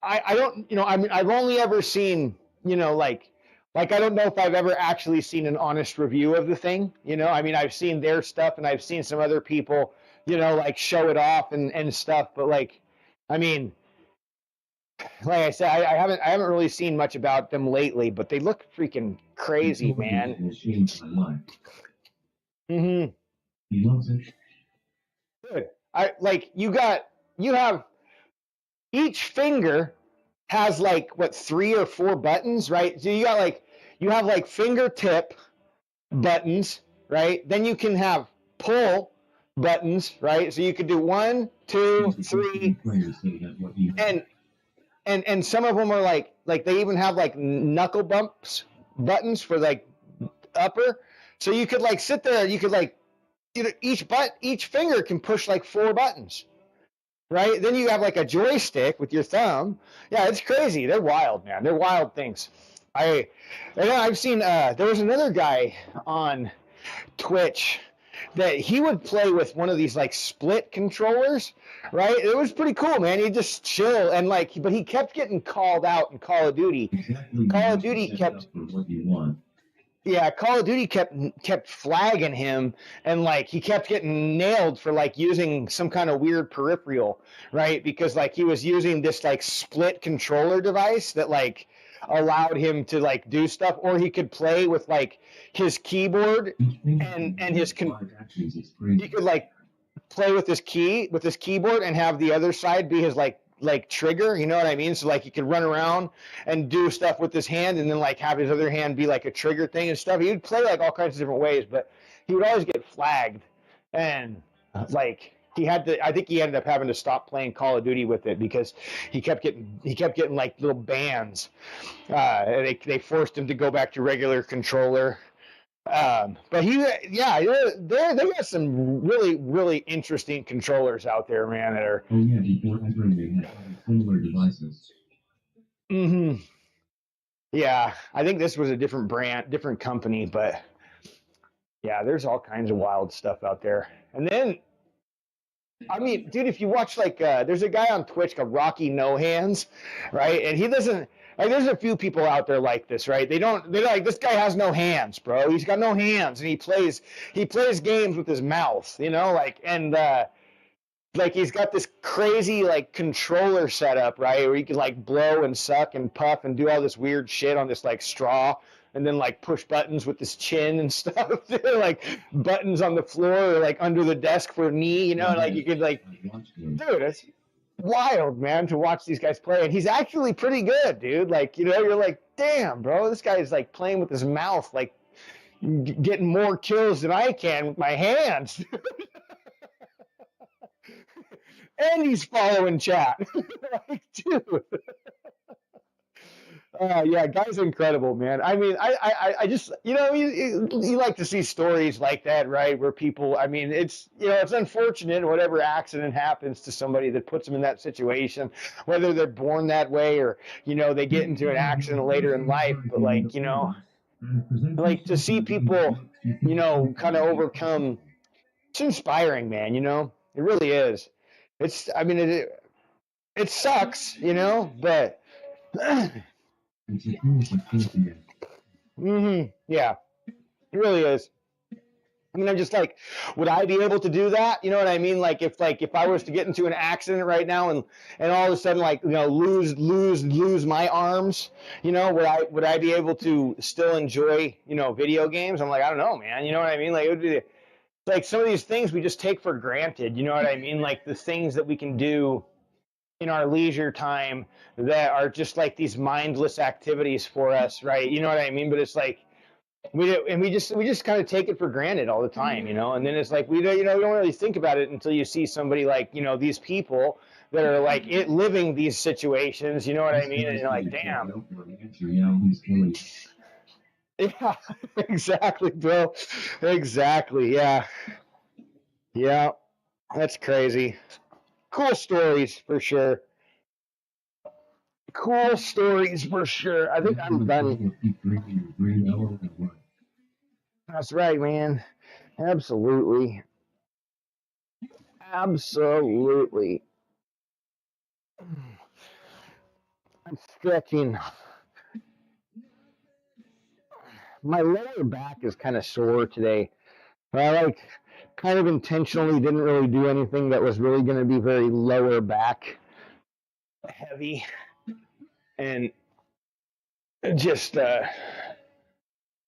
I don't, you know, I mean, I've only ever seen, you know, like I don't know if I've ever actually seen an honest review of the thing. You know, I mean, I've seen their stuff and I've seen some other people, you know, like show it off and stuff. But like, I mean, like I said, I haven't really seen much about them lately, but they look freaking crazy, man. It changed my life. Mm-hmm. He loves it. Good. You have each finger has like what, 3 or 4 buttons, right? So you have like fingertip buttons, right? Then you can have pull buttons, right? So you could do 1, 2, 3, and some of them are like they even have like knuckle bumps buttons for like upper. So you could like sit there, you could like, you know, each finger can push like 4 buttons. Right? Then you have like a joystick with your thumb. Yeah, it's crazy. They're wild, man. They're wild things. I've seen there was another guy on Twitch that he would play with one of these like split controllers, right? It was pretty cool, man. He'd just chill and like, but he kept getting called out in Call of Duty. Exactly. Call of Duty kept. What you want. Yeah, Call of Duty kept flagging him, and like he kept getting nailed for like using some kind of weird peripheral, right? Because like he was using this like split controller device that like allowed him to like do stuff, or he could play with like his keyboard and his he could like play with his keyboard and have the other side be his like trigger, you know what I mean? So like he could run around and do stuff with his hand and then like have his other hand be like a trigger thing and stuff. He would play like all kinds of different ways, but he would always get flagged, and like I think he ended up having to stop playing Call of Duty with it because he kept getting like little bans. They forced him to go back to regular controller. But they got some really, really interesting controllers out there, man. That are. Oh yeah, before entering they had similar devices. Mm-hmm. Yeah, I think this was a different brand, different company, but yeah, there's all kinds of wild stuff out there. And then, I mean, dude, if you watch like, there's a guy on Twitch called Rocky No Hands, right? And he doesn't. Like, there's a few people out there like this, right? They're like, this guy has no hands, bro. He's got no hands, and he plays games with his mouth, you know, like, and like he's got this crazy like controller setup, right, where he can like blow and suck and puff and do all this weird shit on this like straw, and then like push buttons with his chin and stuff, like buttons on the floor or like under the desk for a knee, you know, like you could like, dude, it's wild, man, to watch these guys play, and he's actually pretty good, dude. Like, you know, you're like, damn, bro, this guy is like playing with his mouth, like getting more kills than I can with my hands. And he's following chat. Like, dude. Yeah, guy's incredible, man. I mean, I just, you know, you like to see stories like that, right? Where people, I mean, it's, you know, it's unfortunate whatever accident happens to somebody that puts them in that situation, whether they're born that way or, you know, they get into an accident later in life. But like, you know, like to see people, you know, kind of overcome, it's inspiring, man, you know, it really is. It's, I mean, it sucks, you know, but yeah, it really is. I mean, I'm just like, would I be able to do that? You know what I mean? Like if I was to get into an accident right now and all of a sudden, like, you know, lose my arms, you know, would I be able to still enjoy, you know, video games? I'm like, I don't know, man. You know what I mean? Like, it would be like some of these things we just take for granted. You know what I mean? Like the things that we can do in our leisure time that are just like these mindless activities for us, right? You know what I mean? But it's like we just kind of take it for granted all the time, you know. And then it's like we don't really think about it until you see somebody like, you know, these people that are like living these situations. You know what I mean? And you're like, damn. Yeah, exactly, bro. Exactly. Yeah. Yeah. That's crazy. Cool stories for sure. Cool stories for sure. I think I'm done. That's right, man. Absolutely. Absolutely. I'm stretching. My lower back is kind of sore today. I like kind of intentionally didn't really do anything that was really going to be very lower back heavy, and just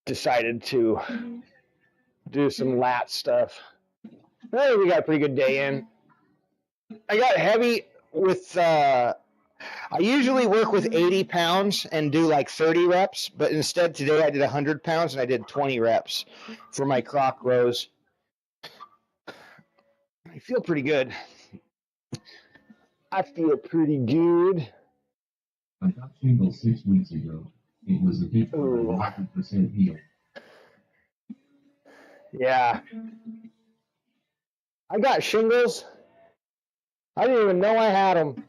decided to do some lat stuff. I think we got a pretty good day in. I got heavy with I usually work with 80 pounds and do like 30 reps, but instead today I did 100 pounds and I did 20 reps for my croc rows. I feel pretty good. I feel pretty good. I got shingles 6 weeks ago. It was a bit 100% healed. Yeah. I got shingles. I didn't even know I had them.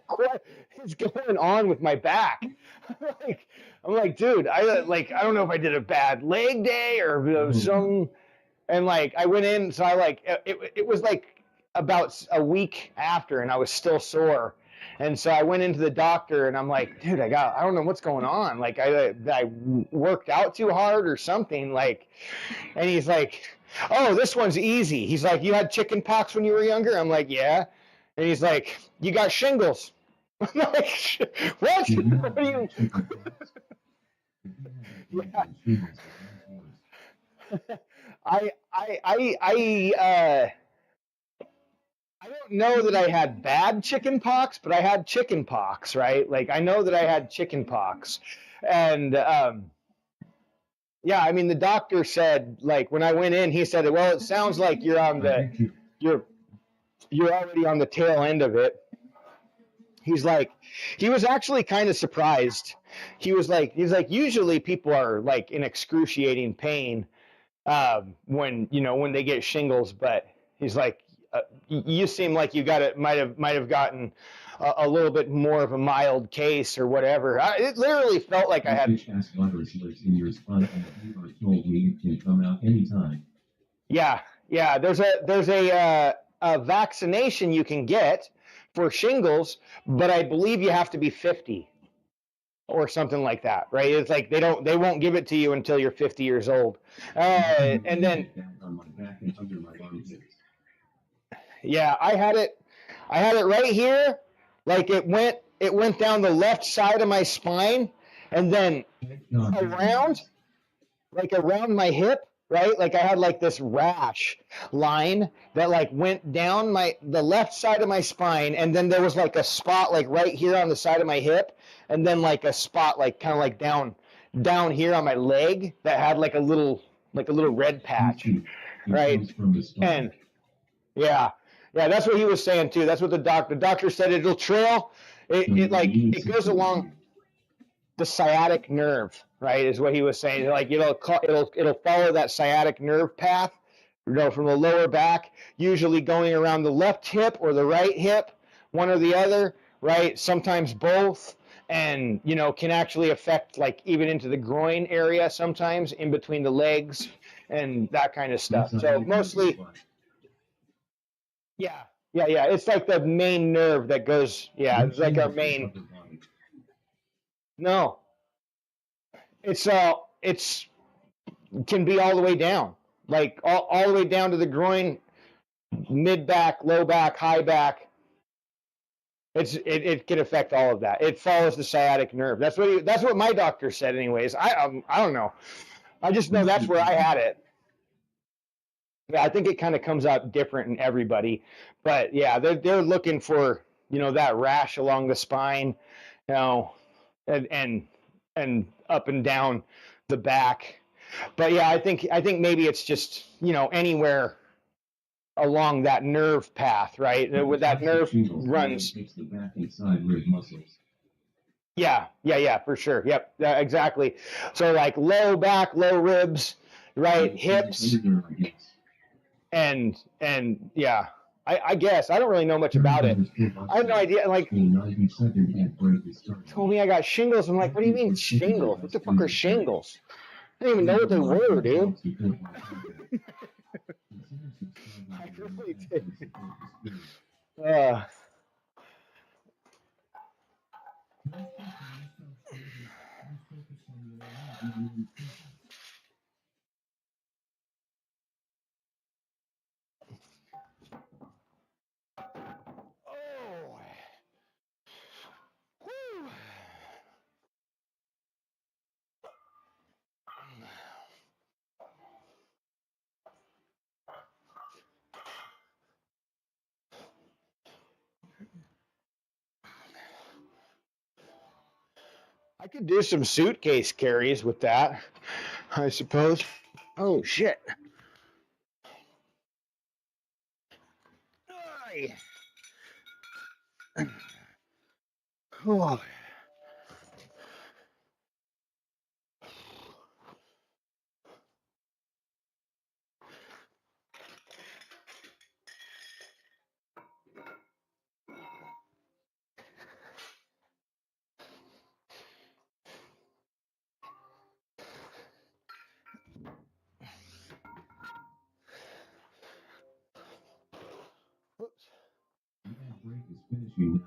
What is going on with my back? I'm like, dude, I don't know if I did a bad leg day or some, and like I went in, so I like it was like about a week after, and I was still sore, and so I went into the doctor, and I'm like, dude, I don't know what's going on, like I worked out too hard or something, like, and he's like, oh, this one's easy. He's like, you had chicken pox when you were younger? I'm like, yeah. And he's like, you got shingles. I'm like, what? What are you? Yeah. I don't know that I had bad chicken pox, but I had chicken pox, right? Like I know that I had chicken pox, and yeah, I mean the doctor said, like when I went in, he said, well, it sounds like you're already on the tail end of it. He's like, he was actually kind of surprised. He's like, usually people are like in excruciating pain when they get shingles, but he's like, you seem like you might have gotten a little bit more of a mild case or whatever. It literally felt like I had. Yeah. There's a vaccination you can get for shingles, but I believe you have to be 50 or something like that, right? It's like they won't give it to you until you're 50 years old. And then on my back and under my armpits. yeah, I had it right here. Like it went down the left side of my spine and then around, like around my hip, right? Like I had like this rash line that like went down the left side of my spine, and then there was like a spot like right here on the side of my hip, and then like a spot like kind of like down here on my leg that had like a little red patch, right? And yeah, that's what he was saying too. That's what the doctor said. It'll trail. It goes along the sciatic nerve, right? Is what he was saying. Like it'll follow that sciatic nerve path, from the lower back, usually going around the left hip or the right hip, one or the other, right? Sometimes both, and can actually affect like even into the groin area sometimes, in between the legs and that kind of stuff. So mostly, yeah. It's like the main nerve that goes. Yeah, it's like our main. No, it's can be all the way down, like all the way down to the groin, mid back, low back, high back. It can affect all of that. It follows the sciatic nerve. That's what my doctor said. Anyways, I don't know. I just know that's where I had it. Yeah, I think it kind of comes out different in everybody, but yeah, they're looking for that rash along the spine, and up and down the back. But yeah, I think maybe it's just anywhere along that nerve path, right? Where that nerve runs. The back and side rib muscles. Yeah, for sure. Yep, exactly. So like low back, low ribs, right, hips, and yeah. I guess I don't really know much about it. I have no idea. Like, told me I got shingles. I'm like, what do you mean shingles? What the fuck are shingles? I didn't even know what they were, dude. I really did. I could do some suitcase carries with that, I suppose. Oh shit. Oh. Break is finishing.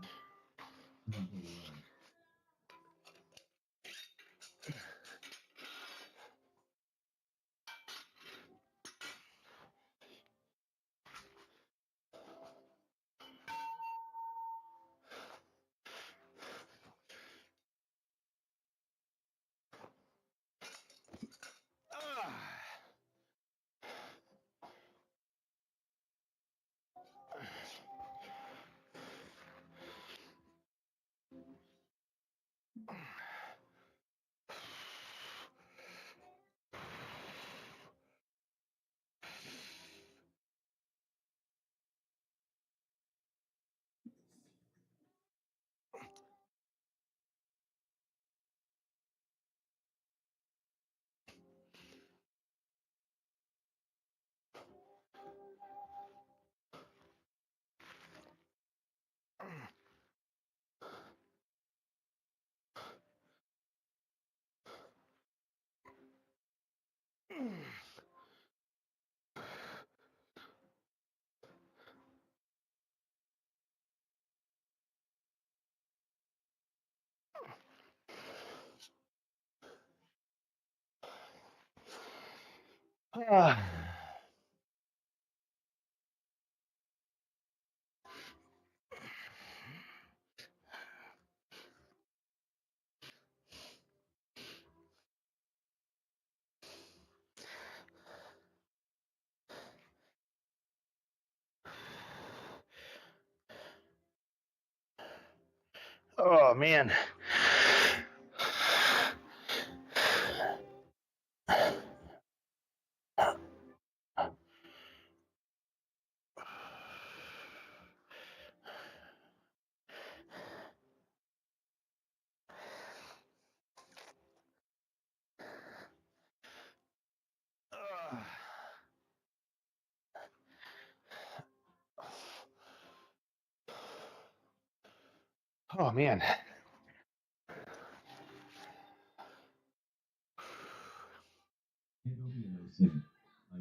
Ah. Oh man. Oh man. I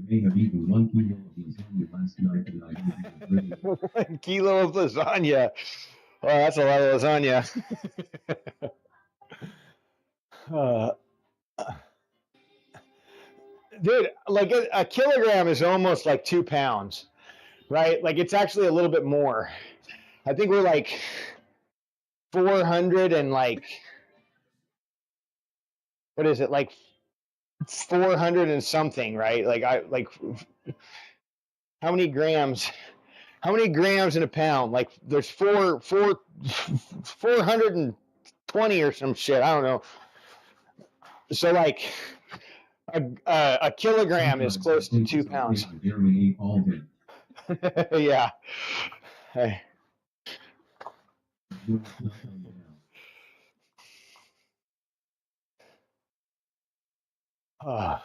may have eaten 1 kilo of lasagna last night and I will be regretting it. 1 kilo of lasagna. Oh, that's a lot of lasagna. uh, dude, like a kilogram is almost like 2 pounds, right? Like it's actually a little bit more. I think we're like 400 and like, what is it? Like 400 and something, right? How many grams? How many grams in a pound? Like there's 420 or some shit. I don't know. So like a kilogram is Sometimes close to I two think I'll pounds. take the dairy ape all day. Yeah. Hey. Do it sometime now. Ah.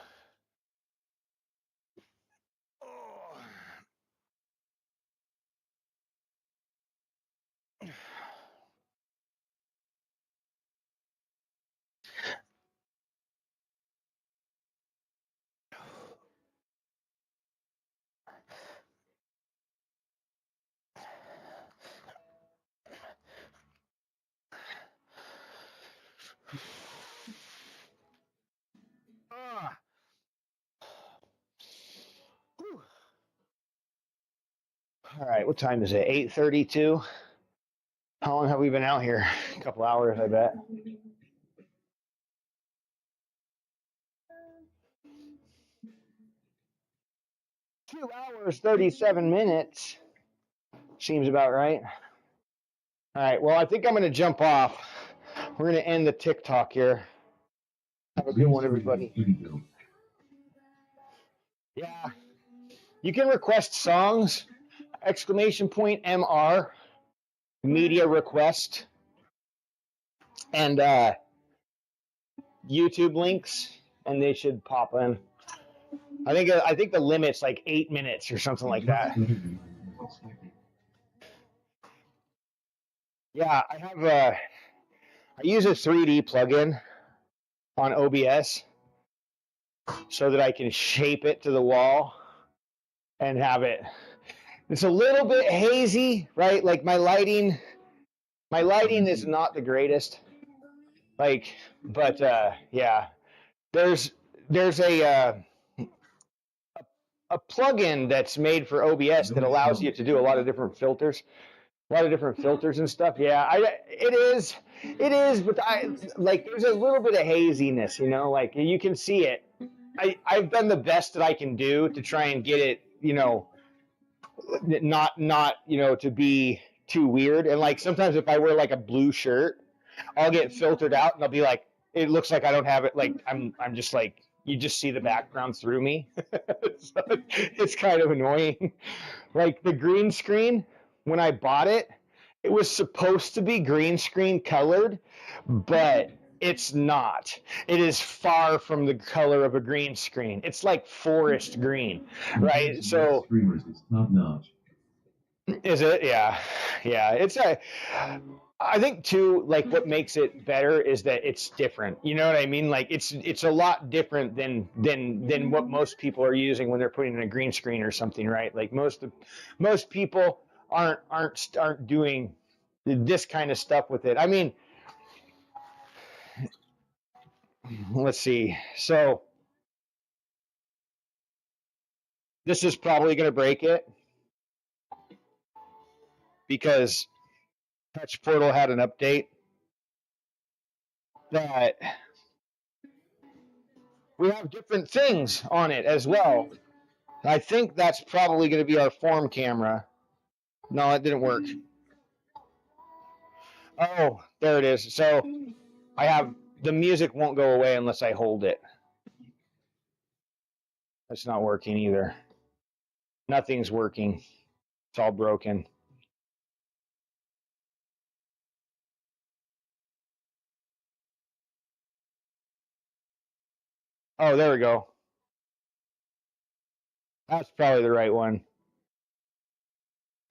Ah. Whew. All right, what time is it? 8:32. How long have we been out here? A couple hours, I bet. 2 hours, 37 minutes. Seems about right. All right, well, I think I'm going to jump off. We're going to end the TikTok here. Have a good one, everybody. Yeah. You can request songs, exclamation point MR, media request, and YouTube links, and they should pop in. I think the limit's like 8 minutes or something like that. Yeah, I use a 3D plugin on OBS so that I can shape it to the wall and have it. It's a little bit hazy, right? Like my lighting is not the greatest. Like, but yeah, there's a plugin that's made for OBS that allows you to do a lot of different filters. And stuff. Yeah, it is, but there's a little bit of haziness, like you can see it. I've done the best that I can do to try and get it, not to be too weird. And like sometimes if I wear like a blue shirt, I'll get filtered out and I'll be like, it looks like I don't have it. Like I'm just like, you just see the background through me. So it's kind of annoying. Like the green screen, when I bought it, it was supposed to be green screen colored, but it's not. It is far from the color of a green screen. It's like forest green, right? So Streamers is top notch. is it? Yeah. Yeah. I think too, like what makes it better is that it's different. You know what I mean? Like it's a lot different than what most people are using when they're putting in a green screen or something, right? Like most people aren't doing this kind of stuff with it. I mean, let's see. So this is probably going to break it because Touch Portal had an update that we have different things on it as well. I think that's probably going to be our form camera. No, it didn't work. Oh, there it is. So I have the music won't go away unless I hold it. That's not working either. Nothing's working. It's all broken. Oh, there we go. That's probably the right one.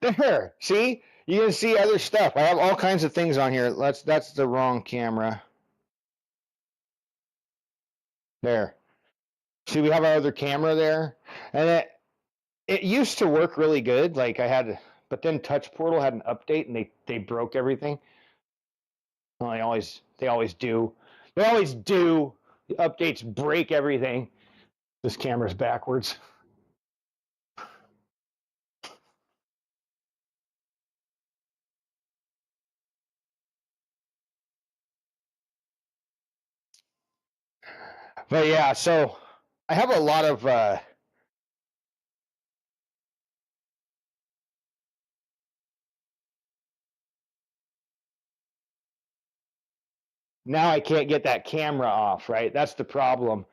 There. See? You can see other stuff. I have all kinds of things on here. That's the wrong camera. There. See, we have our other camera there. And it used to work really good. Like I had, but then Touch Portal had an update and they broke everything. Well, they always do. They always do. The updates break everything. This camera's backwards. But yeah, so I have a lot of now I can't get that camera off, right? That's the problem.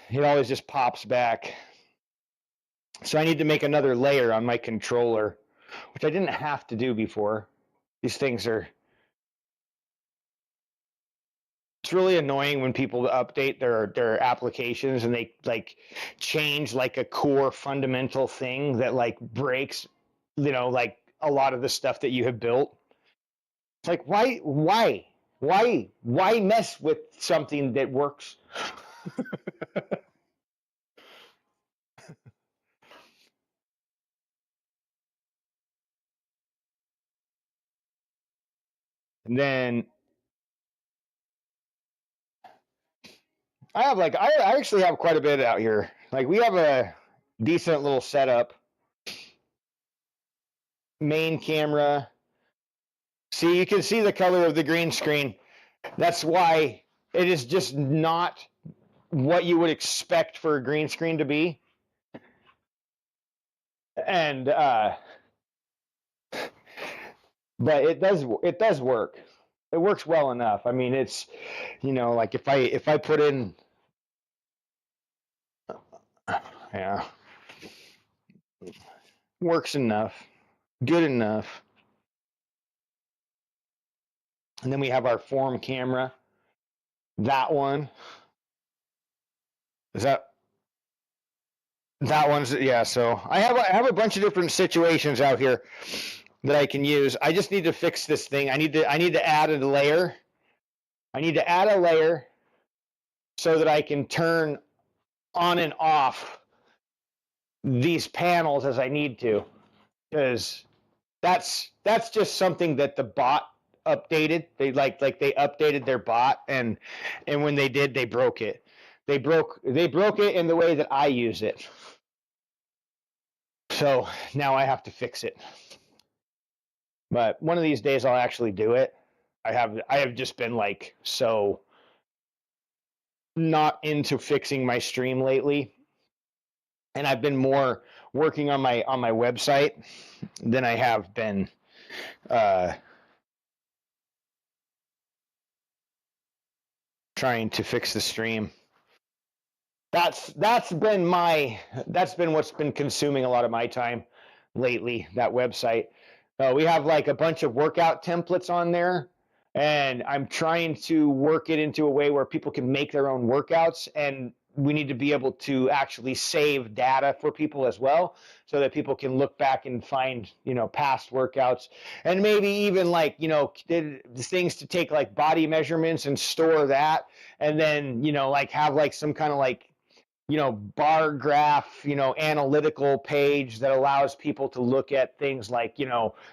It always just pops back. So I need to make another layer on my controller, which I didn't have to do before. These things are, it's really annoying when people update their applications and they like change like a core fundamental thing that like breaks, like a lot of the stuff that you have built. It's like, why mess with something that works? And then I actually have quite a bit out here. Like we have a decent little setup. Main camera. See, you can see the color of the green screen. That's why it is just not what you would expect for a green screen to be. And but it does work. It works well enough. I mean, it's like if I put in yeah, works enough, good enough. And then we have our form camera. That one. Is that one's, yeah. So I have a bunch of different situations out here that I can use. I just need to fix this thing. I need to add a layer. I need to add a layer so that I can turn on and off these panels as I need to, because that's just something that the bot updated. They like they updated their bot, and when they did, they broke it. They broke it in the way that I use it. So now I have to fix it. But one of these days I'll actually do it. I have just been like so not into fixing my stream lately. And I've been more working on my website than I have been trying to fix the stream. That's been what's been consuming a lot of my time lately, that website. We have like a bunch of workout templates on there, and I'm trying to work it into a way where people can make their own workouts, and we need to be able to actually save data for people as well, so that people can look back and find, past workouts, and maybe even like, things to take like body measurements and store that, and then, like have like some kind of like, bar graph, analytical page that allows people to look at things like,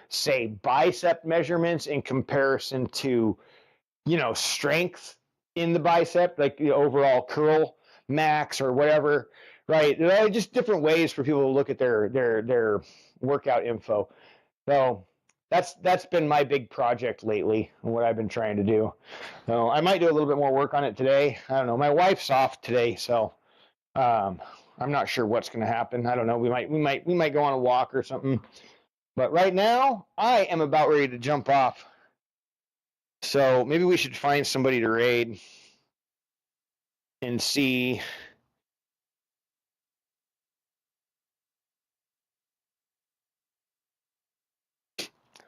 say bicep measurements in comparison to, strength in the bicep, like the overall curl max or whatever, Right. Just different ways for people to look at their workout info. So that's been my big project lately, and what I've been trying to do. So I might do a little bit more work on it today. I don't know. My wife's off today, so I'm not sure what's going to happen. I don't know. We might go on a walk or something. But right now, I am about ready to jump off. So maybe we should find somebody to raid and see.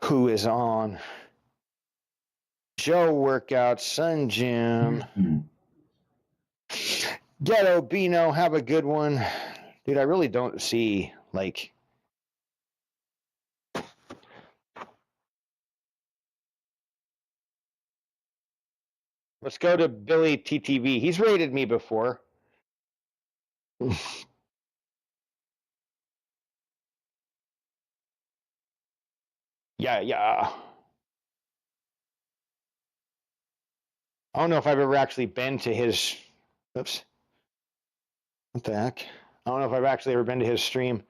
Who is on? Joe Workout, Sun Gym, Ghetto Bino, have a good one. Dude, I really don't see, like, let's go to Billy TTV. He's rated me before. Yeah. I don't know if I've ever actually been to his, oops, what the heck? I don't know if I've actually ever been to his stream.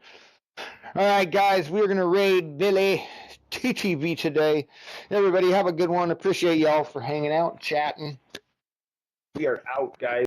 All right, guys, we're going to raid Billy TTV today. Everybody have a good one. Appreciate y'all for hanging out, chatting. We are out, guys.